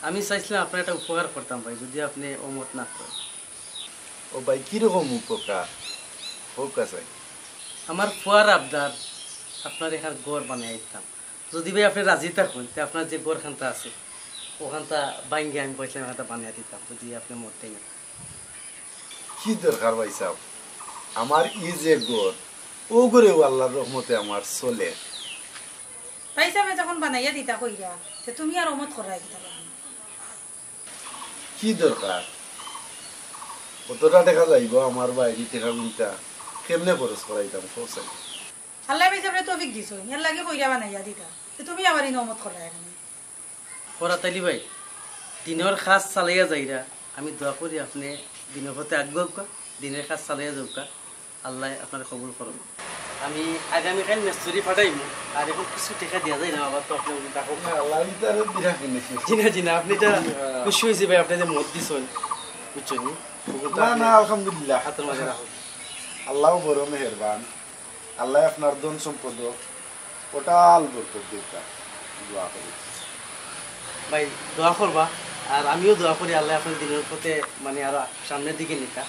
আমি চাইছিলাম আপনার একটা উপকার করতাম ভাই যদি আপনি অমত না করেন ও ভাই কিরকম উপকার হোক আছে আমার ফুয়ার আবদার আপনার এখানে ঘর বানিয়ে দিতাম যদি ভাই আপনি রাজি থাকুন তো আপনার যে ঘরখানটা আছে ওখানটা বাইঙ্গে আমি পয়সা ওখানটা বানিয়ে দিতাম যদি আপনি মরতে না কি দরকার ভাই সাহেব আমার ই যে ঘর ও ঘরেও আল্লাহর রহমতে আমার চলে পয়সা মে যখন বানাইয়া দিতা কইরা তে তুমি আর অমত করাই দিতা কি দরকার কতটা টাকা যাইব আমার বাইরে টাকা গুনটা কেমনে খরচ করাইতাম খরচ আল্লাহ পয়সা তো অভিক দিছো ইয়ার লাগে কইরা বানাইয়া দিতা তে তুমি আবার ইন অমত করাই না কোরাথ আলী ভাই দিনের কাজ চালাইয়া যাইরা আমি দোয়া করি আপনি দিনের পথে আগ্রহ দিনের কাজ চালাইয়া যাওকা আল্লাহ আপনার কবুল করুন আমি আগামীকাল মেস্তরি পাঠাইব আর এখন কিছু টাকা দেওয়া যায় না আবার তো আপনি জি না আপনি এটা খুশি হয়েছে ভাই আপনি যে মত দিচ্ছেন বুঝছেন না না আলহামদুলিল্লাহ হাতের মাঝে রাখুন আল্লাহ বড় মেহেরবান আল্লাহ আপনার ধন সম্পদ টোটাল বরকত দিতা দোয়া করি ভাই দোয়া করবা আর আমিও দোয়া করি আল্লাহ আপনার দিনের পথে মানে আরো সামনের দিকে নিতা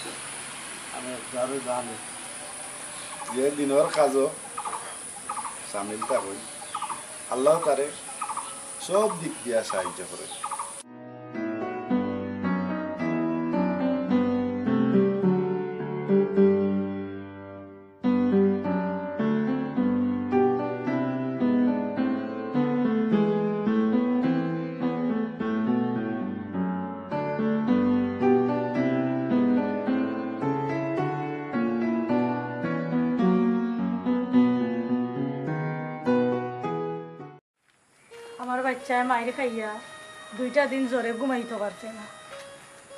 আমি আরো দোয়া নেই যে দিনের কাজও সামিল থাকুন আল্লাহ তারে সব দিক দিয়া সাহায্য করে আমার বাচ্চায় মায়ের খাইয়া 2টা দিন জ্বরে ঘুমাইতে পারছে না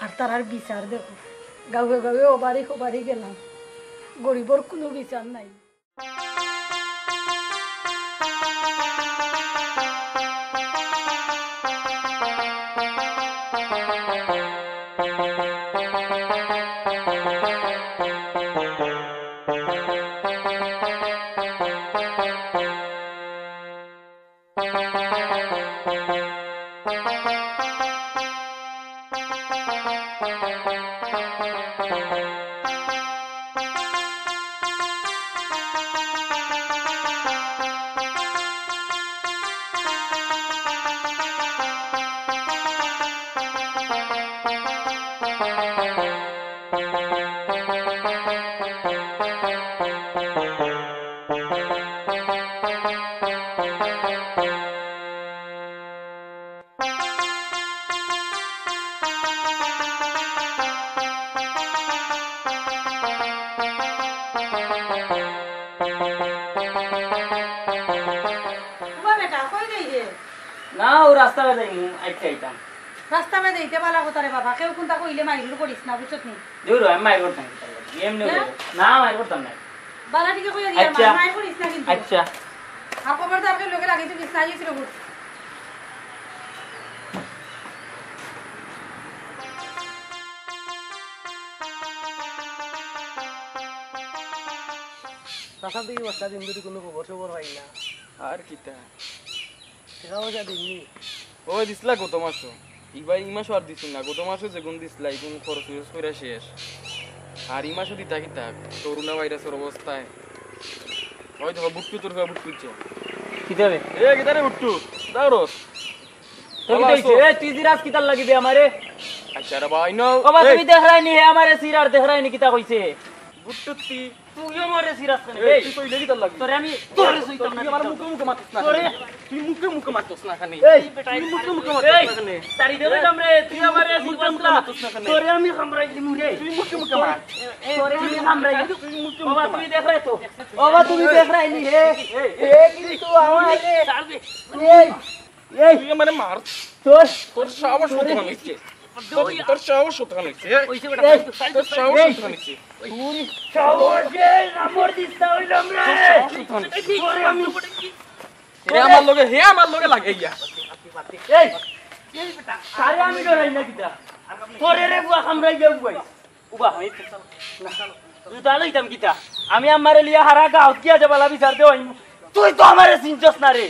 আর তার বিচার দেখো গাঁয়ে গাঁয়ে ওবারি গেলাম গরিবর কোনো বিচার নাই বেটা কই যাই রে না ও রাস্তা যাই আইতে আইতাম রাস্তা মে দেইতে বালা কথা রে বাবা কেউ কোনটা কইলে মাইরুল করিস না বুঝছত নি দূর আমি মাইর করতাম এমনি না মাইর করতাম না বালা ঠিক কইয়া দিয়া মাইর করিস না কিন্তু আচ্ছা আর খবরদার কে লোকে রাখিস কি সাইজ রে বুঝ চাচা দিকে বস্তা দিন যদি কোনো খবর সবর হয় না আর কিতা সেটাও যা দিননি ও দিসলা গত মাসও ইবা এই মাসও আর দিছিল না গত মাসও যেগুন দিসলা এগুন খরচ করে শেষ আর এই মাসও দিতা কিতা করোনা ভাইরাসের অবস্থায় ওই তো বুট্টু তোর বুট পিচ্ছে কিতাবে এ কিতারে বুট্টু দাও রস তো কি কইছে এ তুই দিরাজ কিতাল লাগিবে আমারে আচ্ছা রে ভাই নো ও বা তুমি দেখাইনি হে আমারে সিরার দেখাইনি কিতা কইছে বুট্টু তুই আমারে সিরাজ কেন এই তুই কইলে কিতাল লাগি তোরে আমি তোরে সইতাম না আমার মুখে মুখে মারছিস না তোরে তুই মুখে মারছিস না খানি এই বেটা তুই মুখে মারছিস না খানি তারি দেবে আমরে তুই আমারে মুখে মারছিস না খানি তোরে আমি খামরাই দিমু রে তুই মুখে মার তোরে আমি খামরাই তুই মুখে বাবা তুই দেখ রে তো বাবা তুমি দেখ রাইনি হে এ কিন্তু আমারে এই তুই আমারে মার তোর তোর সাহস কত হইছে তোর সাহস কত হইছে কইছে বেটা তোর সাহস কত হইছে তুই সাহসে নাম্বার দিস না হইলাম রে তোরে আমি হে আমার লগে লাগে গিয়া এই বেটা সারে আমি ডরাই না কিটা তোরে রে বুয়া খামরাই গে বুয়াই উবা আমি না তুই তাহলে ইতাম কিটা আমি আমারে লিয়া হারা গাঁও কি আছে বালা বিচার দে হইম তুই তো আমারে চিনছস না রে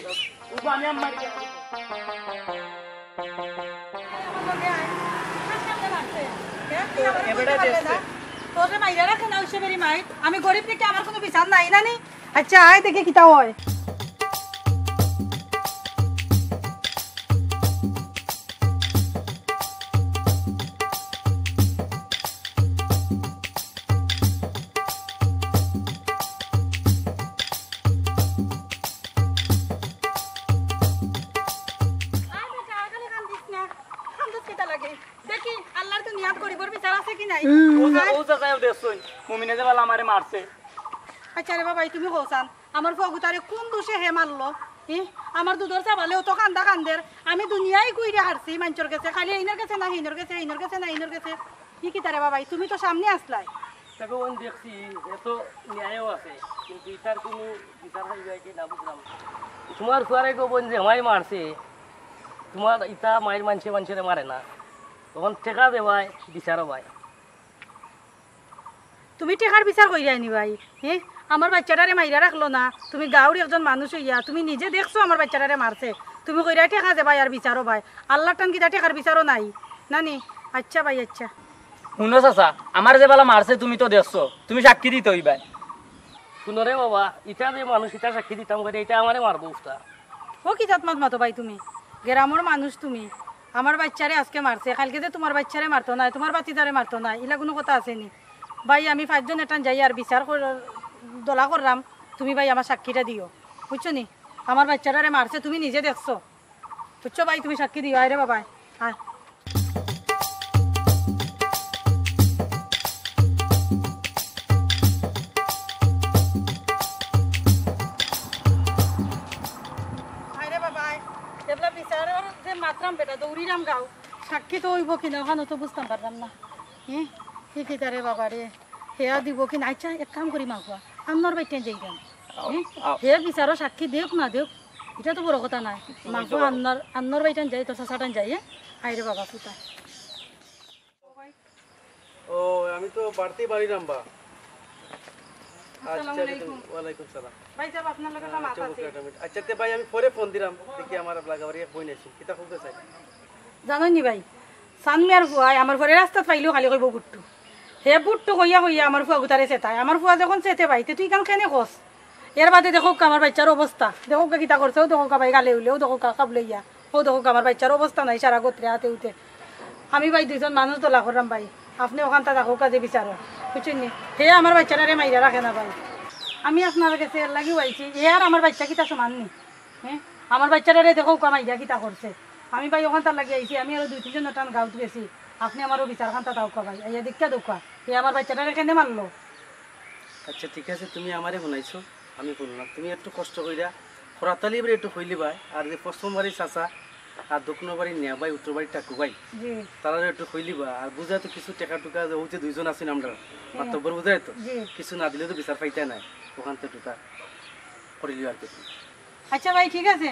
উবা আমি আমারে তোরে মাইরা রাখে না ওইসে বেরি মাই আমি গরিব থেকে আমার কোনো বিচার নাই না নি আচ্ছা আয় দেখে কিটা হয় আচ্ছা রে বাবা তুমি হোসান আমার ফগুতারে কোন দোষে হে মারলো আমার দুধর চাবালেও তো কান্দা কান্দের আমি দুনিয়ায় কইরে হারছি মানুষের কাছে খালি এইনার কাছে না হিনোর কাছে এইনোর কাছে না এইনোর কাছে কি তারে বাবা তুমি তো সামনে আসলাই তাকে ওন দেখছি এত ন্যায়ও আছে কিন্তু এটার কোনো বিচার হয়ে যায় কি না বুঝলাম তোমার ফুয়ারে গো বোন যে আমায় মারছে তোমার ইটা মায়ের মানুষের মারে না তখন টেকা দেওয়ায় বিচারও ভাই তুমি টেকার বিচার কইরা নি ভাই আমার বাচ্চাটারে মাইরা রাখলো না তুমি গাঁওর একজন মানুষ হইয়া তুমি নিজে দেখছো আমার বাচ্চাটারে মারছে তুমি কইরা টেকা দে ভাই আর বিচারও ভাই আল্লাহ টান কিটা টেকার বিচারও নাই নানি আচ্ছা ভাই আচ্ছা শুনো চাচা আমার যে বেলা মারছে তুমি তো দেখছো তুমি সাক্ষী দিতে হইবা শুনো রে বাবা ইটা যে মানুষ ইটা সাক্ষী দিতাম করে এটা আমারে মারবো উস্তা ও কি জাতমাত মাতো ভাই তুমি গ্রামের মানুষ তুমি আমার বাচ্চারে আজকে মারছে কালকে যে তোমার বাচ্চারে মারতো না তোমার বাতিদারে মারতো না এলা কোনো কথা আসেনি ভাই আমি 5 জন এটান যাই আর বিচার দলা করলাম তুমি ভাই আমার সাক্ষীটা দিও বুঝছো নি আমার বাচ্চাটারে মারছে তুমি নিজে দেখছো বুঝছো ভাই তুমি সাক্ষী দিও আরে বাবা হ্যাঁ আরে বাবা এবলা বিচারের যে মাত্রাম বেটা দৌড়িরাম গাও সাক্ষী তো হইব কিনা ওখানে তো বুঝতাম পারলাম না কি তারে বাবা রে হেয়া দিব কি না আচ্ছা এক কাম করি মাগুয়া আমনার বাইতে যাইতাম হে বিচারো সাক্ষী দেখ না দেখ এটা তো বড় কথা নাই মাগুয়া আমনার বাইতে যাই তো সাসাটান যাই আইরে বাবা ফুটা ও আমি তো বাড়তি বাড়ি নাম্বা আসসালামু আলাইকুম ওয়ালাইকুম সালাম ভাই যাব আপনার লগে মাত আছে আচ্ছা তে ভাই আমি পরে ফোন দিলাম দেখি আমার লাগাবারি এক বই নেছি কিতা খুঁজতে চাই জানেন নি ভাই সানমিয়ার ফুয়াই আমার ঘরে রাস্তা পাইলেও খালি কইব বুট্টু হে বুট্টু কইয়া কইয়া আমার ফুয়া গুতারে চেতায় আমার ফুয়া যখন চেতে ভাই তুই কাম কেনে কস এর বাদে দেখো আমার বাচ্চার অবস্থা দেখো কিতা করছেও দেখো ভাই গালে উলেও দেখো কাব লইয়া ও দেখো আমার বাচ্চার অবস্থা নাই সারা গোত্রে হাতে উঠে আমি ভাই দুইজন মানুষ দোলা করলাম ভাই আপনি ওখানটা দেখো কাজে বিচারো বুঝছেন নি হে আমার বাচ্চাটারে মাইরা রাখে না ভাই আমি আপনার কাছে এর লাগি আইছি এ আর আমার বাচ্চা কিতা সমান নি আমার বাচ্চাটারে দেখো মাইরা কিতা করছে আমি ভাই ওখানটা লাগি আইছি আমি আরো 2-3 জন টান গাঁত গেছি আপনি আমারও বিচার খানটা দাও ভাই আইয়া দেখা দোকা এ আমার বাচ্চাটারে কেন মারলো আচ্ছা ঠিক আছে তুমি আমারে শুনাইছো আমি করব না তুমি একটু কষ্ট কইরা খরাতালি এবারে একটু হইলি ভাই আর যে পশ্চিম বাড়ি চাচা আর দক্ষিণ বাড়ি নেয়া ভাই উত্তর বাড়ি টাকু ভাই তারা একটু হইলিবা আর বুঝাই তো কিছু টাকা টুকা হচ্ছে দুইজন আছেন আমরা মাতব্বর বুঝাই তো কিছু না দিলে তো বিচার পাইতে নাই ওখান থেকে টুকা করিলি আর কি। আচ্ছা ভাই ঠিক আছে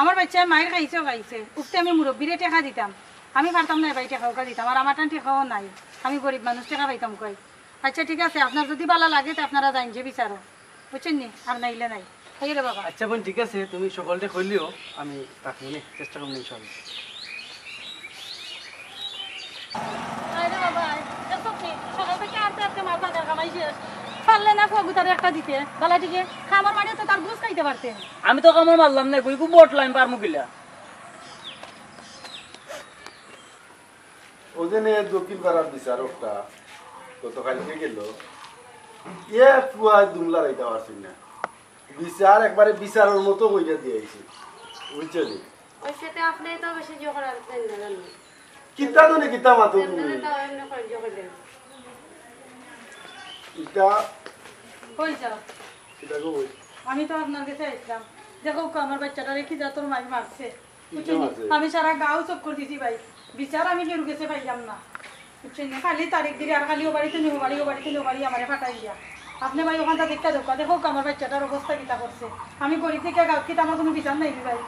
আমার বাচ্চা মায়ের খাইছে উঠতে আমি মুরব্বীরে টাকা দিতাম আমি পারতাম না ভাই টাকা ওকা দিতাম আর আমার টান টাকাও নাই আমি গরিব মানুষ টাকা পাইতাম কই। আচ্ছা ঠিক আছে আপনার যদি ভালো লাগে তো আপনারা যাইন যে বিচারো বুঝছেন নি আর নাইলে নাই এই রে বাবা। আচ্ছা বোন ঠিক আছে তুমি সকলটা কইলিও আমি তাকে নিয়ে চেষ্টা করব ইনশাআল্লাহ। আরে বাবা দেখো কি সকাল থেকে আটতে মাছ ভাজা খামাইছে পারলে না ফগুতারে একটা দিতে বালা দিকে খাবার মানে তো তার বুঝ খাইতে পারতেন। আমি তো কামড় মারলাম না কই খুব বটলাম পারমু কিলা ওজনে দক্ষিণ পাড়ার বিচারকটা গতকালকে গেল পুয়া দুমলা রাইতে পারছি না বিচার একবারে বিচারের মতো কইরা দিয়েছি বুঝছলি ওই সেটা আপনি তো বেশি জোর করার না জানেন কিতা তো কিতা মাতো এমনি তো এমনি করে জোর করে এটা কই যাও এটা কই আমি তো আপনার কাছে আইছিলাম দেখো আমার বাচ্চাটা রেখে যা তোর মাই মারছে কিতা মারছে আমি সারা গাঁও চক করে দিছি ভাই বিচার আমি কেউ গেছে পাইলাম না বুঝছেন খালি তারিখ দিলে আর খালি ও বাড়িতে নিও বাড়ি আমারে ফাটাই দিয়া আপনি ভাই ওখানটা দেখতে দেখো আমার বাচ্চাটার অবস্থা কিতা করছে আমি গরিব থেকে গাঁও কিতা আমার কোনো বিচার নাই ভাই।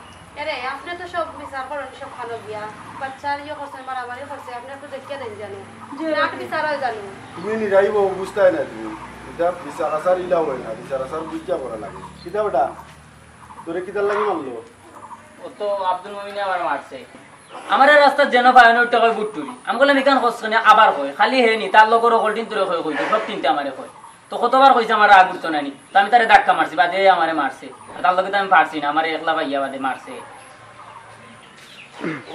আরে আপনি তো সব বিচার করেন সব খানো গিয়া বাচ্চার করছে মারামারি করছে আপনি একটু দেখে দেন জানো রাত বিচার হয় জানো তুমি নিরাইব বুঝতাই না তুমি এটা বিচার আসার ইলা হয় না বিচার আসার বুঝা করা লাগে কিতা বেটা তোরে কিতার লাগি মারলো ও তো আব্দুল মুমিন আবার মারছে আমার রাস্তা যেন পায়ন ওইটা কই বুট্টুরি আমি বললাম এখান খসখানে আবার কই খালি হে নি তার লগর গোল্ডিন তোরে কই কই সব তিনটা আমারে কই তো কতবার কইছে আমার রাগ উঠতো নানি তো আমি তারে ধাক্কা মারছি বাদে আমারে মারছে তার লগে তো আমি পারছি না আমারে একলা ভাইয়া বাদে মারছে।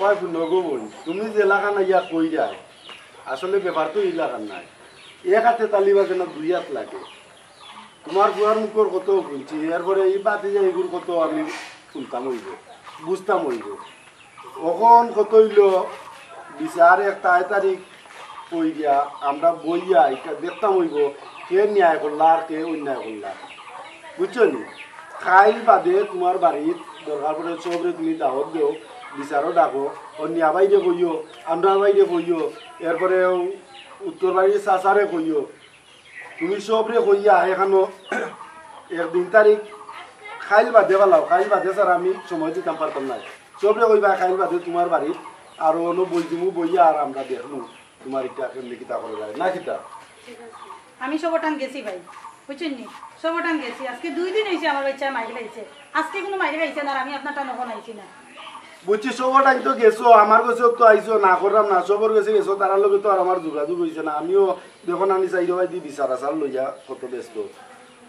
ওই নগো বোন তুমি যে এলাকা না ইয়া কই যায় আসলে ব্যাপার তো এলাকার নাই এক হাতে তালি বাজে না দুই হাত লাগে তোমার বুয়ার মুখর কত শুনছি এরপরে এই বাদে যে এগুলো কত আমি শুনতাম হইব বুঝতাম হইব কখন কত হইল বিচার এক তারিখ কই দিয়া আমরা বইয়া এটা দেখতাম হইব কে ন্যায় করলা আর কে অন্যায় করলা বুঝছো নি খাইল বাদে তোমার বাড়ির দরকার পড়ে সবরে তুমি দাওয়াত দেও বিচারও ডাকো অন্যা বাইরে কইও আমরা বাইরে কইও এরপরে উত্তর বাড়ির চাচারে কইও তুমি সবরে কইয়া এখানো একদিন তারিখ খাইল বাদে পালাও খাইল বাদে স্যার আমি সময় দিতাম পারতাম না সবরে কইবা খাইল বাদে তোমার বাড়ির আর অন্য বই দিমু বইয়া আর আমরা দেখলু তোমার এটা কেমনি কিতা করে যায় না কিতা আমি সবটান গেছি ভাই বুঝছেন নি সবটান গেছি আজকে 2 দিন হয়েছে আমার বাচ্চা মাইরে খাইছে আজকে কোনো মাইরে খাইছে না আর আমি আপনারটা নখন আইছি না বুঝছি সবটাই তো গেছো আমার কাছে তো আইসো না করলাম না সবর কাছে গেছো তার লগে তো আর আমার যোগাযোগ হয়েছে না আমিও যখন আনি চাই ভাই দি বিচার আসার লইয়া কত ব্যস্ত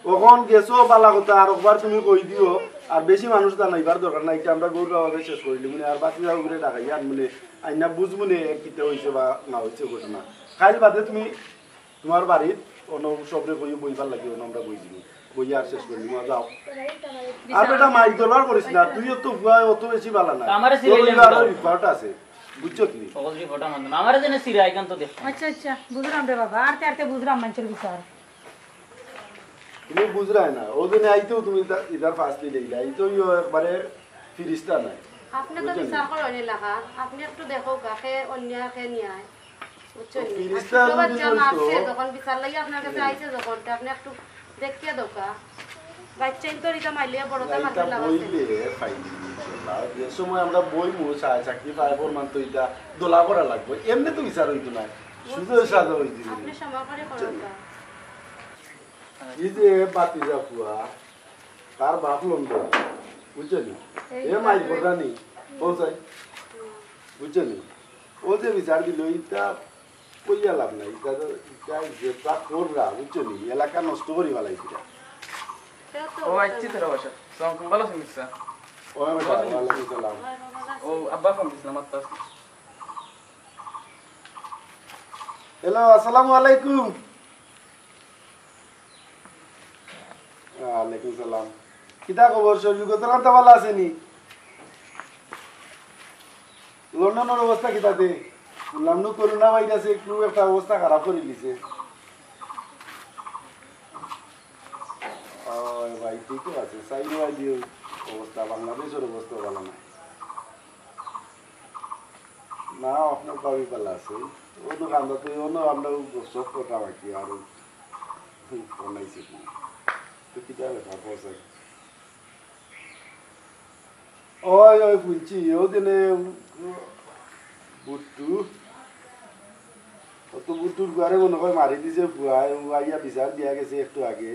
কখন গেছো পালা কথা আর একবার তুমি কই দিও আর বেশি মানুষ জানাইবার দরকার নাই আমরা গরু ভাবে শেষ করিলি মানে আর বাকি যাও করে ডাকাই আর মানে আইনা বুঝবো নে কিতে হয়েছে বা না হয়েছে ঘটনা খাইল বাদে তুমি তোমার বাড়ির অন্য সবরে বই বইবার লাগে আমরা বই দিবি বই আর শেষ করি যাও আর বেটা মাইক দরবার করিস না তুইও তো অত বেশি ভালো না আমার রিপোর্ট আছে বুঝছো কি সকল রিপোর্ট আমার জন্য সিরাই কান তো দেখ আচ্ছা বুঝলাম রে বাবা আর বুঝলাম মানুষের বিচার তুমি বুঝ রায় না ও দিনে আইতেও তুমি ইধার ফাঁসলি দেখলে আইতেও একবারে ফিরিস্তা নাই আপনি তো বিচার করেন এলাকা আপনি একটু দেখো কাকে অন্য কে নিয়ে বুঝছেন যখন বিচার লাগে আপনার কাছে আইছে যখন আপনি একটু দেখিয়ে দোকা বাচ্চাই তো রিতা মাইলে বড়টা মারতে লাগাছে যে সময় আমরা বই মু চাকরি পায় প্রমাণ তো এটা দোলা করা লাগবে এমনি তো বিচার হইতো না শুধু সাজা হইতো আপনি সময় করে করেন এই যে বাতি যা পুয়া তার বাপ লন্ডন বুঝছেন এ মাই বড়ানি পৌঁছাই বুঝছেন ও যে বিচার দিল এটা কইয়া লাভ নাই এটা যেটা কররা বুঝছেন এলাকা নষ্ট করি ভালাই এটা ও আইছি তোর বাসা সালাম ভালো আছিস স্যার ও ওয়ালাইকুম সালাম ও আব্বা ফোন দিছিলাম আত্তা হ্যালো আসসালামু আলাইকুম ওয়ালাইকুম সালাম কিতা খবর শরীর কতটা তো ভালো আছে নি লন্ডনের অবস্থা কিতাতে লন্ডন করোনা ভাইরাসে একটু একটা অবস্থা খারাপ করে দিছে ভাই ঠিকই আছে সাইড ওয়াইজ অবস্থা বাংলাদেশের অবস্থা ভালো না না আপনার বাড়ি পালা আছে অন্য আমরা তো অন্য আমরা সব কথা বাকি আর বানাইছি তো কি যাবে তারপর ওই ওই বুঝছি ওদিনে বুট্টু অত বুট্টুর ঘরে মনে হয় মারি দিছে আইয়া বিচার দিয়া গেছে একটু আগে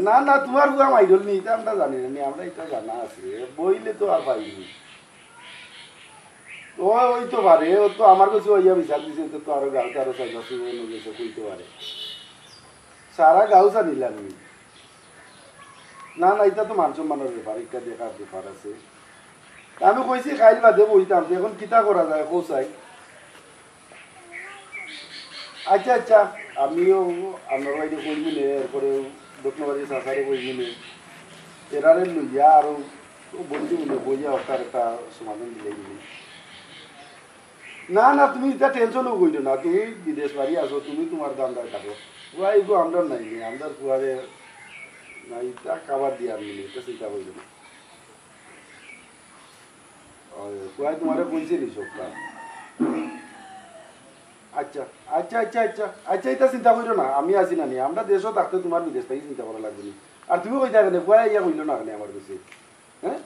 না না তোমার বুয়া মাইডল নি এটা আমরা জানি না আমরা এটা জানা আছে বইলে তো আর পাইনি ওই তো পারে ও তো আমার কাছে ওইয়া বিচার দিছে তো আরো গাঁতে আরো সদস্য গেছে কইতে পারে সারা গাঁও জানিলাম না না এটা তো মান সম্মানের ব্যাপার এটা দেখার ব্যাপার আছে আমি কইছি খাইল বাদে বইতাম এখন কিতা করা যায় কোসাই আচ্ছা আচ্ছা আমিও আপনার বাড়িতে কইবি নে এরপরে দক্ষিণবাড়ি সাসারে কইবি নে এরারে লইয়া আরো বন্ধু মিলে বইয়া ওটার একটা সমাধান দিলে দিবি না না তুমি এটা টেনশনও কইল না তুমি বিদেশ বাড়ি আসো তুমি তোমার দামদার থাকো ওই গো আমরা নাই আমরা কুয়ারে না এটা খাবার দিয়ে আমি এটা চিন্তা করিল না কুয়ায় তোমার কইছে নি সবটা আচ্ছা আচ্ছা আচ্ছা আচ্ছা আচ্ছা এটা চিন্তা করিল না আমি আছি না নি আমরা দেশও থাকতে তোমার বিদেশ থেকে চিন্তা করা লাগবে না আর তুমি কই থাকেন কুয়ায় ইয়া কইল না আমার কাছে হ্যাঁ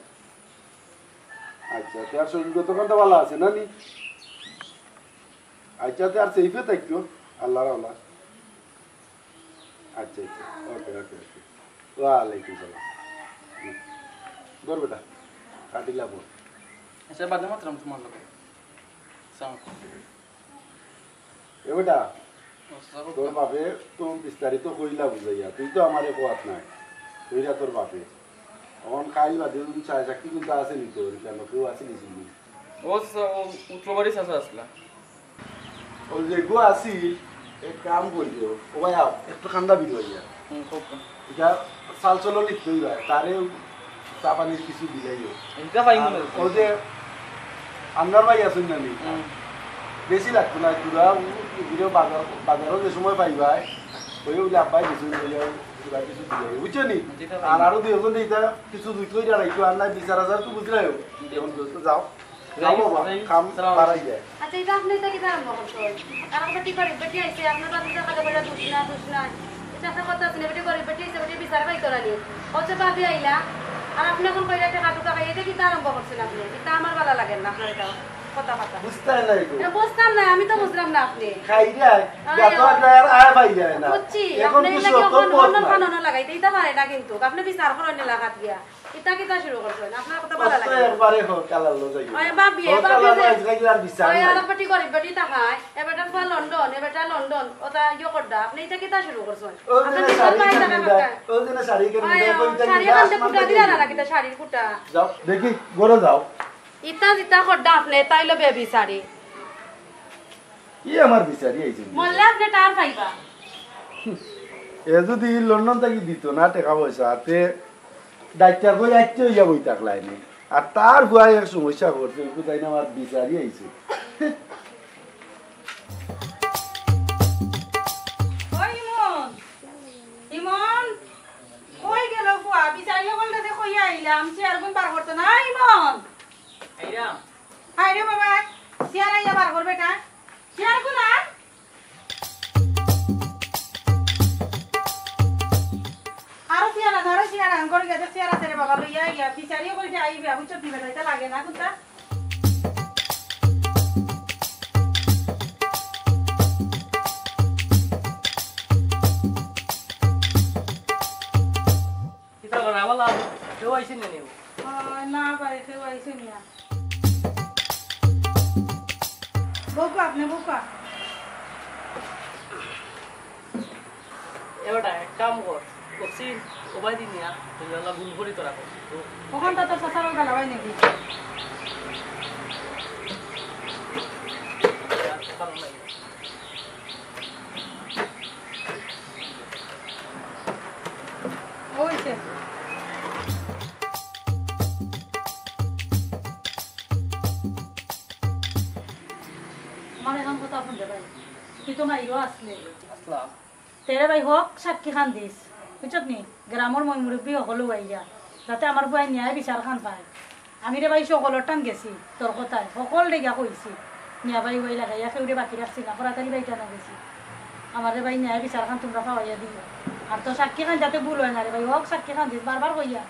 আচ্ছা তার শরীরগত তো ভালো আছে না নি আচ্ছা আর সেইফে থাকতো আল্লাহর আল্লাহ আচ্ছা আচ্ছা ওকে ওকে ওকে ওয়ালাইকুম সালাম বল বেটা কাটিলা বল আচ্ছা বাদে মাত্রাম তোমার লোক এ বেটা তোর বাপে তো বিস্তারিত কইলা বুঝাইয়া তুই তো আমারে কোয়াত নাই কইরা তোর বাপে এখন কাইল বাদে তুমি চায় চাকরি কিন্তু আছে নি তোর কেন কেউ আছে নি ও উত্তরবাড়ি চাষা আসলা ও যে গো আসিল এক কাম করিও ও ভাই একটু ঠান্ডা বিল হইয়া এটা চাল চলো লিখতেই ভাই তারে চা পানির কিছু দিলাইও ও যে আপনার ভাই আছেন না নি বেশি লাগতো না বাজারও যে সময় পাইবাই ওই বলে আব্বাই কিছু কিছু দিলাই বুঝছো নি আর আরো দুই এখন এইটা কিছু দুই কই রাখতো আর নাই 20,000 তো বুঝলাই এখন যাও কাম বাড়াই যায় আচ্ছা এটা আপনি এটা কি জানেন আর আমরা কি করি বেটি আইছে আপনার বাড়িতে টাকা বড় দুষ না এটা একটা কথা আছে বেটি করি বেটি আইছে বেটি বিচার পাই করালি হচ্ছে ভাবি আইলা আর আপনি এখন কইরা টাকা টুকা খাই এটা কি আরম্ভ করছেন আপনি এটা আমার ভালো লাগে না আপনার এটা কথা কথা বুঝতাই না এটা বুঝতাম না আমি তো বুঝলাম না আপনি খাই যায় যত আর আয় পাই যায় না বুঝছি এখন কিছু অন্য কানুন লাগাইতে এটা পারে না কিন্তু আপনি বিচার করেন না লাগাত গিয়া এটা কি তা শুরু করছেন আপনার কথা ভালো লাগে একবারে হোক কালার লো যাই ওই বাবি আর বিচার ওই আর পাটি করে বেটি তাকায় এবারটা পা লন্ডন এবারটা লন্ডন ওটা ইয়া করদা আপনি এটা কি তা শুরু করছেন আপনি বিচার পাই না ও দিন শাড়ি কেন কইতা শাড়ি কাটতে কুটা দিলা না কিটা শাড়ির কুটা যাও দেখি গরো যাও ইতা জিতা করদা আপনি তাইলো বেবি শাড়ি কি আমার বিচারি আইছে মল্লে আপনি টার পাইবা এ যদি লন্ডন থেকে দিত না টাকা পয়সা হাতে ডাক্তার কই আইতে হইয়া বই থাকলাই নি আর তার ভয় এক সমস্যা করছে তাই না আমার বিচারি আইছে ওই ইমন ইমন কই গেল ফুয়া বিচারিয়া বলতে দেখো ইয়া আইলাম চেয়ার গুন বার করতে না ইমন আইরাম হাই রে বাবা চেয়ার আইয়া বার কর বেটা চেয়ার গুন আর আরো চেয়ার আঙ্গর গেছে চেয়ার আছে রে বাবা লইয়া ইয়া বিচারিয়া বলতে আইবে বুঝছ দিবে এটা লাগে না কুতা কিতা করা বলা কেউ আইছেন না নিও না পারে কেউ আইছে নিয়া বউকা আপনি বউকা এবারটা এক কাম কর বলছি ওবাই দিন না তুই আল্লাহ ভুল করি তোরা কর ওখান তো তোর সাসারও গালাবাই নাকি ওইছে আমার এখন কথা শুনতে পাই তুই তো মাইরও আসলে আসলাম তেরে ভাই হোক সাক্ষী খান দিস বুঝছত নি গ্রামের মই মুরব্বী সকলো আইয়া যাতে আমার ভাই ন্যায় বিচার খান পায় আমি রে ভাই সকলের টান গেছি তোর কথায় সকল ডেগা কইছি নিয়া ভাই ভাই লাগাইয়া সেউরে বাকি রাখছি না পড়াতারি ভাই টানা গেছি আমার রে ভাই ন্যায় বিচার খান তোমরা পাওয়াইয়া দিও আর তো সাক্ষী খান যাতে ভুল হয় না রে ভাই হোক সাক্ষী খান দিস বারবার কইয়া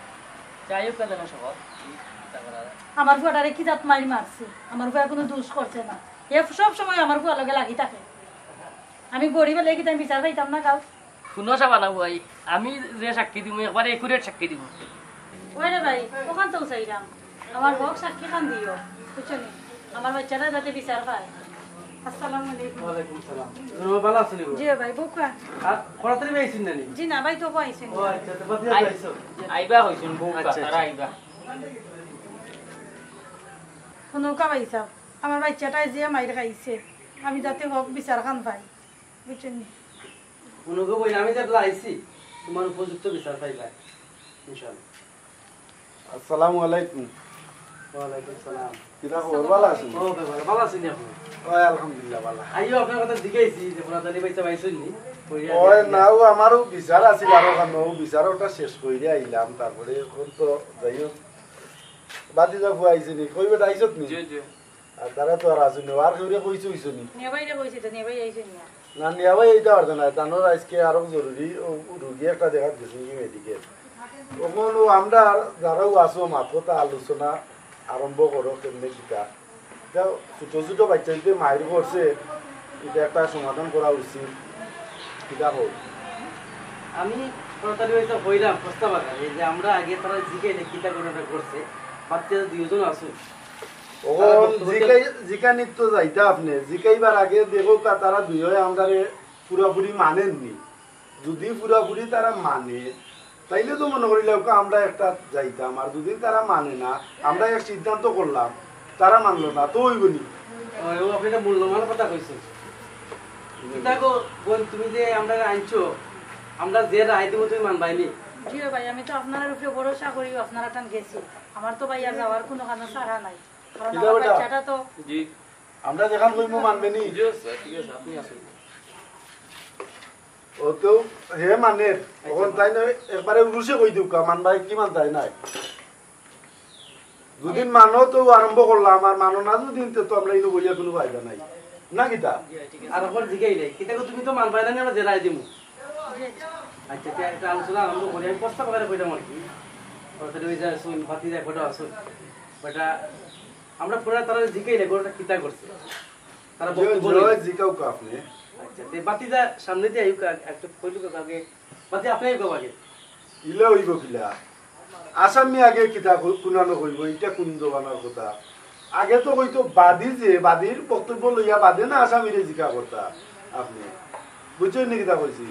যাই হোক কেন সব আমার ফুয়াটারে কি জাত মারি মারছে আমার ফুয়া কোনো দোষ করছে না এ সব সময় আমার ফুয়া লগে লাগি থাকে আমি গরিব লেগে তাই বিচার পাইতাম না কাউ শুনো চাবা না ভাই আমি যে সাক্ষী দিব একবারে একুরেট সাক্ষী দিব ওই রে ভাই ওখান তো চাইলাম আমার হোক সাক্ষী খান দিও বুঝছো নি আমার বাচ্চারা যাতে বিচার পায় আসসালামু আলাইকুম ওয়ালাইকুম সালাম তুমি ভালো আছো নি জি ভাই বুকা আর খরাতারি ভাইছিন না নি জি না ভাই তো পাইছেন ও আচ্ছা তো বাতি আইছো আইবা হইছেন বউ তারা আইবা কোনো কা পাইছা আমার বাচ্চাটাই যে মাইর খাইছে আমি যাতে হোক বিচার খান পাই বুঝছেন নি কোনোকে বই আমি যে আইছি তোমার উপযুক্ত বিচার পাইলা ইনশাআল্লাহ আসসালামু আলাইকুম ওয়ালাইকুম সালাম কিরা খবর ভালো আছেন ও ভাই ভালো আছেন আপনি ওই আলহামদুলিল্লাহ ভালো আইও আপনার কথা জিজ্ঞাসি যে পুরাতালি ভাইটা পাইছেন নি ওই নাও আমারও বিচার আছিল আরো কানো বিচারটা শেষ কইরা আইলাম তারপরে এখন তো যাইও বাদি যা ফুয়াইছে নি কইবে আইছত নি জি জি আর তারা তো আর আসুনি আর কইরে কইছো হইছো নি নেবাইরে কইছে তো নেবাই আইছেন না না নিয়াবাই এইটা পারতো না তানোর আজকে আরো জরুরি রুগী একটা দেখা গেছে মেডিকেল তখন আমরা যারাও আসো মাথা আলোচনা আরম্ভ করো কেমনে কিতা এটা ছোট ছোট বাচ্চা যদি মায়ের করছে এটা একটা সমাধান করা উচিত কিতা হোক আমি পুরাতালি ভাইটা হইলাম প্রস্তাব আকারে যে আমরা আগে তারা জিজ্ঞাসা কিতা ঘটনা করছে বাচ্চা দুইজন আসুন জিকা নিত্য যাইতা আপনি জিকাইবার আগে দেখো তারা দুই হয় আমরা পুরাপুরি মানেননি যদি পুরাপুরি তারা মানে তাইলে তো মনে করিল আমরা একটা যাইতাম আর যদি তারা মানে না আমরা এক সিদ্ধান্ত করলাম তারা মানলো না তো হইবনি আপনি একটা মূল্যমান কথা কইছেন তুমি যে আমরা আনছো আমরা যে রায় দেবো তুমি মানবাইনি জি ভাই আমি তো আপনার উপরে ভরসা করি আপনারা টান গেছি আমার তো ভাই আর যাওয়ার কোনো কারণ সারা নাই কারণ আমার বাচ্চাটা তো জি আমরা যেখান কইমু মানবেনি জি স্যার ঠিক আছে আপনি আসুন ও তো হে মানে তখন তাই না একবারে রুশে কই দিও কা মান ভাই কি মান তাই নাই দুদিন মানো তো আরম্ভ করলাম আর মানো না দুদিন তো আমরা ইনো বইয়া কোনো ফায়দা নাই না কিতা আর এখন জিগাইলে কিতাকে তুমি তো মানবাই না আমরা যে রায় দিমু আচ্ছা একটা আলোচনা আরম্ভ করি আমি প্রস্তাব করে কইতাম আর কি কথা ওই যা শুন বাতি যা কথা আসুন বেটা আমরা পুরা তারা জিগাইলে গোটা কিতা করছে তারা বক্তব্য বলে জিগাও কা আপনি আচ্ছা তে বাতি যা সামনে দিয়ে আইউ একটা কইলু কাকে বাতি আপনি কও আগে ইলা হইব কিলা আসামি আগে কিতা কুনানো হইব এটা কোন জবানার কথা আগে তো হইতো বাদী যে বাদীর বক্তব্য লইয়া বাদে না আসামিরে জিকা করতা আপনি বুঝছেন নি কিতা কইছি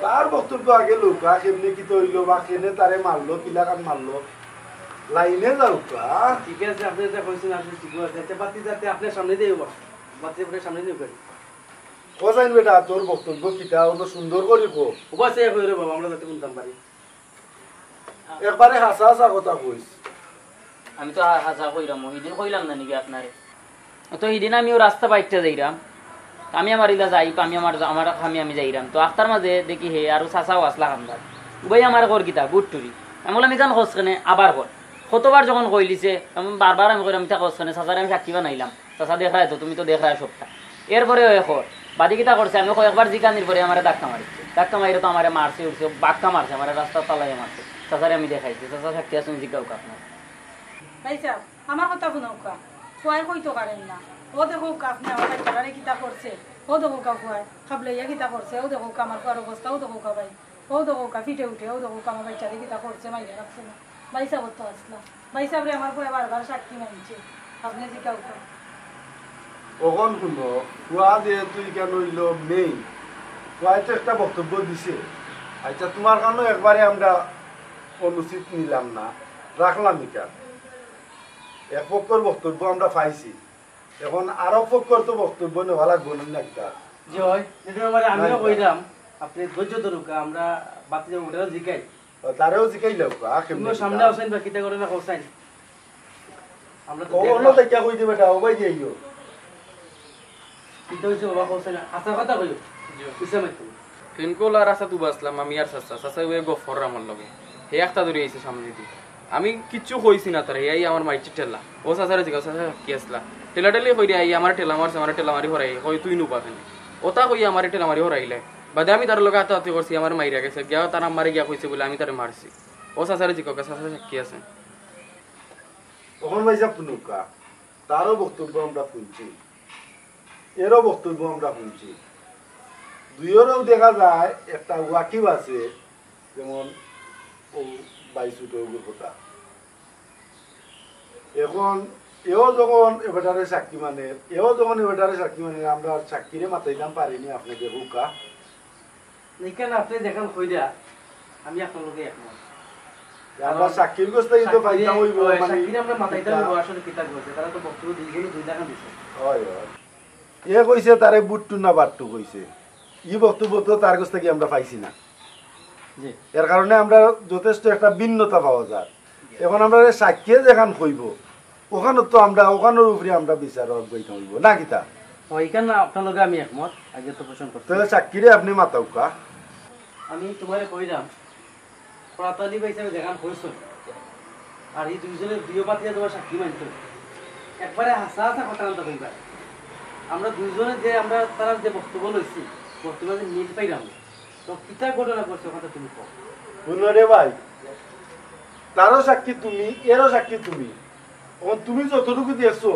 তার বক্তব্য আগে লোকা কেমনে কি হইলো বা কেনে তারে মারলো কিলা কান মারলো লাইনে যাও কা ঠিক আছে আপনি যেটা কইছেন আপনি ঠিক আছে বাতি যাতে আপনার সামনে দিয়ে বাতি আপনার সামনে দিয়ে করি কোসাইন বেটা তোর বক্তব্য কিতা অন্য সুন্দর করি কো উপাসে কইরে বাবা আমরা যাতে কোনতাম পারি একবারে হাসা হাসা কথা কইস আমি তো হাসা কইরাম ওইদিন কইলাম না নাকি আপনারে তো এইদিন আমিও রাস্তা বাইকটা যাইরাম আমি আমার ইলা যাই আমি আমার আমি যাইরাম তো আখতার মাঝে দেখি হে আর চাচাও আসলা খামদার উবাই আমার ঘর কিতা গুটটুরি আমি বললাম ইজান খোঁজখানে আবার কর কতবার যখন কইলিছে আমি বারবার আমি কইলাম তা খোঁজখানে চাচারে আমি সাক্ষী বানাইলাম চাচা দেখায় তো তুমি তো দেখায় সবটা এরপরে এখন বাদি কিতা করছে আমি একবার জিকানির পরে আমার ধাক্কা মারিছে তো আমার মারছে উঠছে বাক্কা মারছে আমার রাস্তার তালাই মারছে চাচারে আমি দেখাইছি চাচা সাক্ষী আসুন জিজ্ঞাও আপনার ভাই সাহেব আমার কথা শুনৌকা ফুয়াই কইতো পারেন না ও দেখো আপনি আমার বাচ্চাটারে কিতা করছে ও দেখো কা ফুয়াই খাবলাইয়া কিতা করছে ও দেখো আমার ফুয়ার অবস্থা ও দেখো কা ভাই ও দেখো কা ফিটে উঠে ও দেখো আমার বাচ্চারে কিতা করছে মাইয়া রাখছে না ভাই সাহেব তো আসলা ভাই সাহেবরে আমার ফুয়া বারবার সাক্ষী মানছে আপনি জিজ্ঞাও কা কখন শুনো ফুয়া যেহেতু কেন হইল মেইন ফুয়াই তো একটা বক্তব্য দিছে আচ্ছা তোমার কারণে একবারে আমরা অনুচিত নিলাম না রাখলাম ইকার এক পক্ষর বক্তব্য আমরা পাইছি এখন আরো পক্ষর তো বক্তব্য নেওয়া লাগবো না কিতা জয় এটা মানে আমিও কইলাম আপনি ধৈর্য ধরুক আমরা বাতি যাব ওটা জিকাই তারেও জিকাইলাও কেমনে সামনে আসেন বা কিতা করে না কইছেন আমরা তো অন্য দেখা কই দিবে এটা ওবাই দিইও কিতা হইছে বাবা কইছেন আচ্ছা কথা কইও ইসলাম তুই কোলা রাস্তা তু বাসলাম আমি আর চাচা ওই গফর আমার লগে হে একটা ধরে আইছে সামনে দিয়ে আমি কিচ্ছু কইছি না তার এই আমার মাইচি ঠেলা ও চাচারে জিজ্ঞাসা চাচা কি আসলা ঠেলা ঠেলে কই আই আমার ঠেলা মারছে আমার ঠেলা মারি হরাই কই তুই নু পাবেন ওটা কই আমার ঠেলা মারি হরাইলে বাদে আমি তার লগে হাতাহাতি করছি আমার মাইরা গেছে গিয়া তার আমারে গিয়া কইছে বলে আমি তারে মারছি ও চাচারে জিজ্ঞাসা চাচা কি আছে তখন ভাই যা পুনুকা তারও বক্তব্য আমরা শুনছি এরও বক্তব্য আমরা শুনছি দুইয়েরও দেখা যায় একটা ওয়াকিব আছে যেমন ও বাইশুটের কথা এখন এও যখন এবারে সাক্ষী মানে আমরা সাক্ষীরে মাতাইলাম পারিনি আপনাকে হুকা এখানে আপনি দেখেন কইরা আমি আপনার লগে একমত আমরা সাক্ষীর গোস্ত কিন্তু পাইতাম হইব মানে সাক্ষীরে আমরা মাতাইতাম আসলে কিতা কইছে তারা তো বক্তব্য দুইজনে দুই টাকা দিছে হয় এ কইছে তারে বুটটু না বাট্টু কইছে ই বক্তব্য তো তার কাছ থেকে আমরা পাইছি না এর কারণে আমরা যথেষ্ট একটা ভিন্নতা পাওয়া যায় এখন আমরা সাক্ষী যেখান কইব ওখানে তো আমরা ওখানের উপরে আমরা বিচারক বইতে হইব না কিতা ওইখানে আপনার লগে আমি একমত আগে তো পোষণ করতে তাহলে সাক্ষীরে আপনি মাতাউকা আমি তোমারে কইলাম প্রাতালি হিসাবে দেখান কইছ আর এই দুইজনে দুই পাতিয়া তোমার সাক্ষী মানতো একবারে হাসা হাসা কথা আনতে কইবা আমরা দুইজনে যে আমরা তারা যে বক্তব্য লইছি বক্তব্য যে মিল পাইলাম তো কিতা ঘটনা করছে কথা তুমি কও বুঝলে ভাই তারও সাক্ষী তুমি এরও সাক্ষী তুমি তুমি যতটুকু দিয়েছো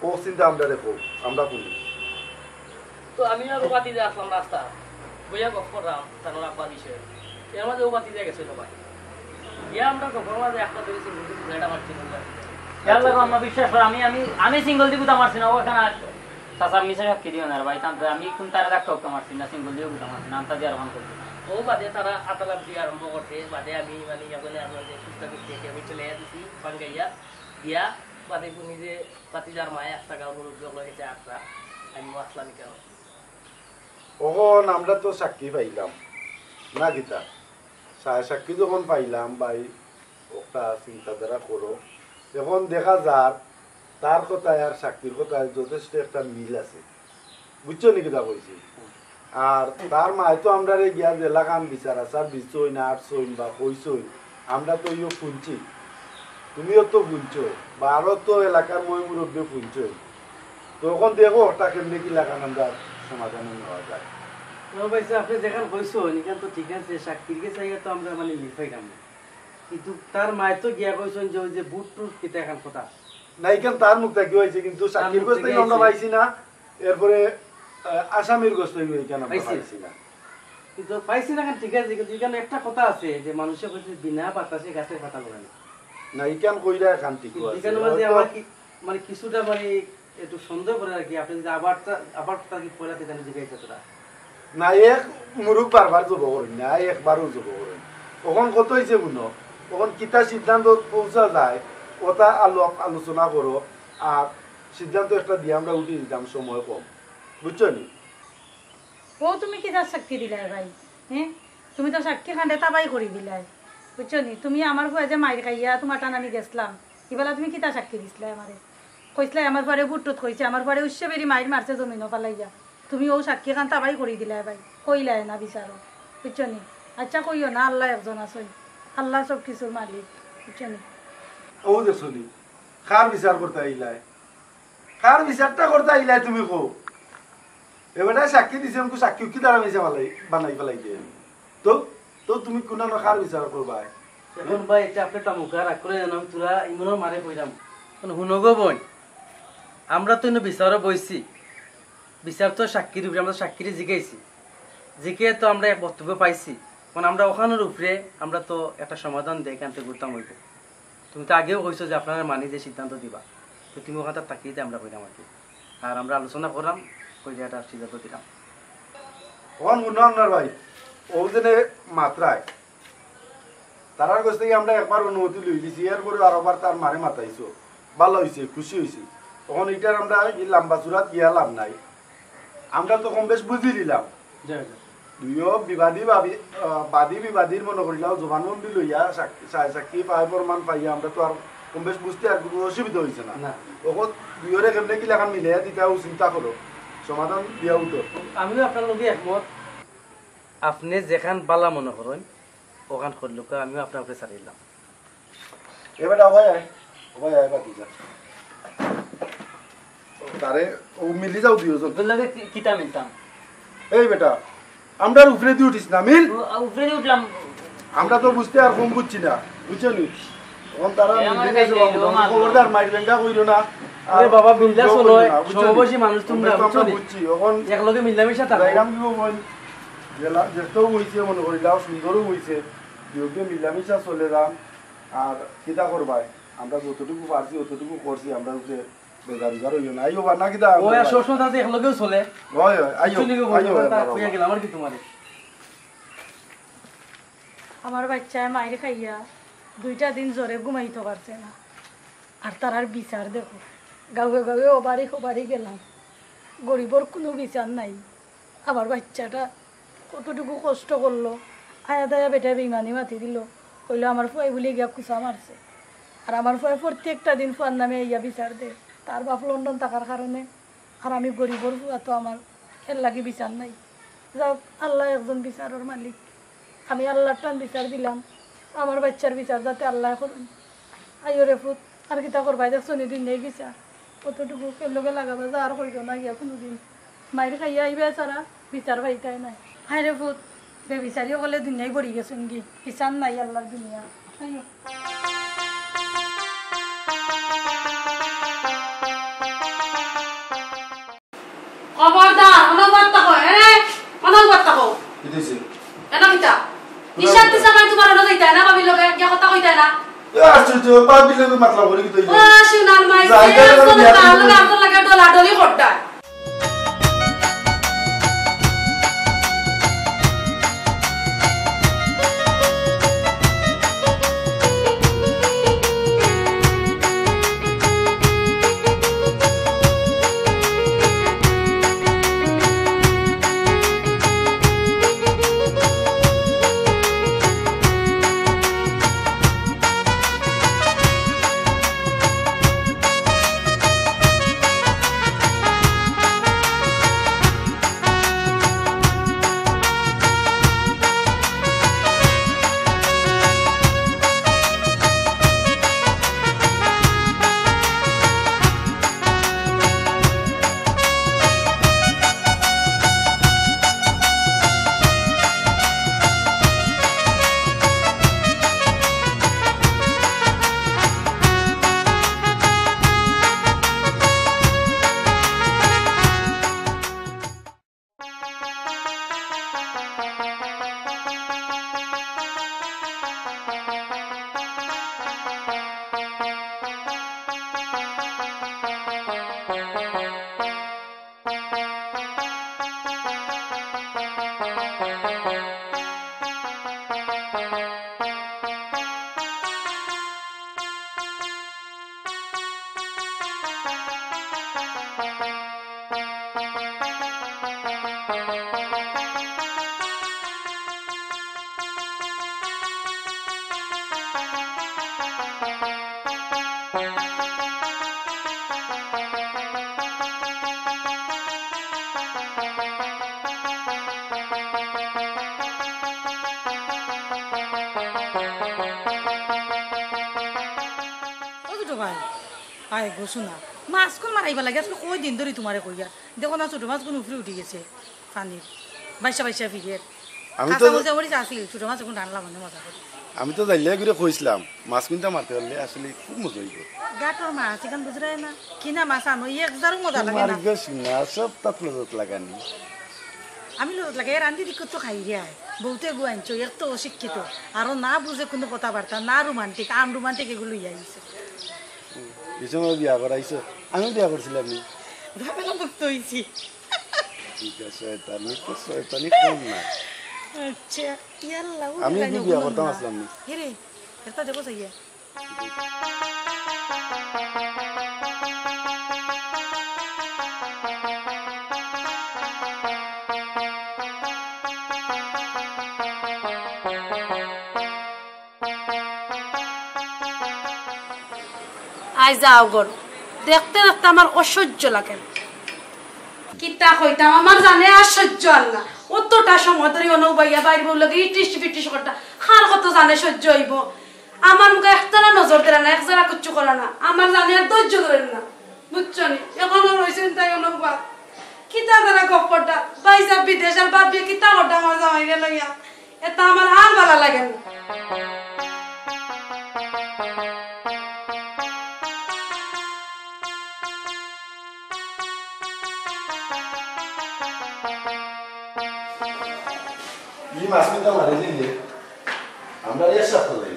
ও চিন্তা আমরা দেখো আমরা শুনি তো আমি আর বাতি দিয়ে আসলাম রাস্তা বইয়া গপ করলাম তার আব্বা দিছে এর মাঝে ও বাতি দিয়ে গেছে সবাই ইয়া আমরা গপর মাঝে একটা ধরেছি এটা মারছি আমার বিশ্বাস করে আমি সিঙ্গল দিয়ে গুতা মারছি না ও এখানে চাচা মিশে সাক্ষী দিও না ভাই তান্তে আমি কোন তারা রাখতে মারছি না সিঙ্গল দিয়ে গুতা মারছি না আনতা দিয়ে আরম্ভ করছি ও বাদে তারা আতালাম দিয়ে আরম্ভ করছে বাদে আমি মানে ইয়াগুলো আপনাদের সুস্থ করতে আমি চলে দিছি বাঙ্গাইয়া দিয়া বাদে নিজে পাতিজার মায়ে একটা গাঁও লোক গেছে আটটা আমি আসলাম কেন ওখন আমরা তো সাক্ষী পাইলাম না গীতা সাক্ষী যখন পাইলাম ভাই একটা চিন্তাধারা করো এখন দেখা যাক তার কথায় আর সাক্ষীর কথায় যথেষ্ট একটা মিল আছে বুঝছো নি কিতা কইছি আর তার মায় তো আমরা গিয়া জেলাখান বিচার আসার বিচই না আটছই বা কইছই আমরা তো ইয়ে শুনছি তুমিও তো শুনছো বা আরো তো এলাকার মই মুরব্বী শুনছই তখন দেখো ওটা কেমনি কি লাগান আমরা সমাধান নেওয়া যায় আপনি যেখান কইছো এখান তো ঠিক আছে সাক্ষীর কাছে তো আমরা মানে মিল পাইলাম কিন্তু তার মায় তো গিয়া কইছেন যে ওই যে বুট টুট কিতা এখন কথা না এখান তার মুখ থেকে হয়েছে কিন্তু সাক্ষীর গোস্ত আমরা পাইছি না এরপরে আসামির গোস্ত এখানে আমরা পাইছি না কিন্তু পাইছি না ঠিক আছে কিন্তু এখানে একটা কথা আছে যে মানুষের কইছে বিনা বাতাসে গাছের পাতা লড়ে না না এখান কইরা এখান ঠিক আছে এখানে মাঝে আমার কি মানে কিছুটা মানে একটু সন্দেহ করে আর কি আপনি যদি আবার কি পড়াতে জানি জিজ্ঞাসা তোরা না এক মুরুখ বারবার জব করেন না একবারও জব করেন তখন কত হয়েছে বুনো তখন কিতা সিদ্ধান্ত পৌঁছা যায় ওটা আলোচনা করো আর সিদ্ধান্ত একটা দিয়ে আমরা উঠে দিতাম সময় কম বুঝছো নি ও তুমি কি তার সাক্ষী দিলাই ভাই হ্যাঁ তুমি তো সাক্ষী খান্ডে তাবাই করে দিলাই বুঝছো নি তুমি আমার ভয়ে যে মাইর খাইয়া তোমার টানানি গেছিলাম এবেলা তুমি কি তার সাক্ষী দিছিলে আমারে কইসলাই আমার পরে বুটটুত কইছে আমার পরে উৎসে বেরি মাইর মারছে জমিনও পালাইয়া তুমি ও সাক্ষী খান তাবাই করে দিলাই ভাই কইলাই না বিচারো বুঝছো নি আচ্ছা কইও না আল্লাহ একজন আছেন আল্লাহ সব কিছুর মালিক বুঝছো নি ও দেখছো নি কার বিচার করতে আইলাই কার বিচারটা করতে আইলাই তুমি কো এবারে সাক্ষী দিছে আমাকে সাক্ষী কি দ্বারা মিশা বানাই ফেলাই দিয়ে তো তো তুমি কোন কার বিচার করবা এখন ভাই এটা আপনি তামুকা রাখ করে জানাম তোরা ইমনও মারে কইরাম শুনগো বোন আমরা তো বিচারও বইছি বিচার তো সাক্ষীর উপরে আমরা সাক্ষীরে জিগাইছি জিকে তো আমরা এক বক্তব্য পাইছি মানে আমরা ওখানের উপরে আমরা তো একটা সমাধান দেয় এখান থেকে ঘুরতাম হইব তুমি তো আগেও কইছো যে আপনারা মানি যে সিদ্ধান্ত দিবা তো তুমি ওখানে তাকিয়ে আমরা কইলাম আর কি আর আমরা আলোচনা করলাম কই যে একটা সিদ্ধান্ত দিলাম ওখান গুণার ভাই ও জেনে মাত্রায় তারার কাছ থেকে আমরা একবার অনুমতি লই দিছি এরপরে আরোবার তার মারে মাতাইছো ভালো হয়েছে খুশি হয়েছি তখন এটার আমরা লম্বা চূড়াত গিয়া লাভ নাই আমরা তো কম বেশ বুঝি দিলাম দুইও বাদী বিবাদীর মনে করিলাম জবানবন্দি লইয়া সাক্ষী পাই প্রমাণ পাইয়া আমরা তো আর কম বেশ বুঝতে আর কোনো অসুবিধা হয়েছে না তখন দুইরে কেমনে কি লেখা মিলে দিতেও চিন্তা করো সমাধান দিয়াও তো আমিও আপনার লগে একমত আপনি যেখান বালা মনে করেন ওখান করলুকা আমিও আপনার উপরে ছাড়িলাম। এবার ভাই আয় বাকি যা তারে ও মিলি যাও দিও লাগে কিতা মিলতাম। এই বেটা আমরা উপরে দিয়ে উঠিস না মিল উপরে দিয়ে উঠলাম। আমরা তো বুঝতে আর কম বুঝছি না বুঝছো নি তখন তারা খবরদার মাইর ব্যাংকা কইলো না। আরে বাবা মিল্লা চলো সমবয়সী মানুষ তোমরা বুঝছি এখন একলগে মিলামিশা থাকো। জায়গা কি বল জেলা যেতেও হইছে মনে করিলাও সুন্দরও হইছে যোগ্য মিলামিশা চলে যাম। আর কিতা করবাই আমরা যতটুকু পারছি অতটুকু করছি আমরা উপরে বেজার বেজার হইও না। আইও বা না কিতা ওই সবসময় তাতে একলগেও চলে। হয় হয় আইও হইয়া গেল আমার কি তোমার আমার বাচ্চায় মায়ের খাইয়া 2টা দিন জ্বরে ঘুমাইতে পারছে না। আর তার আর বিচার দেখো গাঁয়ে গাঁয়ে ওবারি গেলাম গরিবর কোনো বিচার নাই। আমার বাচ্চাটা কতটুকু কষ্ট করলো আয়া দায়া বেটা বেইমানি মাতি দিল কইলো আমার ফুয়াই বলে গিয়া কুচা মারছে। আর আমার ফুয়াই প্রত্যেকটা দিন ফুয়ার নামে ইয়া বিচার দে তার বাপ লন্ডন থাকার কারণে। আর আমি গরিবর ফুয়া তো আমার এর লাগে বিচার নাই। যাক আল্লাহ একজন বিচারের মালিক আমি আল্লাহর টান বিচার দিলাম আমার বাচ্চার বিচার যাতে আল্লাহ করুন। আইও রে ফুট আর কিতা করবাই দেখছো নি দিন নেই বিচার কতটুকু কেলোকে লাগাবে যা আর কইতো না গিয়া কোনোদিন মায়ের খাইয়া আইবে ছাড়া বিচার পাইতাই নাই। হাই রে ফুট বে বিচারিও গেলে দুনিয়ায় গড়ি গেছেন কি বিচার নাই আল্লাহর দুনিয়া। আইও খবরদার অনবরত থাকো অনবরত থাকো কি দিছে এনা কিতা হিসাব দিছা নাই তোমার হলো যাইতা না ভাবি লগে কি কথা কইতা না আশ্চর্য পাবিলে তো মাতলা বলি কি তুই ও শুনাল মাই আপনার লাগে ডলাডলি করতা। আয় গো শোনা মাছ কোন মারাইবা লাগে আজকে কই দিন ধরে তোমারে কইয়া দেখো না ছোট মাছ কোন উপরে উঠে গেছে পানির বাইসা বাইসা ফিরে আমি তো আসি ছোট মাছ এখন রান্না মানে মজা করি। আমি তো যাইলে ঘুরে কইছিলাম মাছ কিনতে মারতে পারলে আসলে খুব মজা হইব। গাটর মাছ এখান বুঝরাই না কিনা মাছ আনো এক জারও মজা লাগে না। না সব তাত লজত লাগানি আমি লজত লাগে রান্ধি দিক তো খাই রে বহুতে গুয়াইছো এর তো অশিক্ষিত আরো না বুঝে কোনো কথাবার্তা না রোমান্টিক আনরোমান্টিক এগুলো আইছে। এই সময় বিয়া করাইছো আমি বিয়া করছিলাম নি ভাবেলা মুক্ত হইছি। ঠিক আছে শয়তানি তো শয়তানি কম না। আচ্ছা ইয়াল্লা আমি বিয়া করতাম আসলাম নি রে এটা দেখো সাইয়া আই যাও গর দেখতে দেখতে আমার অসহ্য লাগে কিতা কইতাম আমার জানে আর সহ্য আল্লাহ অতটা সময় ধরে অনুবাইয়া বাইরে বললো ইটিস পিটিস করটা খার কত জানে সহ্য হইব আমার মুখে একটানা নজর দেয় না একজোড়া কিচ্ছু করে না আমার জানি আর ধৈর্য ধরেন না বুঝছো নি এখনো রয়েছেন তাই অনুবাদ কিতা তারা গপ্পটা বাইসা বিদেশ আর বাদ দিয়ে কিতা করটা আমার জামাইরে লইয়া এটা আমার আর ভালো লাগে না ই মাছ মিটা মারি দিলে আমরা এর সাথে যাই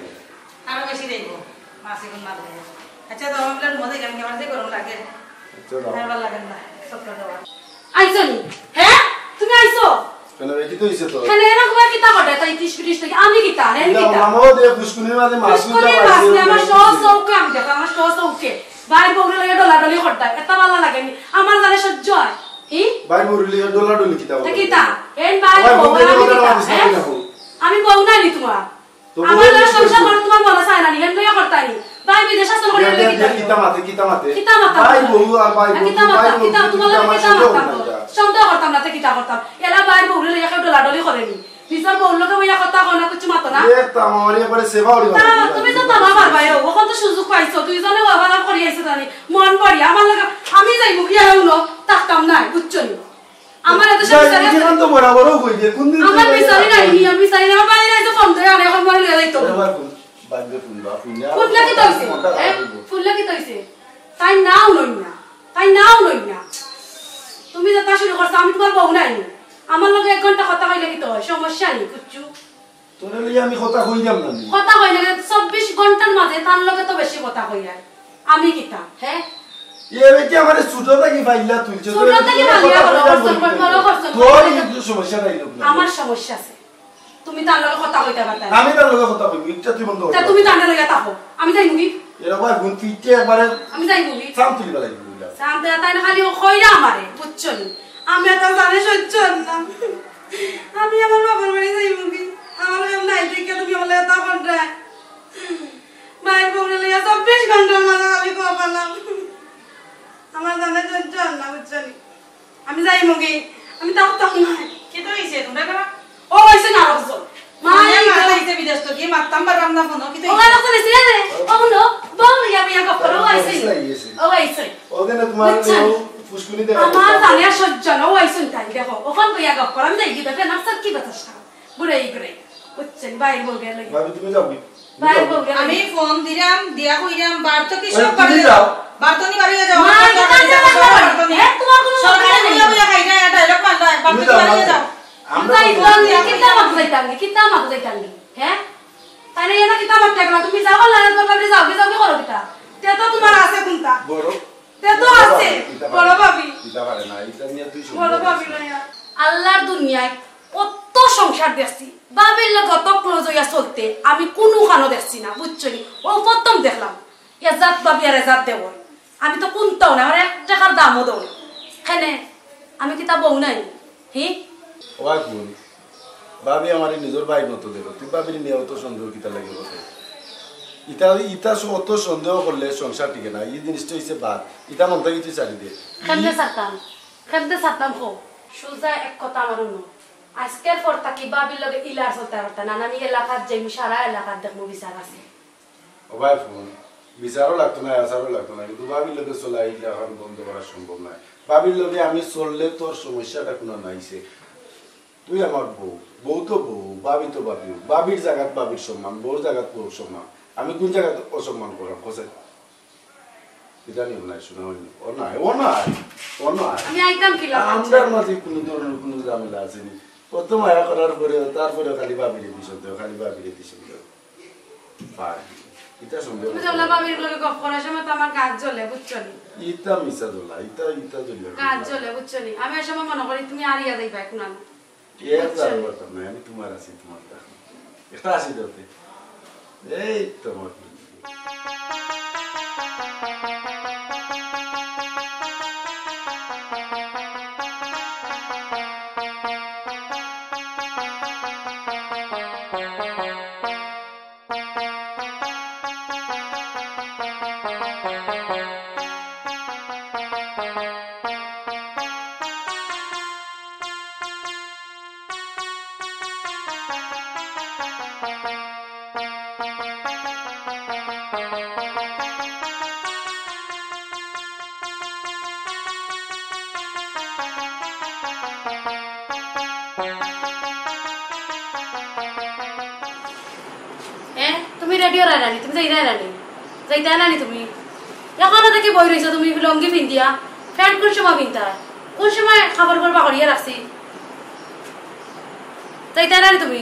আরো বেশি দেব মাসি কোন মারলে আচ্ছা তো আমরা মধ্যে কেন কেমন যে গরম লাগে চলো আর ভালো লাগে না সত্য দেওয়া আইছো নি হ্যাঁ তুমি আইছো কেন কি তো হইছে তো কেন এরা কই কিতা করতে তাই 30 থেকে আমি কিতা হেন কিতা মামাও দে পুষ্কুনির মাঝে মাছ মিটা মারি আমার সৌকে আমি দেখো আমার সৌকে ভাই বউরে লাগে ডলাডলি করতে এত ভালো লাগে নি আমার জানে সহ্য হয় ই ভাই মুরলি ডলাডলি কিতা বলে কিতা এন ভাই বউ আমি বউ না নি তোমার আমার লাগে সংসার করে তোমার মনে চায় না নি হেন লইয়া করতাই ভাই বিদেশ আসল করে কিতা কিতা মাতে ভাই বউ আর ভাই কিতা তোমার লাগে কিতা সন্দেহ করতাম না কিতা করতাম এলা ভাই বউরে লাগে ডলাডলি করেনি বিসার বউর লগে বইয়া কথা কয় না কিছু মাতো না এ তামারি পরে সেবা করি তুমি তো তামা পারবা এ ওখন তো সুযোগ পাইছো তুই জানো ওভার করি আইছো জানি মন পড়ি আমার লাগে আমি যাই মুখিয়া হলো তাকাম নাই বুঝছো নি আমার এত বিচারি জীবন তো বরাবর কই দে কোন দিন আমার বিচারি নাই আমি বিচারি না বাইরে যাইতো ফোন ধরে আর এখন মরে লইয়া যাইতো বান্দে ফুলবা ফুললা কি তইছে ফুললা কি তইছে তাই নাও লই না তুমি যা শুরু করছ আমি তোমার বউ নাই আমার লগে 1 ঘন্টা কথা কইলে কি তো সমস্যা নেই কুচ্চু তোরে লই আমি কথা কই যাম না কথা কইলে 24 ঘন্টার মাঝে তার লগে তো বেশি কথা কই যায় আমি কিতা হ্যাঁ এবে কি আমারে ছোটটা কি ফাইলা তুলছে ছোটটা কি ফাইলা বড় করছ তোর একটু সমস্যা নাই লোক আমার সমস্যা আছে তুমি তার লগে কথা কইতে পারতা আমি তার লগে কথা কই ইচ্ছা তুই বন্ধ তা তুমি তার লগে থাকো আমি যাই মুগি এরা ভাই গুণ পিটে একবারে আমি যাই মুগি সাম তুলিবা লাগবে সামতে তাই না খালি কইরা আমারে বুঝছো নি আমি এত জানি সহ্য না আমি আমার বাবার বাড়ি যাই মুগি আমার নাই দেখে তুমি বলে এত ঘন্টা মায়ের বউরে লইয়া 24 ঘন্টার মাঝে আমি কপালাম আমার জানে সহ্য না বুঝছো নি আমি যাই মুগি আমি তাকতাম না কি তো হইছে তোমরা বাবা ও হইছে না রকম মায়ে মারা হইছে বিদেশ তো কি মারতাম পারলাম না ফোন কি তো ও না করে ছিলে রে ও নো বল ইয়া বিয়া কপড় ও আইছে ও আইছে ওদের তোমার পুষ্কুনি দে আমার জানে সহ্য না ও আইছে তাই দেখো ওখান কইয়া কপড় আমি যাই দিবে না সব কি বাতাসটা ঘুরে ঘুরে বুঝছেন বাইরে বল গেল ভাবি তুমি যাও বাইরে বল গেল আমি ফোন দিলাম দিয়া কইরাম বার তো কি সব পারে যাও বার তো নি বাড়িয়ে যাও মা তোমার কোনো সরকার নিয়ে বইয়া খাই না ডায়লগ মারলা বার তো বাড়িয়ে যাও আমরা ইসলাম দিয়া কিতা মাত যাইতাঙ্গি হ্যাঁ তাই না এনা কিতা মাত টাকলা তুমি যাও না তোর বাড়ি যাও কি করো কিতা তে তো তোমার আছে কোনটা বড় তে তো আছে বড় ভাবি কিতা পারে না এটা নিয়ে তুই বড় ভাবি লইয়া আল্লাহর দুনিয়ায় কত সংসার দেখছি বাবির লগে কত ক্লোজ হইয়া চলতে আমি কোনো কানো দেখছি না বুঝছো নি ও প্রথম দেখলাম এজাত বাবি আর এজাত দেব আমি তো কোনটাও না আমার 1 টাকার দামও দেব হেনে আমি কিতা বউ নাই হি ওই কোন ভাবি আমার নিজের ভাই মতো দেব তুই ভাবির নিয়ে অত সন্দেহ কিতা লাগে বলে ইটা অত সন্দেহ করলে সংসার টিকে না এই জিনিসটা হইছে বাদ ইটা মন থেকে তুই চালি দে খেমতে সাতাম হো সুজা এক কথা আমার ন আজকের পর তাকি বাবির লগে ইলার চলতে পারতা না আমি এলাকার যাই সারা এলাকার দেখবো বিচার আছে ও ভাই ফোন বিচারও লাগতো না আসারও লাগতো না কিন্তু ভাবির লগে চলাই এখন বন্ধ করা সম্ভব নয় ভাবির লগে আমি চললে তোর সমস্যাটা কোনো নাইছে তুই আমার বউ তো বউ ভাবি তো ভাবি ভাবির জায়গাত ভাবির সম্মান বউর জায়গাত বউর সম্মান আমি কোন জায়গাতে অসম্মান করলাম কোথায় জানি নাই শোনা হয়নি ও নাই আমি আইতাম কি লাভ আমরার মাঝে কোনো ধরনের কোনো ঝামেলা আসেনি প্রথম আয়া করার পরে তারপরে খালি ভাবিরে দিশন দেও খালি ভাবিরে দিশন দেও ভাই এটা সন্দেহ বুঝলা বাবির লগে গপ করার সময় তো আমার কাজ জ্বলে বুঝছো নি ইটা মিছা দোলা ইটা জ্বলে কাজ জ্বলে বুঝছো নি আমি এই সময় মনে করি তুমি আরিয়া যাইবা এখন আমি এর যার কথা না আমি তোমার আছি তোমার দেখো এটা আসি দতে এই তোমার রেডিও রানি তুমি যাই রানি যাইতে নানি তুমি এখনো থেকে বই রইছো তুমি লঙ্গি পিন্দিয়া প্যান্ট কোন সময় পিন্তা কোন সময় খাবার করবা করিয়া রাখছি যাইতে নানি তুমি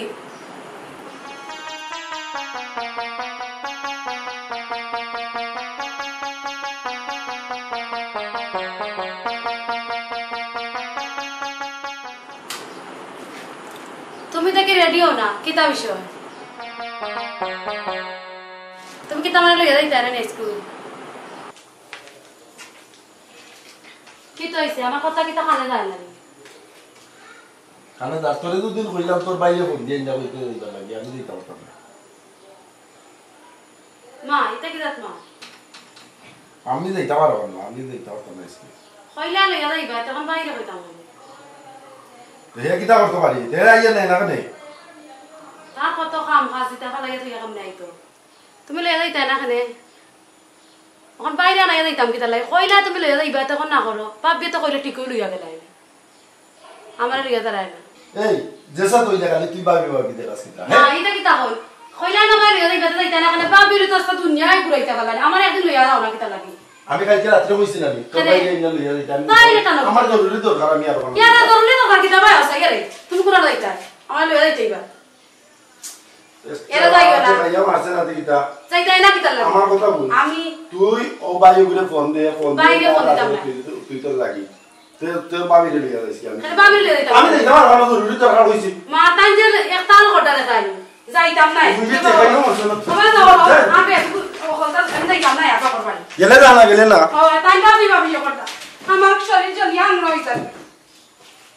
তুমি দেখি রেডিও না কিতা বিষয় তুমি কিতা মানে লইয়া যাইতে না স্কুল কি তো হইছে আমার কথা কিতা কানে যায় না কানে ডাক্তারে দুদিন কইলাম তোর বাইরে ফোন দিয়ে যাবো তো দিবা লাগি আমি দিতে পারতাম না মা এটা কি জাত মা আমি দিতে পারবো না আমি দিতে পারতাম না স্কুল কইলা লইয়া যাইবা তখন বাইরে কইতাম দেয়া কিতা করতে পারি দেয়া আইয়া নাই না কেন তার কত কাম কাজ দিতে লাগে তুই কাম নাই তো তুমি লইয়া যাইতা না কেন এখন বাইরে না যাইতাম কিতা লাগে কইলা তুমি লইয়া যাইবা তখন না করো পাবি তো কইলে ঠিক লইয়া গেলাই আমার লইয়া দাঁড়ায় না এই যেসা তুই দেখালি তুই ভাবি ভাবি দেখাস কিতা না এটা কিতা হল কইলা না বাইরে যাইবা যাইতা না কেন পাবি তো সব দুনিয়ায় ঘুরাইতে পারলা আমার একদিন লইয়া যাও না কিতা লাগে আমি কালকে রাতে কইছি না তোর বাইরে ইনা লইয়া যাইতাম বাইরে কেন আমার জরুরি দরকার আমি আর ইয়ারা জরুরি দরকার কিতা ভাই আছে গেরে তুমি কোন যাইতা আমার লইয়া যাইতেইবা এরা যাইবা না ভাইয়া মারছে না দিতা যাইতা না কিতা লাগে আমার কথা বল আমি তুই ও বাইরে ঘুরে ফোন দে বাইরে ফোন দিতাম না তুই তো লাগি তুই বাবি লইয়া যাইছি আমি খালি বাবি লইয়া যাইতাম আমি যাইতাম আমার জরুরি দরকার হইছে মা তাই যে একটাল ঘটা দেখাই যাইতাম না বুঝতে পাইনো মনে তোমার যাও আবে ও কথা আমি যাইতাম না আপা করবানি গেলে না ও তাই ভাবি ভাবি করতা আমার শরীর জল ইয়াং রইছে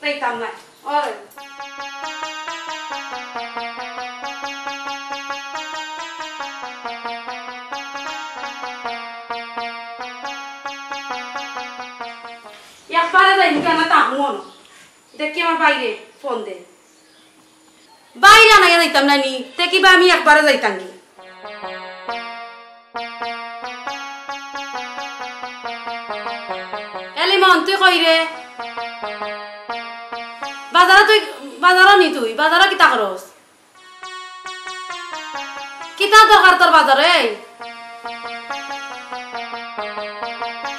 যাইতাম না ওরে একবারে যাইনি কেন তাহমন দেখি আমার বাইরে ফোন দে বাইরে না যাইতাম না নি দেখিবা আমি একবারে যাইতাম নি এলিমন তুই কই রে বাজারে নি তুই বাজারে কিতা করস কিতা দরকার তোর বাজারে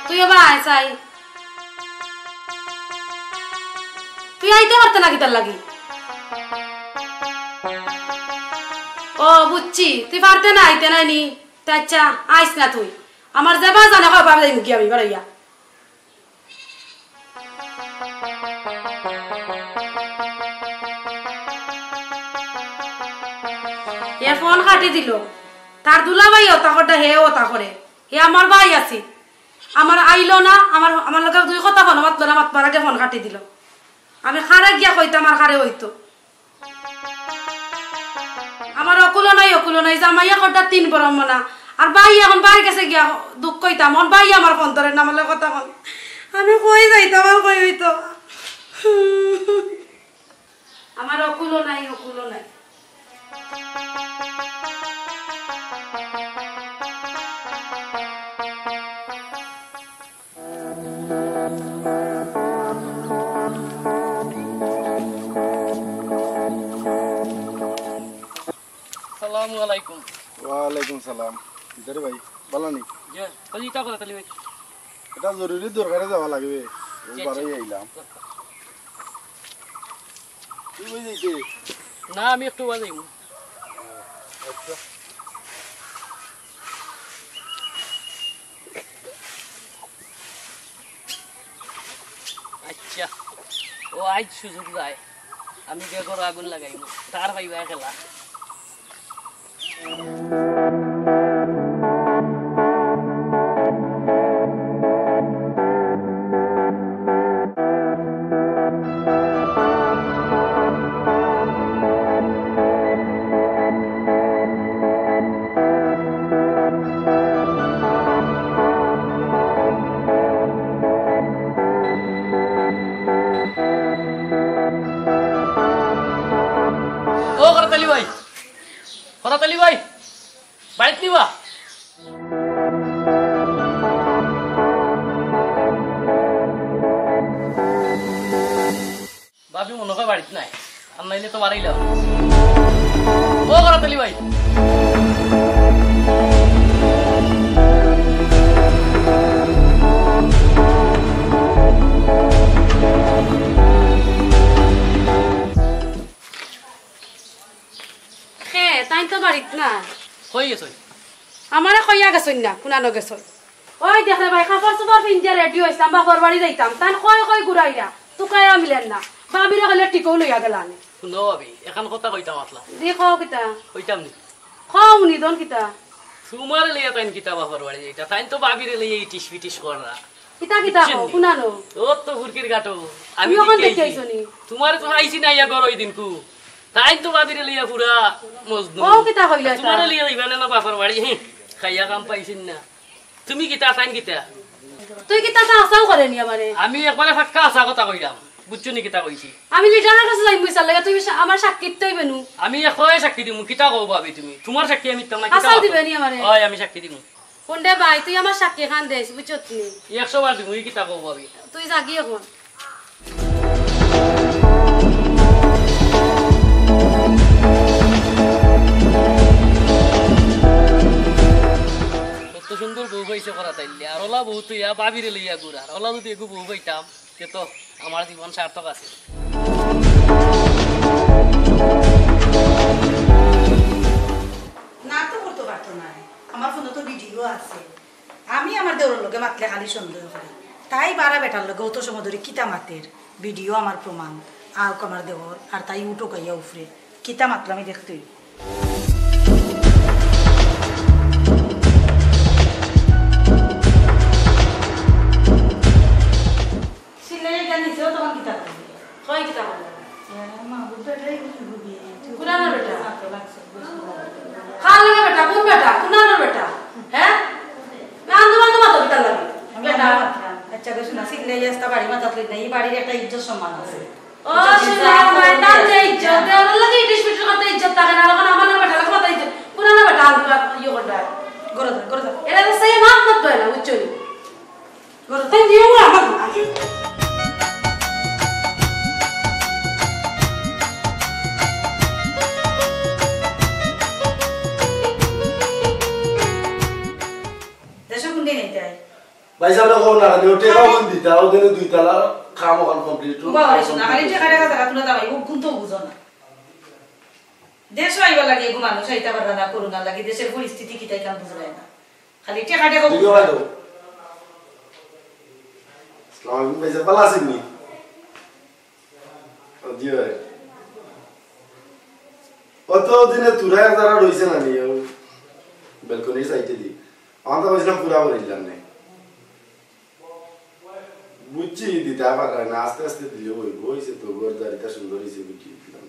তুই এবার আয় চাই তুই আইতে পারতে না কিতার লাগি ও বুঝছি তুই পারতে না আইতে নাই নি আচ্ছা আইস না তুই আমার যাবা জানে হয় পাবে মুখি আমি বাড়াইয়া এ ফোন কাটি দিল তার দুলাভাই ওটা করে হে ওটা করে হে আমার ভাই আছে আমার আইলো না আমার লগে দুই কথা ফোন মাতলো না মাতবার আগে ফোন কাটি দিল আমি খারে গিয়া কইতাম আর খারে হইতো আমার অকুলো নাই জামাইয়া কটা 3 বরম না আর ভাই এখন বাইরে কাছে গিয়া দুঃখ কইতাম আমার ভাই আমার ফোন ধরে না আমার কথা ফোন আমি কই যাইতাম আর কই হইতো আমার অকুলো নাই আসসালামু আলাইকুম ওয়ালাইকুম সালাম ইদারে ভাই ভালো নি জি তাহলে ইটা কথা তালি ভাই এটা জরুরি দরকারে যাওয়া লাগবে ওবারই আইলাম তুই কই যাইতে না আমি একটু বাজাইম আচ্ছা আচ্ছা ও আজ সুযোগ যায় আমি বেগর আগুন লাগাইব তার ভাইবা খেলা কোরাথ ভাই বাড়িতে নিবা ভাবি মনে হয় বাড়িতে নাই আর নাইলে তো বাড়াইলাম ও কোরাথ ভাই আমারে কইয়া গেছন না কুনানো গেছন ওই দেখলে ভাই কাপড় চোপড় পিন্ধিয়া রেডি হইতাম বাপর বাড়ি যাইতাম তান কয় ঘুরাইরা তুকায়া মিলেন না বাবিরা কইলে টিকও লইয়া গেলানি শুনো ভাবি এখন কথা কইতাম আসলা দেখো কিতা কইতাম নি খাওনি দন কিতা তোমার লিয়ে তাইন কিতা বাপর বাড়ি যাইতা তাইন তো বাবিরে লিয়ে ইটিস পিটিস করা কিতা কিতা কুনানো ও তো ফুরকির গাটো আমি আমি ওখান দেখে আইছনি তোমার তো আইছি না ইয়া গর ওই দিনকু তাইন তো বাবিরে লিয়ে পুরা মজনু ও কিতা কইলা তোমার লিয়ে ইবানে না বাপর বাড়ি খাইয়া কাম পাইছিন না তুমি কিতা তাইন কিতা তুই কিতা আসাও করেনি আমারে আমি একবারে ফাক্কা আসা কথা কইলাম বুঝছো নি কিতা কইছি আমি লিটারের কাছে যাই মুইসার লাগে তুই আমার সাক্ষী তৈবেনু আমি একই সাক্ষী দিমু কিতা কও ভাবি তুমি তোমার সাক্ষী আমি তাম না কিতা আসাও দিবেনি আমারে হয় আমি সাক্ষী দিমু কোনডে ভাই তুই আমার সাক্ষী খান দেস বুঝছত নি 100 বার দিমু কিতা কও ভাবি তুই জাগি এখন কত সুন্দর বউ পাইছে করা তাইলে আর ওলা বউ তুই বাবিরে লইয়া গুড়া আর ওলা যদি একটু বউ পাইতাম তে তো আমার জীবন সার্থক আছে না তো করতে পারতো না আমার ফোনে তো ভিডিও আছে আমি আমার দেওয়ার লোকে মাতলে খালি সন্দেহ করি তাই বারা বেটার লোকে অত সময় ধরে কিতা মাতের ভিডিও আমার প্রমাণ আউক আমার দেওয়ার আর তাই উঠো গাইয়া উফরে কিতা মাতলো আমি দেখতেই কই কিতা কুনানো বেটা খাল লাগে বেটা কোন বেটা কুনানো বেটা হ্যাঁ আন্দো আন্দো মাথা কিতা লাগে বেটা আচ্ছা গো শোনা শিখলে যাস্তা বাড়ি মাথা তুই নাই বাড়ির একটা ইজ্জত সম্মান আছে ও শোনা ভাই তার যে ইজ্জত দেওয়ার লাগে ইটিস পিটিস করতে ইজ্জত থাকে না এখন আমার বেটা লাগে মাথা ইজ্জত কুনানো বেটা আন্দো ইয়ে করতে গরদা এটা তো সেই মাপ মত হয় না বুঝছই গরদা তাই দিও না আমার ভাই সাহেব কোন না ওটে কোন দিতা ওদের দুই তালা কাম ওখান কমপ্লিট বাবা শোনা খালি টাকা টাকা তুলে দাও ও কোন তো বুঝো না দেশ আইবা লাগে গো মানুষ আইতা পারা না করোনা লাগে দেশের পরিস্থিতি কি তাই কাম বুঝায় না খালি টাকা টাকা দিও ভাই দাও আসসালামু আলাইকুম ভাই সাহেব ভালো আছেন নি জি ভাই অত দিনে তুরা যারা রইছে না নি বেলকনির সাইডে দি আমরা তো বলছিলাম পুরা বলিলাম না বুঝছি দিতে আবার না আস্তে আস্তে দিলে ওই বইছে তো গরদারিটা সুন্দর হয়েছে বুঝছি দিলাম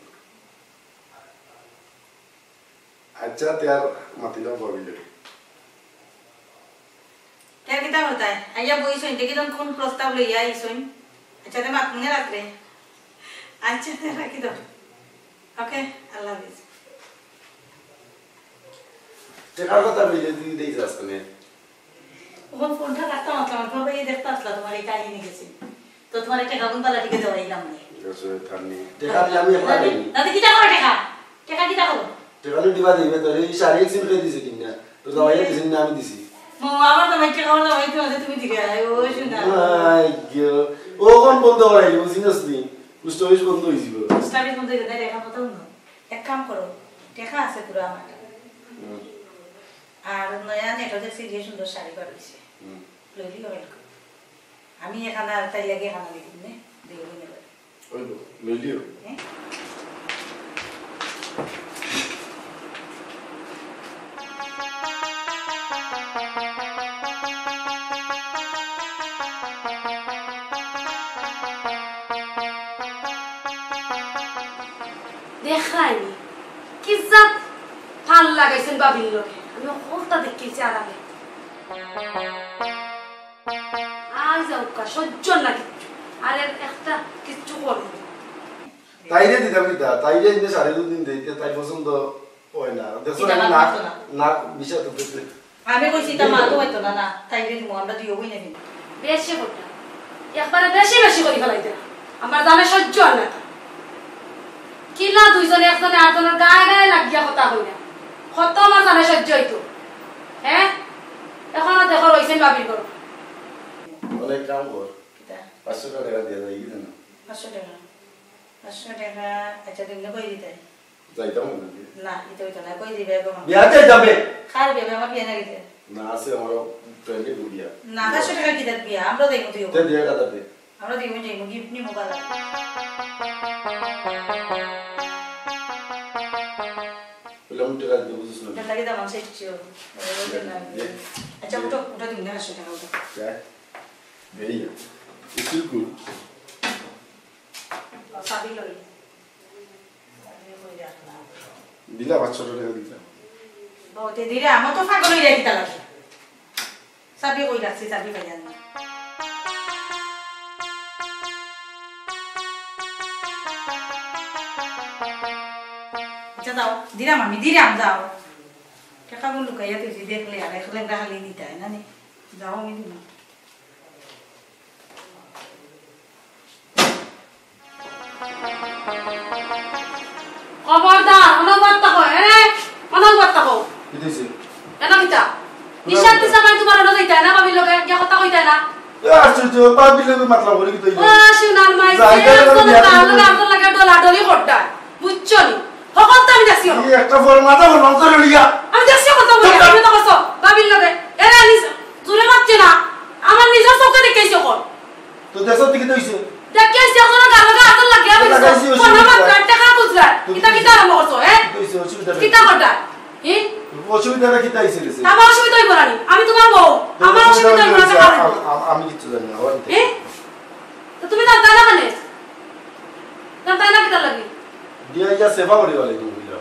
আচ্ছা তার মাতিলাম ভাবিলে কেন কিতা করতাই আইয়া বইছই দেখি তখন কোন প্রস্তাব লইয়া আইছই আচ্ছা তে মাত মনে রাখলে আচ্ছা তে রাখি দাও ওকে আল্লাহ হাফেজ টেকার কথা বলে দিই দেই যাচ্ছে না ওখান ফোনটা রাখতাম আমার বাবা এই দেখতে আসলা তোমার এই কাহিনী গেছে তো তোমার একটা গাবন পালা টিকে দেওয়াইলাম না গেছে থানি টেকা আমি একলা দেই দাদি কিটা করে টাকা কিটা করো টেকা দিবা দিবে তো এই শাড়ি এক্সিম করে দিছে কিনা তো দাওয়াইয়া দিছেন না আমি দিছি আমার তো মাইকে খাওয়া দাওয়াই তো তুমি দিকে ও শুনা আই গো ও কোন বন্ধ হইল বুঝিনস নি স্টোরেজ বন্ধ হইছিল স্টাডি বন্ধ হয়ে যায় দেখা কথা না এক কাম করো টাকা আছে পুরো আমার আর নয়া নেট দেখছি যে সুন্দর শাড়ি বাড়িছে লইলি হবে আমি এখানে তাই লাগে এখানে দিই নে দিও নে ওই লইলিও দেখাইনি কি জাত ভাল লাগাইছেন বাবির লোকে আমি ওটা দেখেছি আরামে আজ যাও কা সহ্য না কিচ্ছু আর একটা কিচ্ছু করবো তাইরে দিতাম কিতা তাইরে ইনে সাড়ে দুদিন দিতে তাই পছন্দ হয় না দেখো না না বিষয় তো বুঝলে আমি কইছি তা মা তো হইতো না না তাইরে দিমু আমরা দিও বই নেবি বেশি করতে একবারে বেশি বেশি করে ফেলাইতে আমার জানে সহ্য হয় না কিলা দুইজনে একজনে আরেকজনের গায়ে গায়ে লাগিয়া কথা হই না কত আমার জানে সহ্য হইতো হ্যাঁ এখন দেখো রইছেন বাবির করো অনেক কাম কর 500 টাকা দিয়ে যাই না 500 টাকা আচ্ছা তুমি কই দিতে যাইতাম না না এটা হইতো না কই দিবে গো বিয়াতে যাবে খার বিয়ে আমার বিয়ে না গেছে না আছে আমার ফ্রেন্ডে বিয়া না 500 টাকা কি দেব বিয়া আমরা দেই মতো তে দিয়ে টাকা দে আমরা দেই মতো যাইমু গিফট নি মোবাইল বললাম টাকা দিয়ে বুঝছ না এটা লাগে দাম আছে চিও আচ্ছা ওটা দিন না 500 টাকা ওটা যা দেই স্কুল কু সাবি লই দিলা 500 টাকা দিলা বহুতে ধীরে আমার তো পাগল হই রাখি তালা সাবি কই রাখছি সাবি পাই জানি আচ্ছা দাও দিরাম আমি দিরাম যাও টাকা গুলো লুকাইয়া তুই দেখলে আর একলে গালি নিতে হয় না নি যাও আমি দিন খবরদার অনবরত কয় অনবরত কও কি দিছে এনা কিটা নিশান দিছা ভাই তোমার ওটা দিতে না ভাবি লগে কি কথা কইতা না আশ্চর্য পাবি লগে মাতলা করি কি তুই ও শুনার মাই তো লাগে ডলা ডলি করডা বুঝছো নি হকন তো আমি যাচ্ছি এই একটা ফল মাথা ফল নজর লিয়া আমি যাচ্ছি কথা বলি আমি তো কইছো ভাবি লগে এরা নিস জুরে মারছে না আমার নিজের চোখে দেখেছি কোন তো দেশত থেকে দইছে দেখেছি এখন গালগা আদর লাগে আমি কোন আমার টাকা বুঝলা কিটা কিটা আরম্ভ করছো দইছে অসুবিধা কিটা করডা অসুবিধাটা কি তাইছে রে আমার অসুবিধা হইব না আমি তোমার বউ আমার অসুবিধা হইব না আমি কিছু জানি না তো তুমি না তালা কানে না তালা কিটা লাগি দিয়া ইয়া সেবা করি বলে তুমি বুঝলা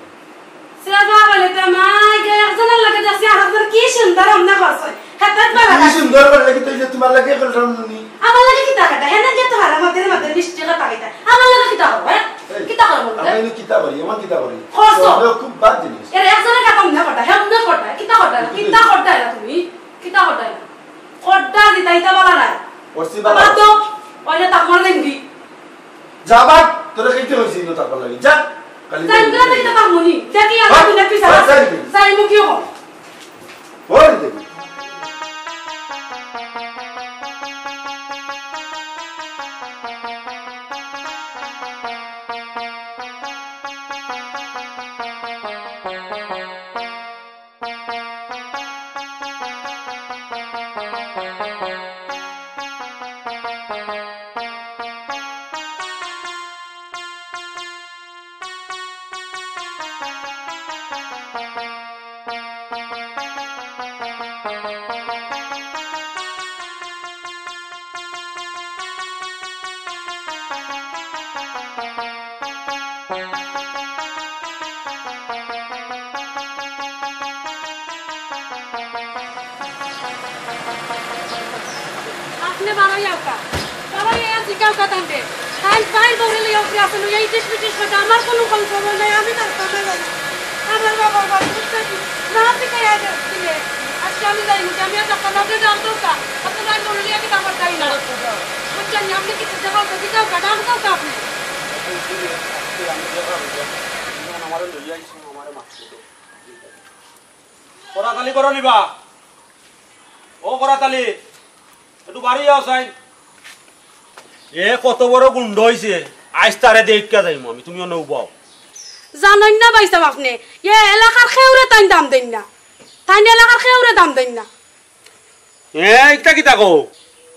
সেবা বলে তো মাই গে একজন লাগে যাচ্ছে আর একজন কি সুন্দর আমনা করছে হাতত বালা কি সুন্দর করে লাগি তো তোমার লাগে করলাম নি আমার লাগে কিটা কাটা হেনা যে তো হারা মাদের মাদের বৃষ্টি কথা কইতা আমার লাগে কিটা করব কিটা করব আমি কিতা করি এমন কিতা করি খরচ খুব বাদ জিনিস এর একজনের কাম না করতা হেম না করতা কিটা করতা না তুমি কিটা করতা না করতা দিতাইতা বলা নাই করছি বাবা তো ওইটা তাকমার দেনগি যাবা তোরে কইতে হইছি না তাকবার লাগি যা কালি জানগা দিতা কামুনি দেখি আমি তুই পিছা যাই মু কিও ওই দেখি আপনি বাড়াই আউকা বাড়াই আয়া জিগাও কাটান্তে ফাইল ফাইল বলে ওকে আপনি এই ডিসপিটিস কথা আমার কোনো খবর নাই আমি তার কথা জানি আমার বাবা বাবা বুঝতে না থেকে আয়া দিলে আজকে আমি যাই মুকে আমি আজ আপনার নজরে জানতো কা আপনি নাই বলে কি আমার তাই না বুঝছেন আপনি কি জায়গা তো জিগাও কাটা আমি তো আপনি আমারে লইয়া আইছো আমারে মারছো কোরাতালি করো নিবা ও কোরাতালি একটু বাড়ি যাও সাই এ কত বড় গুন্ড হইছে আজ তারে দেখিয়া যাইম আমি তুমিও নৌবাও জানেন না বাইসাব আপনি এ এলাকার খেউরে তাই দাম দেন না তাই এলাকার খেউরে দাম দেন না এ এটা কি তাকো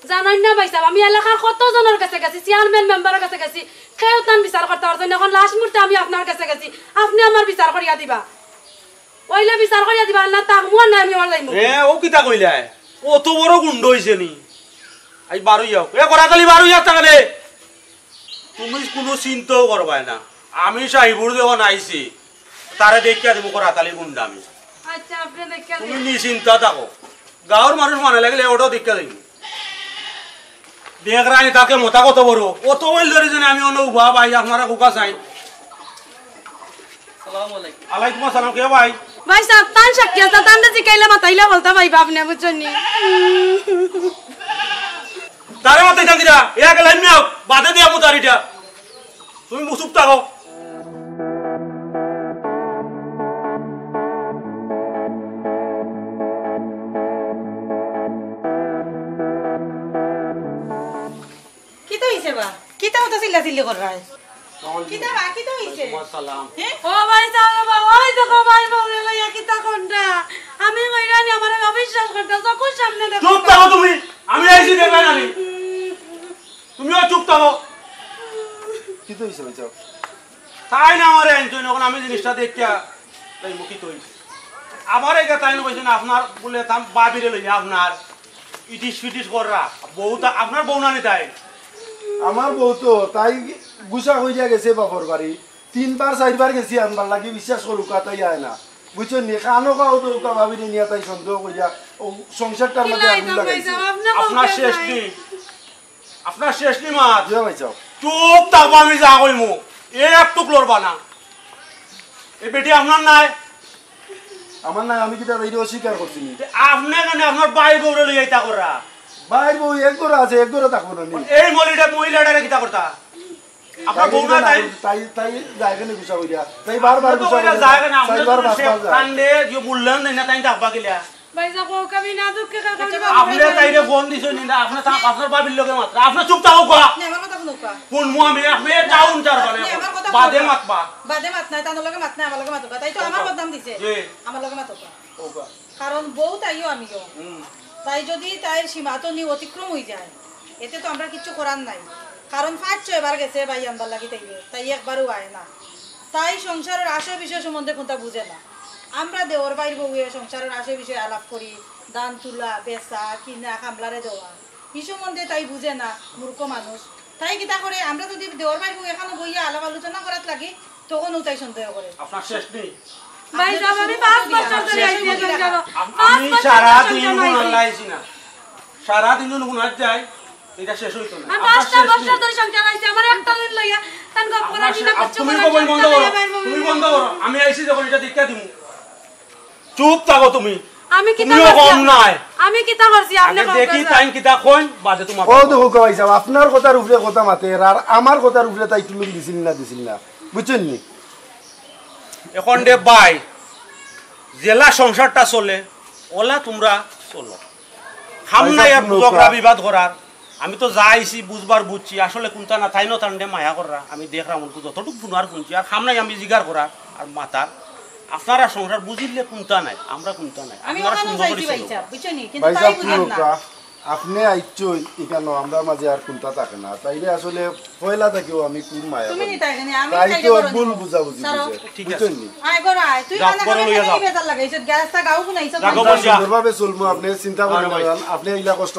জানেন না বাইসাব আমি এলাকার কত জনের কাছে গেছি চেয়ারম্যান মেম্বারের কাছে গেছি কেউ তান বিচার করতে পারছেন এখন লাস্ট মুহূর্তে আমি আপনার কাছে গেছি আপনি আমার বিচার করিয়া দিবা ওইলে বিচার করিয়া দিবা না তাক মুয়া না আমি ওলাই এ ও কিতা কইলা কত বড় গুন্ড হইছে নি আই বারু যাও এ কোরাতালি বারু যাও তাহলে তুমি কোনো চিন্তাও করবা না আমি সাহিবুর যখন আইছি তারে দেখিয়া দেবো কোরাতালি গুন্ডা আমি আচ্ছা আপনি দেখিয়া তুমি নিশ্চিন্তা থাকো গাঁৱৰ মানুষ মানে লাগিলে ওটাও দেখা যাই দেখ রানি তাকে মোটা কত বড় অত বল ধরে জানি আমি অন্য উভা ভাই আপনারা কুকা চাই আলাইকুম আসসালাম কে ভাই ভাই সাহেব তান শাকিয়া তান যে কাইলা মাতাইলা বলতা ভাই আপনি বুঝছেন নি তারে মাথায় যান দিরা এক লাইন নাও বাদে দিয়া মুতারিটা তুমি মুসুপ থাকো কি তো হইছে বা কি তো চিল্লা চিল্লি করবা কিটা বাকি তো হইছে সালাম ও ভাই সালাম ওই দেখো ভাই বলে লইয়া কিতা কোনটা আমি কইরানি আমারে অবিশ্বাস করতে যখন সামনে দেখো চুপ থাকো তুমি আমি আইছি দেখবেন আমি তুমিও চুপ থাকো কি তো হইছে বাচ্চা তাই না আমারে আনছই যখন আমি জিনিসটা দেখিয়া তাই মুখি তো হইছে আমার একা তাই না কইছেন আপনার বলে তাম বাবিরে লইয়া আপনার ইটিস ফিটিস কররা বউটা আপনার বউ না নি তাই আমার বউ তো তাই গুছা হইয়া গেছে বাপর বাড়ি 3বার 4বার গেছি আনবার লাগি বিশ্বাস করুক তাই আয় না বুঝছো নি কানো কাও তো ভাবিনি নিয়া তাই সন্দেহ কইয়া ও সংসারটার মধ্যে আগুন লাগাইছে আপনার শেষ নি মা যা ভাই যাও চুপ থাকবো আমি যা কইমু একটু লড়বা না এই বেটি আপনার নাই আমার না আমি কিটা এই অস্বীকার করছি নি আপনি কেন আপনার ভাই বউরে লই আইতা করা ভাই বউ এক ঘরে আছে এক ঘরে থাকবো না এই মহিলাটারে কিতা করতা আপনার বউ না তাই তাই তাই জায়গানে গুছা হইয়া তাই বারবার গুছা হইয়া জায়গানে চারবার পাঁচবার যায় কান্দে যে বললেন না তাই থাকবা গিলা ভাই যাকো কবি না দুঃখে আপনি তাইরে ফোন দিছেন না আপনার বাবির লগে মাত্র আপনি চুপ থাকো গা আমার কথা শুনুকা কোন মু আমি টাউন চার বানে বাদে মাতবা বাদে মাত নাই তার লগে মাত নাই আমার লগে মাতবা তাই তো আমার বদনাম দিছে আমার লগে মাতবা ওকা কারণ বউ তাইও আমিও তাই যদি তাইর সীমা তো নি অতিক্রম হই যায় এতে তো আমরা কিছু করার নাই কারণ 5-6 বার গেছে ভাই আনবার লাগি তাই একবারও আয় না তাই সংসারের আশয় বিষয় সম্বন্ধে কোনটা বুঝে না আমরা দেওর বাইর বউয়ে সংসারের আশয় বিষয় আলাপ করি দান তুলা বেচা কিনা কামলারে দেওয়া এই সম্বন্ধে তাই বুঝে না মূর্খ মানুষ তাই কিতা করে আমরা যদি দেওর বাইর বউ এখানে বইয়া আলাপ আলোচনা করার লাগি তখন তাই সন্দেহ করে আপনার শেষ নেই ভাই যাব আমি 5 বছর ধরে আইছি সংসার আমি সারা দিন গুণ লাইছি না সারা দিন গুণ যায় এটা শেষ হইতো না আমি 5 বছর ধরে সংসার আইছি আমার একটা দিন লইয়া তান গপ করা দিনা কিছু তুমি বন্ধ করো তুমি বন্ধ করো আমি আইছি যখন এটা দেখা দিমু চুপ থাকো তুমি আমি কিতা করছি আপনি দেখি টাইম কিতা কইন বাদে তোমার ও দেখো কই যাও আপনার কথার উপরে কথা মাতে আর আমার কথার উপরে তাই তুলুম দিছিল না বুঝছেন নি এখন দে ভাই জেলা সংসারটা চলে ওলা তোমরা চলো হামনা আর ঝগড়া বিবাদ করার আমি তো যাইছি বুঝবার বুঝছি আসলে কোনটা না তাই না তান্ডে মায়া করা আমি দেখলাম যতটুকু শুনার শুনছি আর হামনাই আমি জিগার করার আর মাতার আপনারা সংসার বুঝিলে কোনটা নাই আমরা কোনটা নাই আপনারা সুন্দর করে ভাইসা আপনি আইছই এখানে আমরা মাঝে আর কোনটা থাকে না তাইলে আসলে পয়লা থেকেও আমি খুব মায়া করি তাই তো ভুল বুঝাবুঝি ঠিক আছে আয় গো আয় তুই খানা খালি বেজার লাগাইছ গ্যাসটা গাও কোনাইছ সুন্দরভাবে চলবো আপনি চিন্তা করেন না আপনি এইলা কষ্ট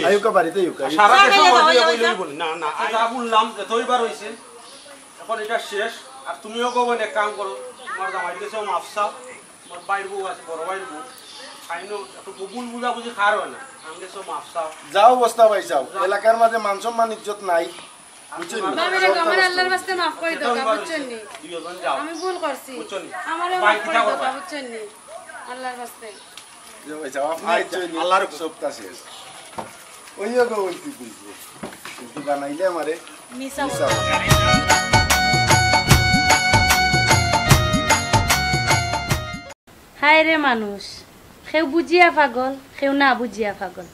আইউকা বাড়িতে আইউকা সারা দেশ বলি না না যা বললাম যতইবার হইছে এখন এটা শেষ আর তুমিও কো এক কাম করো তোমার জামাই দেশে মাফসাও আমার বাইর বউ আছে বড় বাইর বউ খাইনো একটু বুল বুঝা বুঝি খার হয় না আমি দেশে মাফসাও যাও অবস্থা ভাই যাও এলাকার মাঝে মান সম্মান ইজ্জত নাই বুঝছেন বাবারে আমার আল্লাহর রাস্তে maaf করে দাও বুঝছেন নি আমি ভুল করছি আমারে maaf করে দাও বুঝছেন নি আল্লাহর রাস্তে যাও ভাই যাও আপনি আল্লাহর সবটা শেষ ওইও গো ওইটি বুঝবো কিন্তু বানাইলে আমারে মিছা হায় রে মানুষ কেউ বুঝিয়া পাগল কেউ না বুঝিয়া পাগল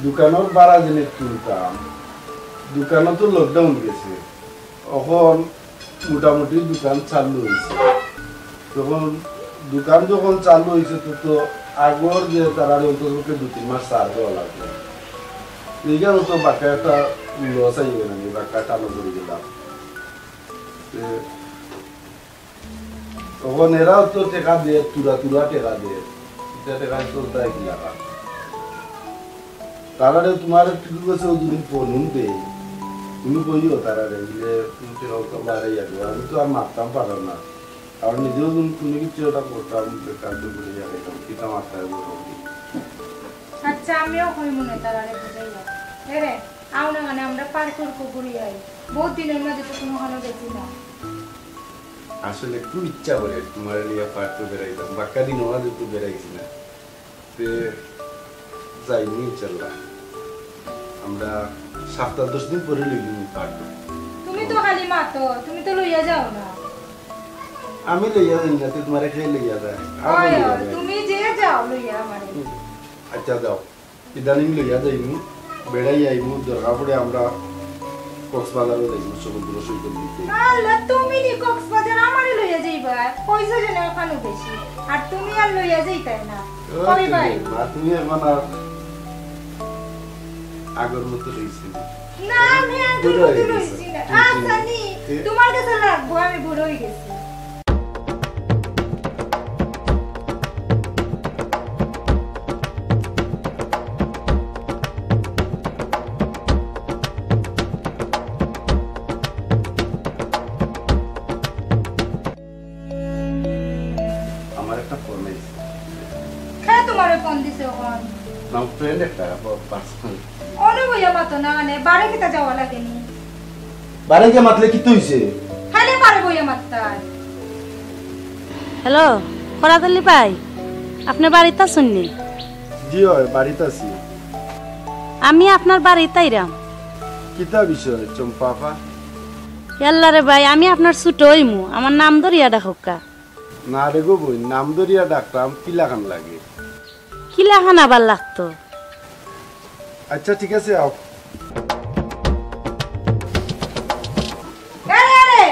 দোকানের বাড়া জিনিস তুলতাম দোকানে তো লকডাউন গেছে এখন মোটামুটি দোকান চালু হয়েছে তখন দোকান যখন চালু হয়েছে তো আগর যে তারা অন্তত 2-3 মাস চার দেওয়া লাগবে এইখানে তো বাকি একটা লস আইবে না বাকি টানো করে গেলাম তখন এরাও তো টেকা দিয়ে তুরা টেকা দিয়ে টেকা চলতে কি লাগা তারা তোমার ঠিক আছে দুদিন ফোন দেয় তুমি কইও তারা যে তুমি তো বাইরে যাবে আমি তো আর মারতাম পারলাম না আর নিজেও তুমি কিছু ওটা করতাম বেকার তো বলে যাবে কিতা মাথায় বলবো আচ্ছা আমিও কই মনে তারারে বুঝাইয়া এরে আও না মানে আমরা পার করবো ঘুরি আই বহুত দিনের মধ্যে তো কোনো হলো গেছি না আসলে খুব ইচ্ছা করে তোমার লিয়া পার্ট তো বেরাইতাম বাক্কা দিন ওরা তো বেরাইছি না তে যাইনি ইনশাআল্লাহ আমরা 7-10 দিন পরে লইলি পার্ট তুমি তো খালি মাতো তুমি তো লইয়া যাও না আমি লইয়া যাই না তোমারে খেয়ে লইয়া যায় তুমি যে যাও লইয়া আমারে আচ্ছা যাও ইদানিং লইয়া যাইমু বেড়াই আইমু দরকার পড়ে আমরা কক্সবাজারও যাইমু সমুদ্র সৈকত দিতে আল্লাহ তুমি নি কক্সবাজার আমারে লইয়া যাইবা পয়সা জেনে ওখানে বেশি আর তুমি আর লইয়া যাইতাই না কই ভাই মা তুমি এখন আর আগের মতো রইছি না আমি আগের মতো রইছি না আচ্ছা নি তোমার কাছে রাখবো আমি বড় হই গেছি ফোন দিছে ওখান না ফ্রেন্ড একটা পার্সোনাল ওনে বইয়া মাতো না মানে বারে কিতা যাওয়া লাগেনি বারে কে মাতলে কি হইছে খালি বারে বইয়া মাততা হ্যালো কোরাথ আলী ভাই আপনি বাড়িতে আছেন নি জি হয় বাড়িতে আছি আমি আপনার বাড়িতে আইরাম কিতা বিষয় চম্পাপা ইয়াল্লা রে ভাই আমি আপনার ছোট হইমু আমার নাম ধরিয়া ডাকুকা না রে গো বই নাম ধরিয়া ডাকতাম কি লাগান লাগে কি লাগান আবার লাগতো আচ্ছা ঠিক আছে আও আরে আরে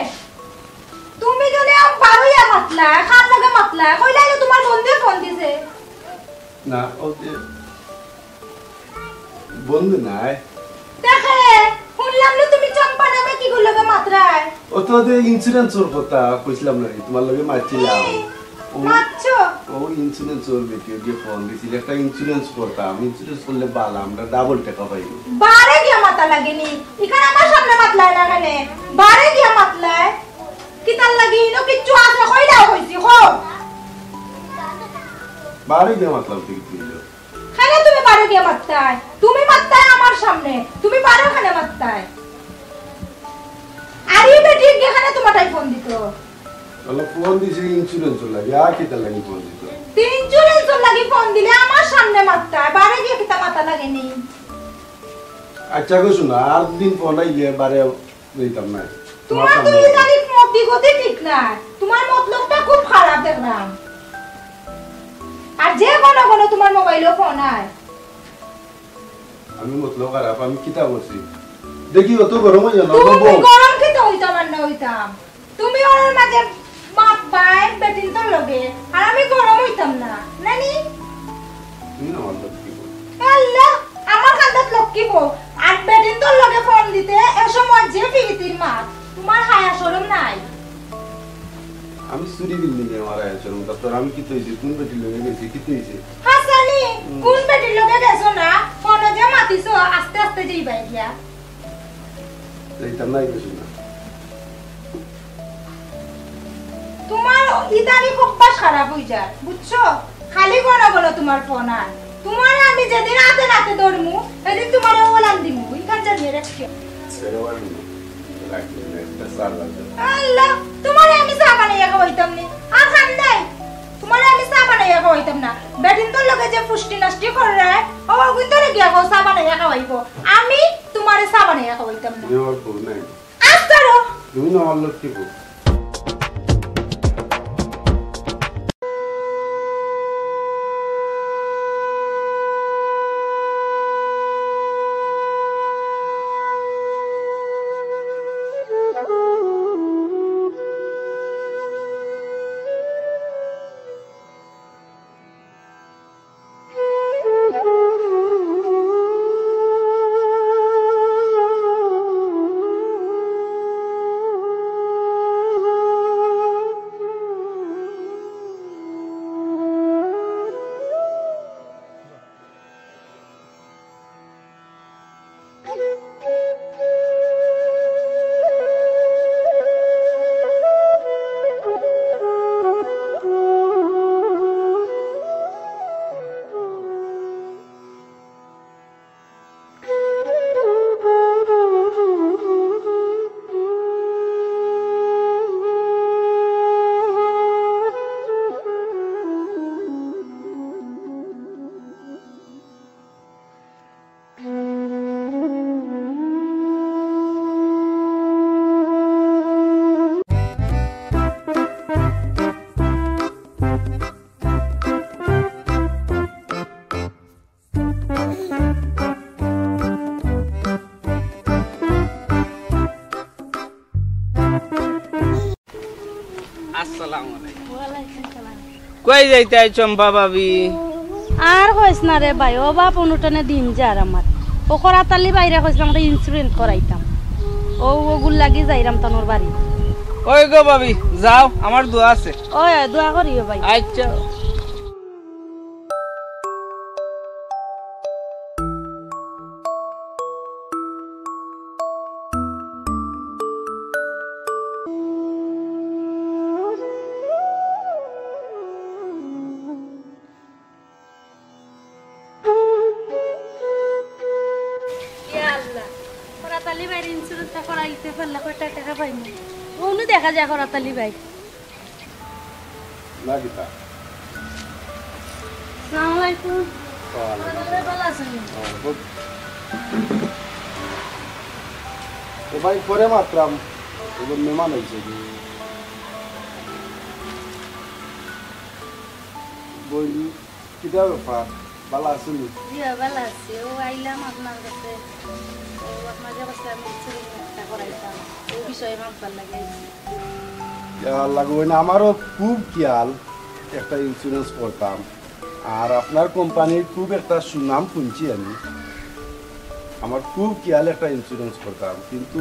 তুমি যদি আম বারুইয়া মাতলা খান লাগা মাতলা কইলা তোমার বন্ধু ফোন দিছে না ও বন্ধু নাই দেখে শুনলাম না তুমি চম্পা নামে কি গুলো লাগা মাত্রায় ও তো দে ইন্স্যুরেন্সর কথা কইছিলাম না তোমার লগে মারছিলাম মারছো ও ইন্স্যুরেন্স ওর বেটি যে ফোন দিছিল একটা ইন্স্যুরেন্স করতাম ইন্স্যুরেন্স করলে বালা আমরা ডাবল টাকা পাইবো বারে গিয়া মাতা লাগেনি এখানে আমার সামনে মাতলায় না কেন বারে গিয়া মাতলায় কি তার লাগি নো কিচ্ছু আছে কইলা কইছি হো বারে গিয়া মাতলাম ঠিক ছিল খানে তুমি বারে গিয়া মাততায় তুমি মাততায় আমার সামনে তুমি বারে খানে মাততায় আরে বেটি এখানে তোমারটাই ফোন দিত আলো ফোন দিছি ইন্স্যুরেন্স লাগি আর কি তার লাগি ফোন দিত ইন্স্যুরেন্স লাগি ফোন দিলে আমার সামনে মাততায় বারে গিয়া কিতা মাতা লাগেনি আচ্ছা গো শোনা আর দিন ফোন আইলে বারে দিতাম না তোমার তো ইদানি মতি গতি ঠিক না তোমার মতলবটা খুব খারাপ দেখলাম আর যে কোনো কোনো তোমার মোবাইলে ফোন আয় আমি মতলব খারাপ আমি কিতা বলছি দেখি অত গরম হই না তুমি গরম কিতা হইতাম আর না হইতাম তুমি ওর মাঝে বাপ ভাই বেটিন তো লগে আর আমি গরম হইতাম না নানি তুমি না আমার কি বল আল্লাহ আমার কান্দাত লক্ষ্মী বউ আর বেটিন তো লগে ফোন দিতে এ সময় যে ফিরিতির মা তোমার হায়া শরম নাই আমি চুরি বিল্ডিং এ মারা আছি তোর আমি কি হইছে কোন বেটি লগে গেছি কি হইছে হাসানি কোন বেটির লগে গেছো না ফোন যে মাতিছো আস্তে আস্তে যাইবাই গিয়া এইটা নাই কিছু না তোমার ইদানি অভ্যাস খারাপ হই যায় বুঝছো খালি কোন বলো তোমার ফোন আর তোমার আমি যেদিন রাতে রাতে ধরমু সেদিন তোমার ওলাম দিমু ইখান জানিয়ে রাখিও সেরওয়ানি রাখলে একটা সার লাগবে আল্লাহ তোমার আমি চা বানাইয়া খাওয়াইতাম নি আর খান নাই তোমার আমি চা বানাইয়া খাওয়াইতাম না বেদিন তো লগে যে পুষ্টি নষ্টি করে ও কিন্তু গিয়া গো চা বানাইয়া খাওয়াইবো আমি তোমারে চা বানাইয়া খাওয়াইতাম না নেওয়ার পর নাই আস্তারো তুমি না আমার লোক কি বল Oh কই যাইতে চম্পা ভাবি? আর কইস না রে ভাই, ও বাপ অনুটানে দিন যার আমার ও করাতালি বাইরে কইছিলাম একটা ইন্স্যুরেন্স করাইতাম, ওগুল লাগি যাইরাম তনোর বাড়ি। ওই গো ভাবি যাও, আমার দোয়া আছে। ওই দোয়া করিও ভাই। আচ্ছা দেখা যায় করাতালি ভাই। লাগিতা আসসালামু আলাইকুম। ভালো আছেন? ভাই পরে মাত্রাম মেহমান হয়েছে বলি কিটা ব্যাপার, ভালো আছেন? ভালো আছি। ও আইলাম আপনার কাছে, আপনার যে কাছে আমি ইন্স্যুরেন্সটা করাইতাম ওই বিষয়ে ভাববার লাগে। লাগবে না, আমারও খুব খেয়াল একটা ইন্স্যুরেন্স করতাম, আর আপনার কোম্পানির খুব একটা সুনাম শুনছি আমি, আমার খুব খেয়াল একটা ইন্স্যুরেন্স করতাম, কিন্তু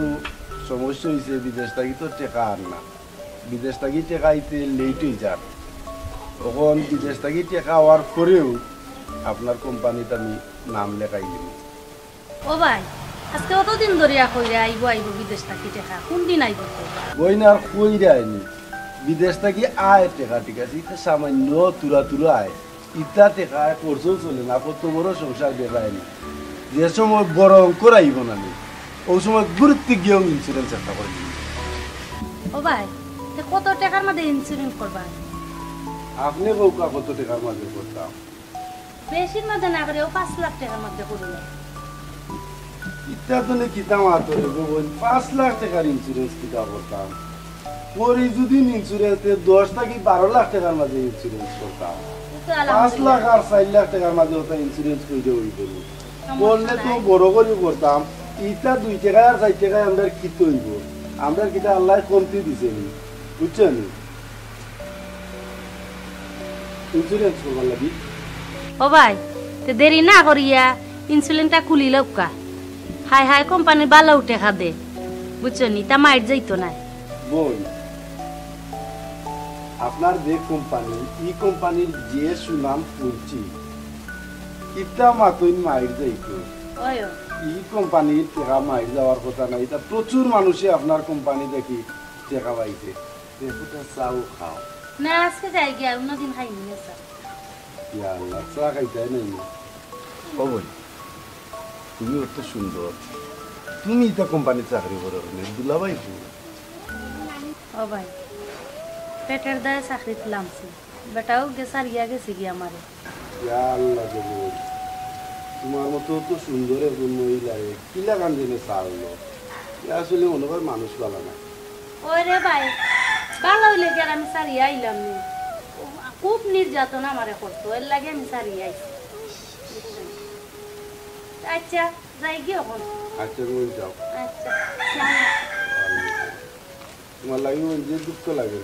সমস্যা হয়েছে বিদেশ থাকি তো টেকা আর না, বিদেশ থাকি টেকা আইতে লেট হয়ে যান, তখন বিদেশ থাকি টেকা হওয়ার পরেও আপনার কোম্পানিতে আমি নাম লেখাই দিব। ও ভাই আজকে কতদিন ধরে কইরা আইব আইব বিদেশ থাকি টেকা, কোন দিন আইব? বই না আর কইরা আইনি, বিদেশ থাকি আয় টেকা, ঠিক আছে, এটা সামান্য তুরা তুরা আয়, ইটা টেকা খরচও চলে না, কত বড় সংসার বেড়ায়নি, যে সময় বড় অঙ্কর আইব না ওই সময় গুরুত্ব গিয়েও ইন্স্যুরেন্স একটা করে দিই। ও ভাই কত টাকার মধ্যে ইন্স্যুরেন্স করবা? আপনি বউকা কত টাকার মধ্যে করতাম? বেশির মধ্যে না করে 5 লাখ টাকার মধ্যে করুন। ইটা তো কিতা মাত্র 5 লাখ টাকার ইন্স্যুরেন্স কিতা করতাম, পরে যদি ইন্স্যুরেন্সে 10 থেকে 12 লাখ টাকার মাঝে ইন্স্যুরেন্স করতাম, 5 লাখ আর 4 লাখ টাকার মাঝে ওটা ইন্স্যুরেন্স করে হইব বললে তো বড় করে করতাম। ইটা 2 টাকা আর 4 টাকায় আমরা কি হইব, আমরা কিটা আল্লাহ কমতি দিছে বুঝছেন ইন্স্যুরেন্স করবার লাগি। ও ভাই তে দেরি না করিয়া ইন্স্যুরেন্সটা খুলি লওকা, হাই হাই কোম্পানির ভালো উঠে খাদে বুঝছনি, তা মাইট যাইতো না। বল আপনার যে কোম্পানি, এই কোম্পানির যে সুনাম শুনছি, ইটা মাতইন মাইট যাইতো, এই কোম্পানির টাকা মাইট যাওয়ার কথা নাই, এটা প্রচুর মানুষে আপনার কোম্পানি দেখি টাকা পাইছে, চাও খাও না, আজকে যাই গিয়া অন্যদিন খাইনি না স্যার। ইয়া আল্লাহ, চা খাইতে নাই ও বল, তুমি অত সুন্দর, তুমি এটা কোম্পানির চাকরি করো দুলাভাই? ও ভাই পেটের দায়ে চাকরি তুলামছি, বেটাও সারিয়া গেছে গিয়া আমারে। ইয়া আল্লাহ দেব, তোমার মতো তো সুন্দর একজন মহিলা কিলা গান জেনে চাললো, আসলে মনে হয় মানুষ ভালো না। ওই রে ভাই ভালো হইলে কি আর আমি সারিয়া আইলাম নি, খুব নির্যাতন আমারে করতো, এর লাগে আমি সারিয়া আইছি। আচ্ছা যাই কি এখন? আচ্ছা তুমি যাও। আচ্ছা তোমার লাগে যে দুঃখ লাগে,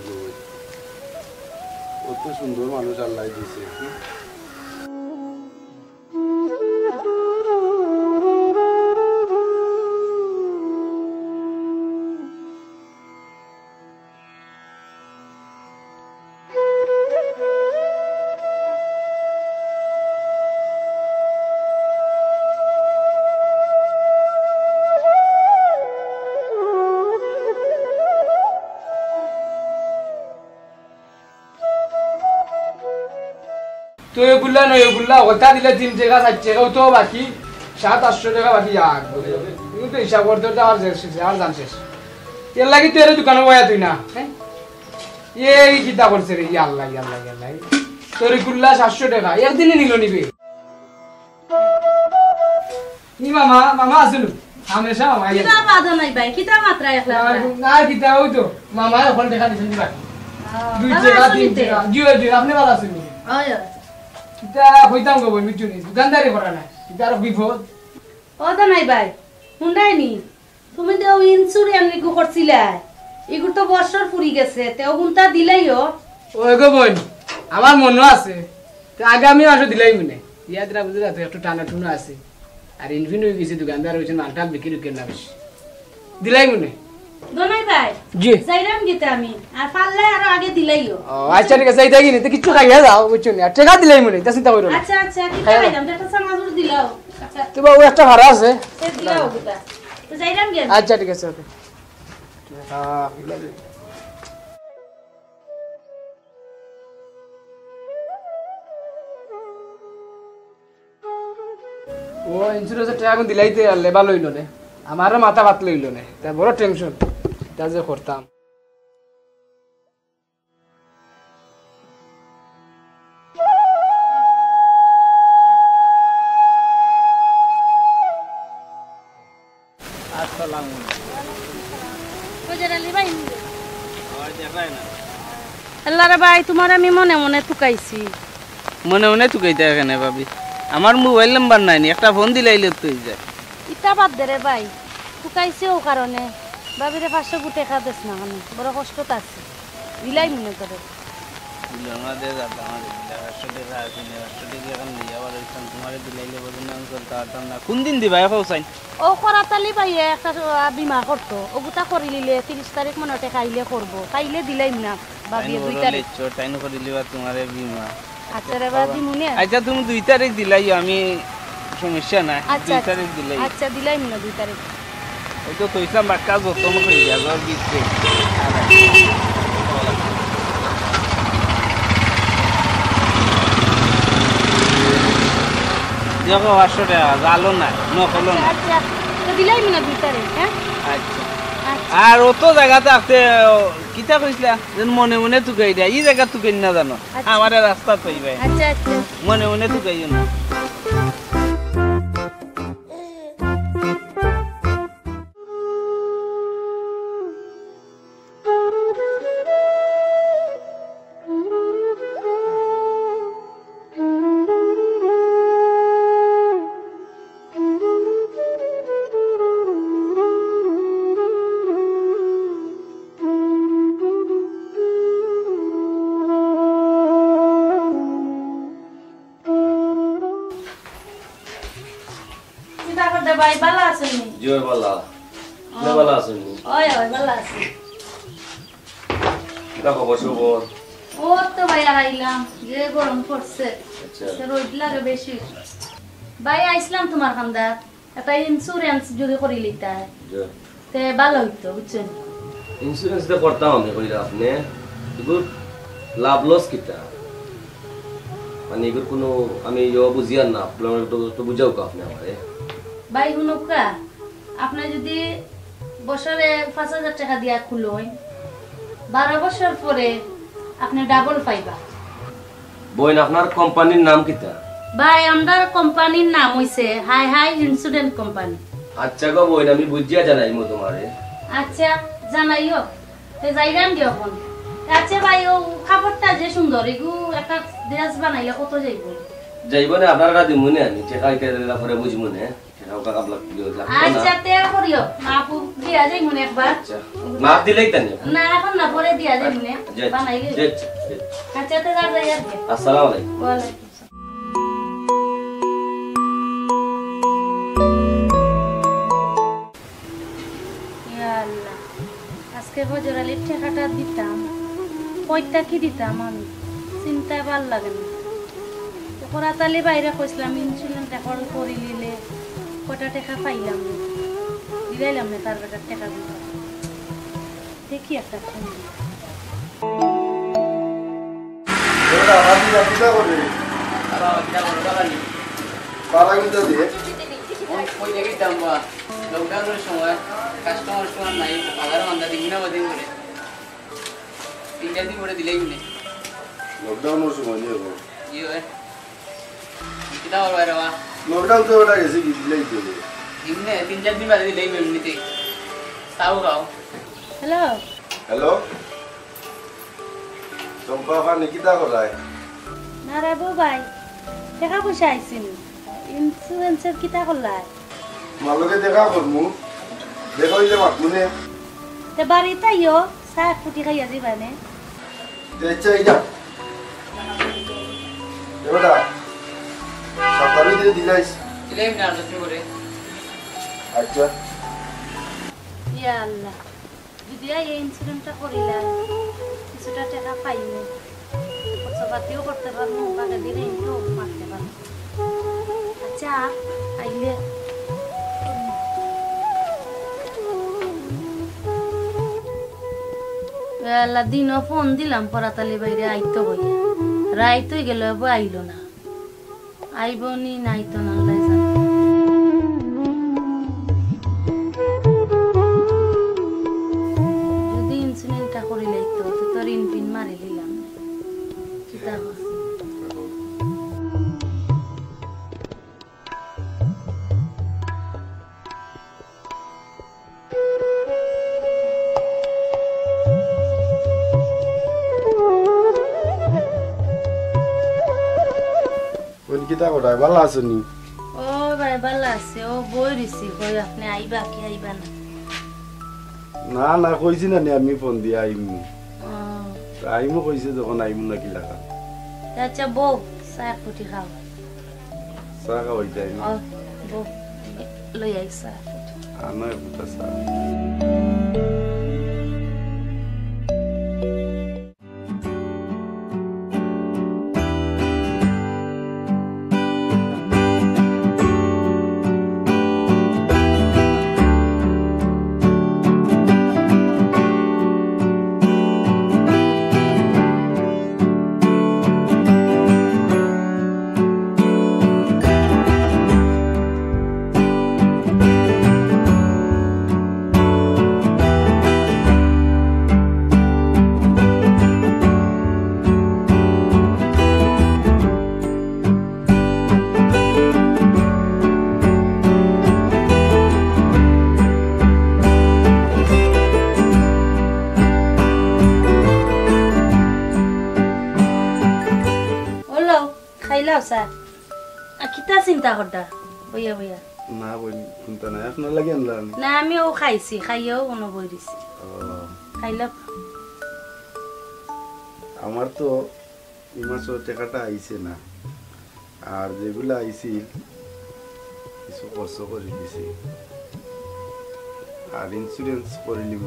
অত সুন্দর মানুষ আল্লাহ দিছে। তো এগুলা নয়, এগুলা ওটা দিলে 3 টাকা 4 টাকাও তো বাকি 700-800 টাকা বাকি আর তুমি তো হিসাব করতে আর জানছিস এর লাগি তো এর দোকানে বয়া তুই না, হ্যাঁ এই কিতা করছে রে, আল্লাহ আল্লাহ আল্লাহ, তোর এগুলা 700 টাকা একদিনে নিল নিবে। নি মামা মামা আসলু হামেশা মামা কিতা বাধা নাই ভাই, কিতা মাত্রা একলা না কিতা ওই তো মামা ওখানে টাকা দিছেন দিবা 2 টাকা 3 টাকা জিও জি আপনি ভালো আছেন? ওই কিতা কইতাম গো বই মিচুনি দোকানদারি করা না, কিতা আর বিপদ। ও দা নাই ভাই হুন্ডাই নি, তুমি তো ইন্স্যুরেন্স নিকো করছিলা, এগুলো তো বছর পুরি গেছে, তেও হুন্তা দিলাইও। ওই গো বই আমার মনে আছে তো আগামী মাসে দিলাই মনে ইয়াদরা বুঝে যাতে একটু টানা টুনা আছে আর ইনফিন হয়ে গেছে দোকানদার হয়েছে মালটা বিক্রি করে না বেশি দিলাই মনে দোনাই ভাই জি যাইরাম গিতে আমি আর পারলে আরো আগে দিলাইও ও আচ্ছা ঠিক আছে এইটা কিনে তো কিছু খাইয়া যাও বুঝছো না টাকা দিলাই মনে তা চিন্তা করো না আচ্ছা আচ্ছা কি খাইলাম একটা সামাজুর দিলাও আচ্ছা তো বাবু একটা ভাড়া আছে সে দিলাও গুতা তো যাইরাম গিয়া আচ্ছা ঠিক আছে ওকে ও ইন্স্যুরেন্সের টাকা দিলাইতে আলে ভালো হইল না আমারও মাথা ভাত লইল না তা বড় টেনশন তা যে করতাম আল্লাহ রে ভাই তোমার আমি মনে মনে টুকাইছি মনে মনে টুকাইতে এখানে ভাবি আমার মোবাইল নাম্বার নাই নি একটা ফোন দিলাইলে তো যায় ইটা বাদ দে রে ভাই টুকাইছি ও কারণে ভাবিরে 500 গুটে খাদেস না আমি বড় কষ্টত আছে দিলাই মনে করে দিলানা দে দাদা আমার রাষ্ট্রপতি রাজনীতি রাষ্ট্রপতি এখন নিয়ে আবার ওইখান তোমারে দিলাইলে বদনা অঞ্চল তার না কোন দিন দিবা এখন চাই ও করাতালি ভাই একটা বিমা করতো ও গুটা করি লিলে 30 তারিখ মনতে খাইলে করব খাইলে দিলাই না ভাবি 2 তারিখ টাইম করে লিবা তোমারে বিমা আচ্ছা রে বাদি মনে আচ্ছা তুমি 2 তারিখ দিলাই আমি সমস্যা নাই 2 তারিখ দিলাই আচ্ছা দিলাই না 2 তারিখ ওই তো কইছাম বাক্কা যত মত হই যাবে বিতে দেখো আসলে জালো না নকলো না আচ্ছা তো দিলাই না 2 তারিখ হ্যাঁ আচ্ছা আর অত জায়গা থাকতে কিতা কইছলা যেন মনে মনে তুকাই দেয় এই জায়গা তুকাই না জানো আমার রাস্তা কইবে আচ্ছা আচ্ছা মনে মনে তুকাই না ভাই ভালো আছেন জয় বালা কে ভালো আছেন ওই ওই ভালো আছি কি খবর খবর ও তো ভাই আইলাম যে গরম পড়ছে আচ্ছা সে রোদ লাগে বেশি ভাই আইছিলাম তোমার খান্দা একটা ইন্স্যুরেন্স যদি করি লইতা তে ভালো হইতো বুঝছেন ইন্স্যুরেন্স তো করতাম আমি কইরা আপনি এগুলো লাভ লস কিটা মানে এগুলো কোনো আমি বুঝিয়ান না আপনারা একটু বুঝাও কা আপনি আমারে ভাই হুনুকা আপনি যদি বছরে 5000 টাকা দিয়া খুলোই 12 বছর পরে আপনি ডাবল পাইবা বইন আপনার কোম্পানির নাম কিটা ভাই আমাদের কোম্পানির নাম হইছে হাই হাই ইন্স্যুরেন্স কোম্পানি আচ্ছা গো বইন আমি বুঝিয়া জানাইমু তোমারে আচ্ছা জানাইও তে যাইরাম দিও কোন আচ্ছা ভাই ও খাবারটা যে সুন্দর এগু একটা ড্রেস বানাইলে কত যাইবো যাইব না আপনারা দিমুনে আমি টাকা দিলা পরে বুঝমুনে টাকা কাবলা আচ্ছা তে করিও মাপু দিয়া যাই মনে একবার আচ্ছা মাপ দিলেই তানি না এখন না পরে দিয়া যাই মনে বানাইলে আচ্ছা তে যাই আর আসসালামু আলাইকুম ওয়া আলাইকুম ইয়া আল্লাহ আজকে বজরালির টাকাটা দিতাম কয়টা কি দিতাম আমি চিন্তা ভাল লাগে না কোরাতালি বাইরে কইছিলাম ইন্স্যুরেন্স এখন করি নিলে কটা টাকা পাইলাম দিলাইলাম না তার বেটার টাকা দিতাম দেখি একটা ফোন লকডাউনের সময় কাস্টমার নাই 11 ঘন্টা দিন না বাদিন করে 3 দিন করে দিলেই না লকডাউনের সময় নিয়ে গো জি ওই কিটা আর বাইরেবা লকডাউন তো ওটা গেছে কি দিলেই দিলে দিনে 3-4 দিন বাদে দিলেই এমনিতে তাও গাও হ্যালো হ্যালো চম্পা পানি কিটা করায় না রে ভাই টাকা পয়সা আইছিন ইন্স্যুরেন্সের কিটা করলাই মালকে দেখা করমু দেখো ইলে মাতমুনে তে বাড়িতে আইও চা ফুটি খাইয়া দিবানে তে চাই যা বেটা সকালে দিয়ে দিলাইস দিলাম না তো করে আচ্ছা ইয়া আল্লাহ যদি এই ইন্স্যুরেন্সটা করিলা কিছুটা টাকা পাইলে খরচাপাতিও করতে পারবো বাগা দিলে একটু মারতে পারবো আচ্ছা আইলে আল্লাহ দিনও ফোন দিলাম পরাতালি বাইরে আইতো বইয়া রাইতই গেল আইলো না আইব নি নাইতো না আল্লাহ জানে যদি ইনসুলিনটা করিলে তো তোর ইনপিন মারি দিলাম কিতা হস কিতা করায় ভালো আছো নি ও ভাই ভালো আছে ও বই দিছি কই আপনি আইবা কি আইবা না না না কইছি না আমি ফোন দিয়ে আইমু আইমু কইছে যখন আইমু না কি লাগা আচ্ছা বউ চা ফুটি খাও চা খাওয়াই যাই না বউ লই আই চা আমার বুটা চা কিতা চিন্তা করতা বইয়া বইয়া না বই চিন্তা নাই আপনার লাগে আনলাম না আমিও খাইছি খাইয়াও কোনো বই দিছি খাইলাম আমার তো এই মাসের টাকাটা আইছে না আর যেগুলো আইছিল কিছু খরচ করে দিছি আর ইন্স্যুরেন্স করে নিব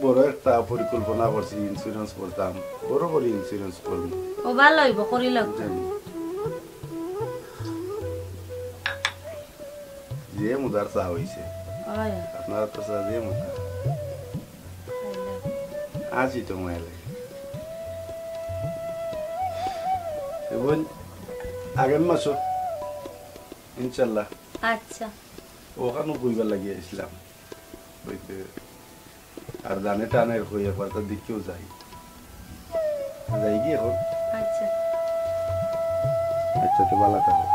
বড় একটা পরিকল্পনা করছি ইন্স্যুরেন্স করতাম বড় বড় ইন্স্যুরেন্স করবো ও ভালো হইব করিলাম যে মুদার চা হয়েছে আপনারা তো চা যে মুদার আজই তো মাইলে এবং আগের মাসও ইনশাল্লাহ আচ্ছা ওখানে বইবার লাগিয়ে আসলাম বইতে আর দানে টানে হয়ে পারতা দিকেও যাই যাই কি এখন আচ্ছা আচ্ছা তো ভালো থাকো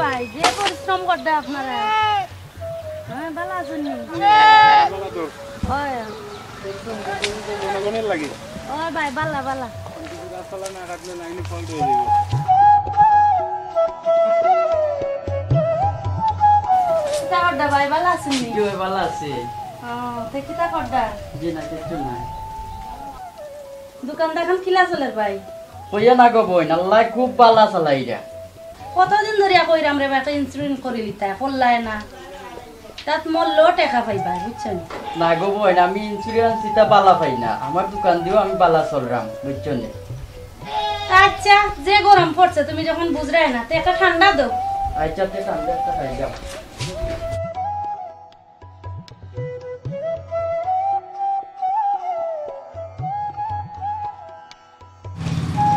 ভাই যে পরিশ্রম করতে আপনারা হ্যাঁ ভালো আছেন ভাই বালা বালা ভাই ভালো আছেন ভালো আছে কিতা করডা জি না কিছু নাই দোকান দেখান খিলা চলে ভাই কইয়া না গো বই আল্লাহ খুব বালা চালাই রা কতদিন ধরিয়া কইরাম রে একটা ইন্স্যুরেন্স করে লিতা করলাই না তাত মূল্য টাকা পাইবা বুঝছেন না গো বই আমি ইন্স্যুরেন্স দিতে বালা পাই না আমার দোকান দিও আমি বালা চলরাম বুঝছেন আচ্ছা যে গরম পড়ছে তুমি যখন বুঝরাই না তে একটা ঠান্ডা দাও আচ্ছা তে ঠান্ডা একটা খাই দাও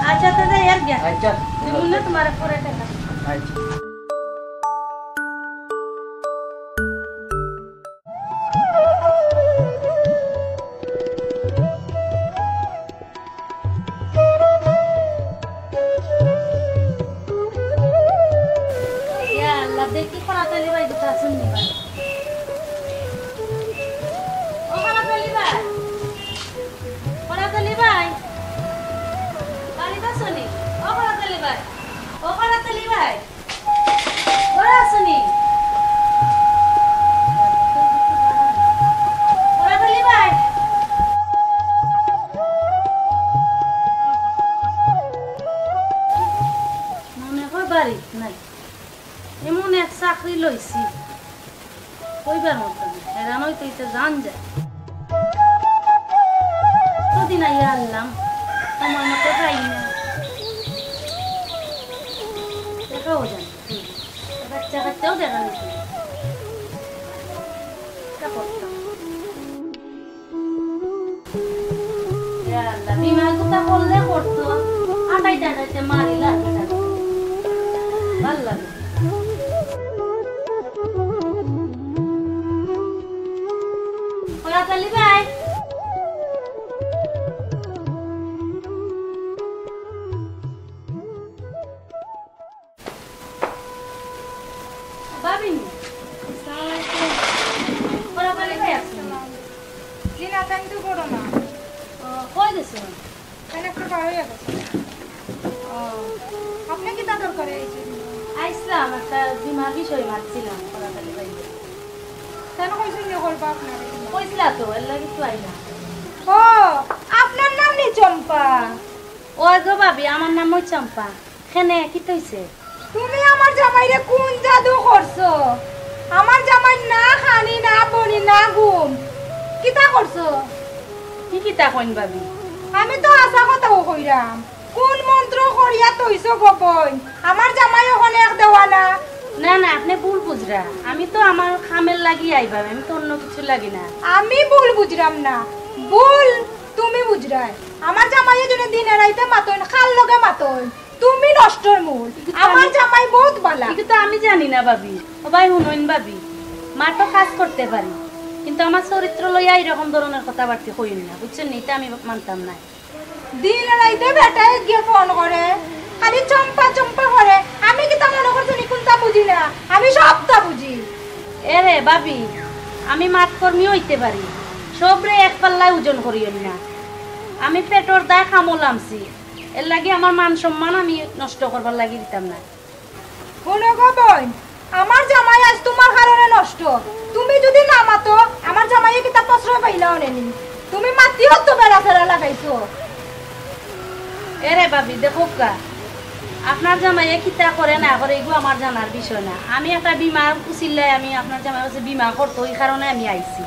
আচ্ছা তো যাই আর গিয়া আচ্ছা তুমি না তোমার পরে টাকা আচ্ছা দেখি কোরাতালি ভাই দুটো আসুন নি ভাই ও কোরাতালি ভাই কোরাতালি ভাই বাড়িতে আসুনি ও কোরাতালি ভাই ভাই ওরা আসুনি ওরা বলি ভাই মনে হয় বাড়ি নাই এমন এক চাকরি লইছি কইবার মতো এরা নয়তো এটা জান যায় কদিন আইয়া আনলাম আমার মতো খাই না দেখাও জানি বাচ্চা কাচ্চাও দেখা নিচ্ছে বিমা কথা করলে করতো আটাইতে আটাইতে মারিলা ভাল লাগে কালি ভাই বাবিনি ওরা কালি ভাই আছে দিন আতান তো করো না কই দিছো কেন একটু পার হয়ে গেছে আপনি কি তা দরকার আইসলাম একটা বিমার বিষয় মারছিলাম ওরা কালি ভাই কেন কইছেন যে করবা আপনারে কইছিলা তো এর লাগি তো আইলা ও আপনার নাম নি চম্পা ওই গো ভাবি আমার নাম ওই চম্পা কেনে কি কইছে তুমি আমার জামাইরে কোন জাদু করছো আমার জামাই না খানি না বনি না ঘুম কিতা করছো কি কিতা কইন ভাবি আমি তো আশা কথা কইরাম কোন মন্ত্র করিয়া তইছো গবই আমার জামাই ওখানে এক দেওয়ানা না না আপনি ভুল বুঝরা আমি তো আমার খামের লাগি আইবা আমি তো অন্য কিছু লাগি না আমি ভুল বুঝরাম না ভুল তুমি বুঝরাই আমার জামাইয়ে জন্য দিনে রাইতে মাতইন খাল লগে মাতইন তুমি নষ্টর মূল আমার জামাই বহুত ভালো কিন্তু তো আমি জানি না ভাবি ও ভাই হুনইন ভাবি মা তো কাজ করতে পারি কিন্তু আমার চরিত্র লইয়া এরকম ধরনের কথাবার্তা কইন না বুঝছেন এটা আমি মানতাম না দিন রাইতে বেটায় গিয়ে ফোন করে খালি চম্পা চম্পা করে আমি কি তা মনে করছো নি কোনটা বুঝি না আমি সবটা বুঝি এরে ভাবি আমি মাঠ কর্মী হইতে পারি সবরে এক পাল্লায় ওজন করিও না আমি পেটর দায় খামলামছি এর লাগি আমার মান সম্মান আমি নষ্ট করবার লাগি দিতাম না শুনো গো বোন আমার জামাই আজ তোমার কারণে নষ্ট তুমি যদি না মাতো আমার জামাইয়ে কি তা প্রশ্রয় পাইলাও নেনি তুমি মাতিও তো বেড়া ফেরা লাগাইছো এরে ভাবি দেখো কা আপনার জামাইয়ে কিতা করে না করে এগুলো আমার জানার বিষয় না আমি একটা বিমা উচিল্লাই আমি আপনার জামাই কাছে বিমা করতো এই কারণে আমি আইছি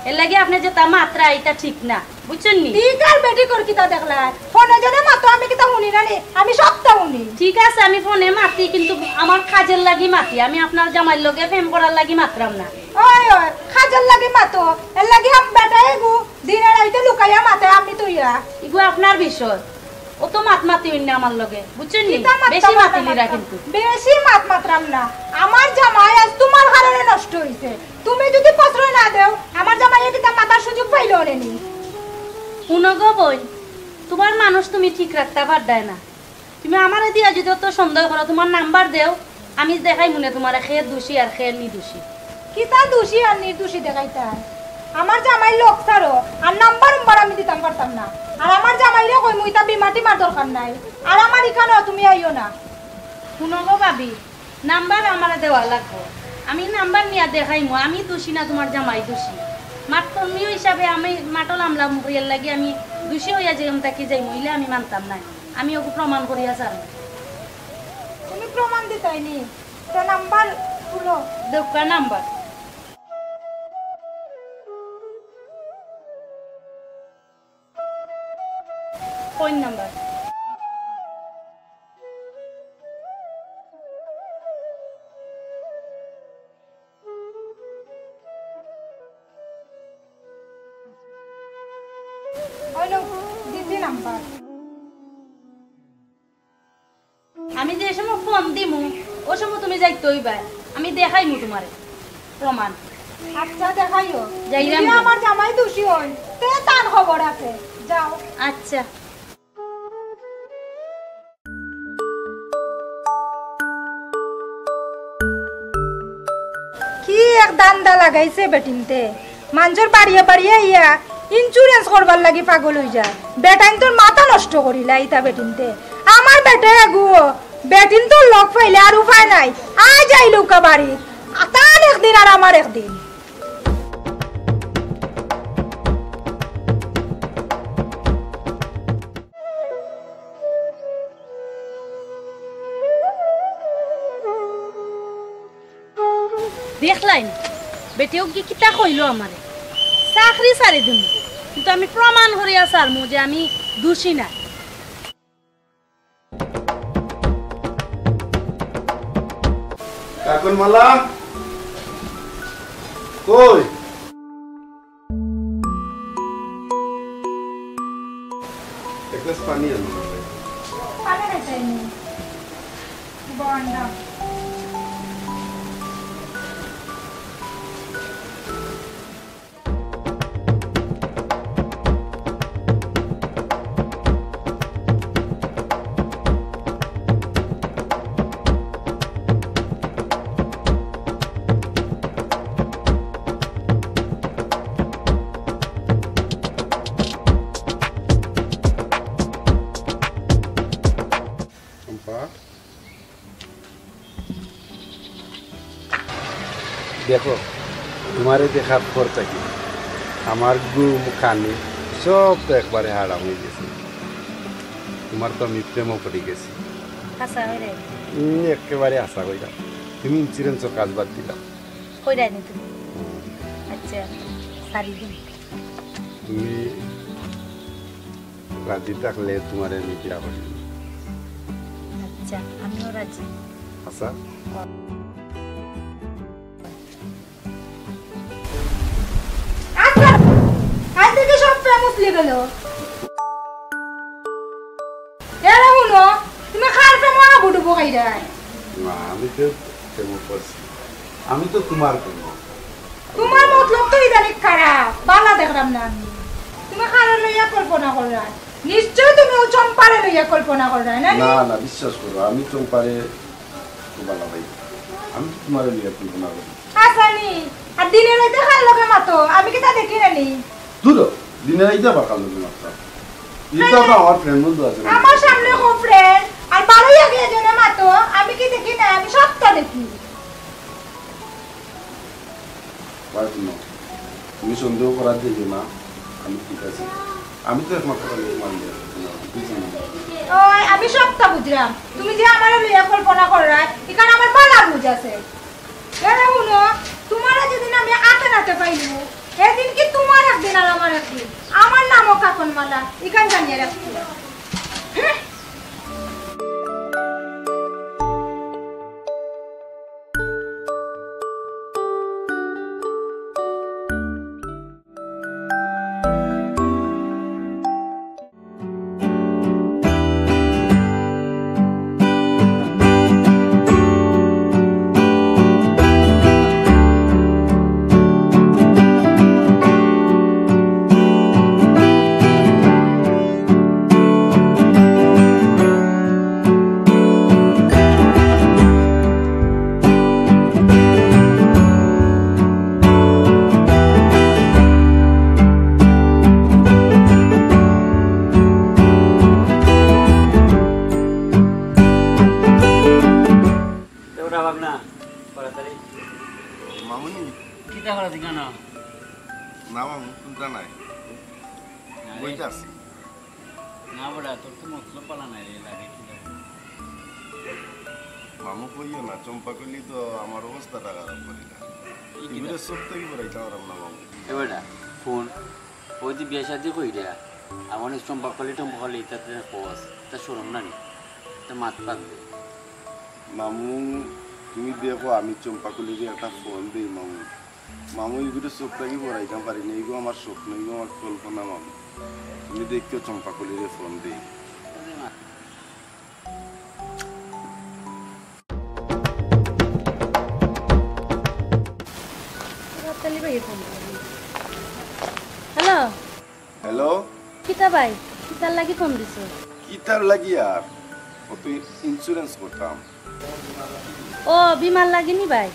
এর লাগে আপনি যে তা মাত্রা এটা ঠিক না বুঝছেন নি ঠিক আর বেটি কর কিতা দেখলা ফোনে জেনে মাতো আমি কিতা শুনি না নি আমি সবটা শুনি ঠিক আছে আমি ফোনে মাতি কিন্তু আমার কাজের লাগি মাতি আমি আপনার জামাইর লগে প্রেম করার লাগি মাত্রাম না ওই ওই কাজের লাগি মাতো এর লাগি আম বেটায় গু দিনে রাইতে লুকাইয়া মাতে আমি তুইয়া ইগু আপনার বিষয় ও তো মাত মাতি হইন না আমার লগে বুঝছেন নি বেশি মাতিলিরা কিন্তু বেশি মাত মাত্রাম না আমার জামাই আজ তোমার কারণে নষ্ট হইছে তুমি যদি প্রশ্রয় না দেও আমার জামাইয়ে কি তা মাতার সুযোগ পাইলো নেনি শুনো গো বোন তোমার মানুষ তুমি ঠিক রাখতে পারদায় না তুমি আমারে দিয়া যদি তো সন্দেহ করো তোমার নাম্বার দেও আমি দেখাই মনে তোমার খেয়ে দোষী আর খেয়ে নির্দোষী কি তা দোষী আর নির্দোষী দেখাইতা আমার জামাই লোক ছাড়ো আর নাম্বার আমি দিতাম পারতাম না আর আমার জামাইরে কই মুই তা বিমাটি মার দরকার নাই আর আমার ইখানে তুমি আইও না শুনো গো ভাবি নাম্বার আমারে দেওয়া লাগবে আমি নাম্বার নিয়ে দেখাইমু আমি দোষী না তোমার জামাই দোষী মাঠ কর্মী হিসাবে আমি মাটল আমলা মুখরিয়ার লাগি আমি দোষী হইয়া যেরকম তাকে যাই মহিলা আমি মানতাম না আমি ওকে প্রমাণ করিয়া চাই তুমি প্রমাণ দিতাইনি তো নাম্বার খুলো দেউকা নাম্বার কোন নাম্বার আমি যে সময় ফোন দিমু ও সময় তুমি যাইতে হইবা আমি দেখাইমু তোমারে প্রমাণ আচ্ছা দেখাইও যাইলাম আমার জামাই দোষী হই তে তার খবর আছে যাও আচ্ছা কি এক দান্দা লাগাইছে বেটিনতে মানুষের বাড়িয়ে বাড়িয়ে ইয়া ইন্স্যুরেন্স করবার লাগি পাগল হই যায় বেটাইন তোর মাথা নষ্ট করিলা ইতা বেটিনতে আমার বেটায় গু বেটিন তো লোক পাইলে আর উপায় নাই আজ যাই লোকা বাড়ি তার একদিন আর আমার একদিন দেখলাই বেটিও কি কিতা কইলো আমারে চাকরি সারি দিম কিন্তু আমি প্রমাণ করিয়া সারমু যে আমি দোষী না কাকুন মালা কই এক গ্লাস পানি আনো পানি চাইনি বন্ডা দেখো তোমারে দেখার পর থেকে আমার ঘুম কানে সব তো একবারে হারাম হয়ে গেছে তোমার তো আমি প্রেমও পড়ে গেছি একেবারে আশা করিলাম তুমি ইন্স্যুরেন্সের কাজ বাদ দিলাম তুমি রাজি থাকলে তোমার আমি বিয়া করি আচ্ছা গেল এরা হলো তুমি খার প্রেম আবুডুবো খাইরা না আমি তো প্রেম করছি আমি তো তোমার প্রেম তোমার মতলব তো ইদানিক খারাপ বালা দেখলাম না আমি তুমি খারে লইয়া কল্পনা কররা নিশ্চয় তুমি ও চম্পারে লইয়া কল্পনা কররা না না না বিশ্বাস করো আমি চম্পারে বালা ভাই আমি তোমার লইয়া কল্পনা করি আসানি আর দিনে রাতে খার লগে মাতো আমি কি তা দেখি না নি দূর দিনে রাতে বাকাল লগে মাতো এটা তো আমার ফ্রেন্ড বন্ধু আছে আমার সামনে কো ফ্রেন্ড আর বারোই আগে এজনে মাতো আমি কি দেখি না আমি সবটা দেখি পারতুনো তুমি সন্দেহ করার দিও না আমি ঠিক আছে আমি তো একমাত্র মান দিই ওই আমি সবটা বুঝলাম তুমি যে আমারে লইয়া কল্পনা কররা এখানে আমার বালা বুঝ আছে এরা হলো তোমার যেদিন আমি আতে নাতে পাইলু এদিন কি তোমার একদিন আর আমার একদিন আমার নামও কাকন মালা এখান জানিয়ে রাখছি মামু তুমি দেখো আমি চম্পাকলিকে একটা ফোন দিই মামু মামু এগুলো চোখ থাকি পড়াইতাম পারি না এগুলো আমার স্বপ্ন এগুলো আমার কল্পনা মামু তুমি দেখো চম্পাকলিরে ফোন দিই হ্যালো হ্যালো কিতা ভাই কিতার লাগি ফোন দিছো কিতার লাগি আর তুই ইন্স্যুরেন্স করতাম ও বিমার লাগেনি ভাই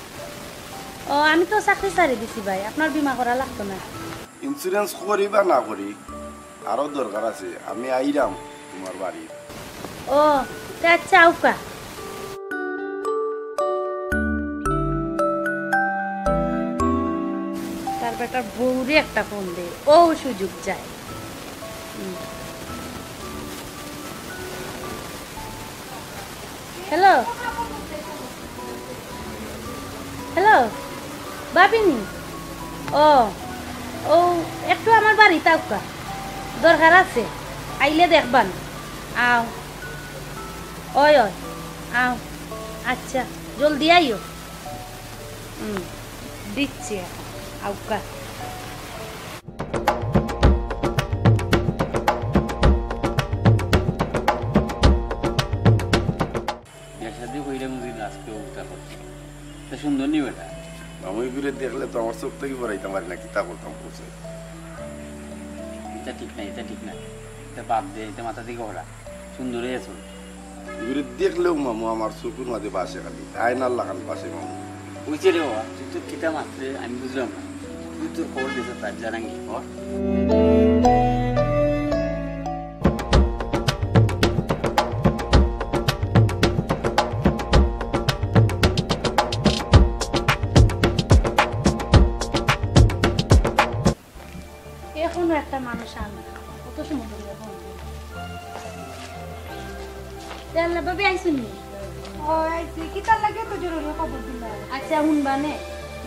ও আমি তো চাকরি ছাড়ি দিছি ভাই আপনার বিমা করা লাগতো না ইন্স্যুরেন্স করি বা না করি আরো দরকার আছে আমি আইরাম তোমার বাড়ি ও আচ্ছা আউকা বেটার বউরে একটা ফোন দে, ও সুযোগ চায়। হ্যালো হ্যালো বাবিনি, ও ও একটু আমার বাড়ি তাউকা দরকার আছে, আইলে দেখবান। আও ওই ওই আও, আচ্ছা জলদি আইও। দিচ্ছি আউকা। সুন্দর নি বেটা, আমি ঘুরে দেখলে তো আমার চোখ থেকে পড়াইতে পারি না, কি তা করতাম বলছে। এটা ঠিক নাই, এটা ঠিক নাই, এটা বাদ দে, এটা মাথা দিকে ওরা সুন্দর হয়েছে। ঘুরে দেখলেও মামু আমার চোখের মাঝে বাসে, খালি আয়নার লাগান বাসে মামু। বুঝছে রে বাবা, তুই তো কিতা মাত্রে আমি বুঝলাম না, তুই তোর খবর দিতে তার জানাঙ্গি খবর। এখনো একটা মানুষ আনে কত সময় ধরে ফোন দিই। ভাবি আইসুনি? ও আইসি, কি তার লাগে তো জরুরি খবর দিলা? আচ্ছা শুনবানে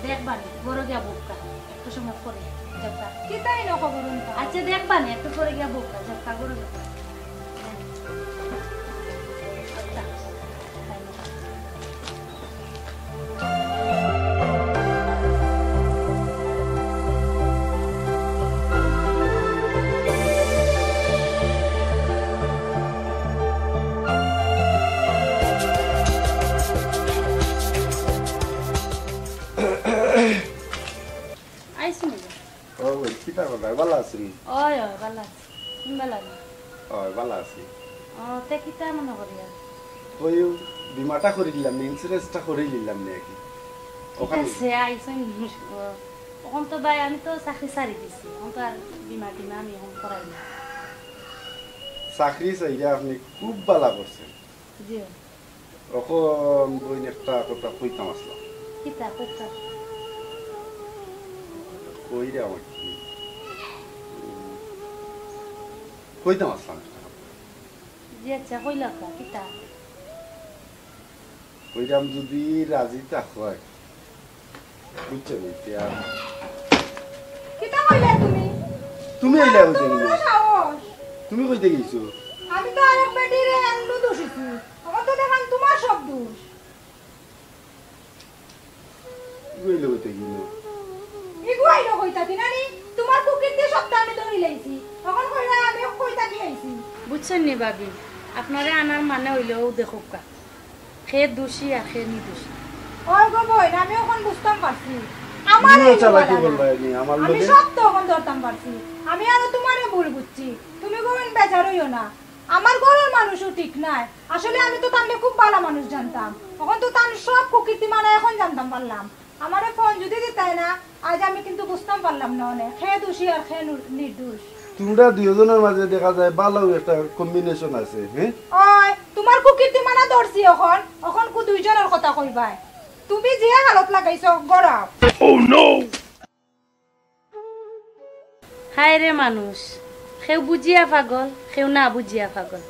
দেখবানে বড় গিয়া বুকটা একটু সময় পরে যাবা। কি তাই না খবর শুনবা? আচ্ছা দেখবানে একটু পরে গিয়া বুকটা যাবা বড় যাবা। ভালো আছি। ওই ওই ভালো আছি, তুমি ভালো আছো? ওই ভালো আছি। ও তে কিতা মনে করিয়া? ওই বিমাটা করে দিলাম, ইন্স্যুরেন্সটা করে দিলাম নাকি ওখানে। সে আইসন ওখান তো ভাই আমি তো চাকরি ছাড়ি দিছি, এখন তো আর বিমা টিমা আমি এখন করাই না। চাকরি চাইলে আপনি খুব ভালো করছেন। জি এখন বই একটা কথা কইতাম আসলাম। কিতা কইতা? কইরে আমার কি কইতাম আসলাম। জি আচ্ছা কইলা কা কিতা? কইরাম যদি রাজি থাকো বুঝছো না। কিতা কইলা তুমি? তুমি আইলা কইতে গেছো? সাহস তুমি কইতে গেছো? আমি তো আরেক বেটিরে এমন দোষিছি, আমার তো দেখান তোমার সব দোষ। কইলে কইতে গেলো? ইগুয়াই না কইতা কি নানি, তোমার কুকির দিয়ে সব আমি ধরে লাইছি, তখন কইরা আমি কইতা কি আইছি। বুঝছেন নি ভাবি, আপনারে আনার মানে হইলেও দেখুক কা খে দোষী আর খে নিদোষী। ওই গো বই আমি এখন বুঝতাম পারছি, আমার চালাকি বলবা নি আমার লগে। আমি সব তো এখন ধরতাম পারছি, আমি আর তোমারে ভুল বুঝছি। তুমি গোয়েন বেজার হইও না, আমার ঘরের মানুষও ঠিক নাই। আসলে আমি তো তাহলে খুব ভালো মানুষ জানতাম, এখন তো তার সব কুকীর্তি মানে এখন জানতাম পারলাম। আমারে ফোন যদি দিতাই না আজ আমি কিন্তু বুঝতাম পারলাম না অনেক খে দোষী আর খে নির্দোষ। তোমরা দুইজনের মাঝে দেখা যায় ভালো একটা কম্বিনেশন আছে। হ্যাঁ ওই তোমার কুকীর্তি মানা ধরছি, এখন এখন কো দুইজনের কথা কইবাই। তুমি যে হালত লাগাইছো গড়াও। ও নো হায় রে মানুষ, কেউ বুঝিয়া পাগল, কেউ না বুঝিয়া পাগল।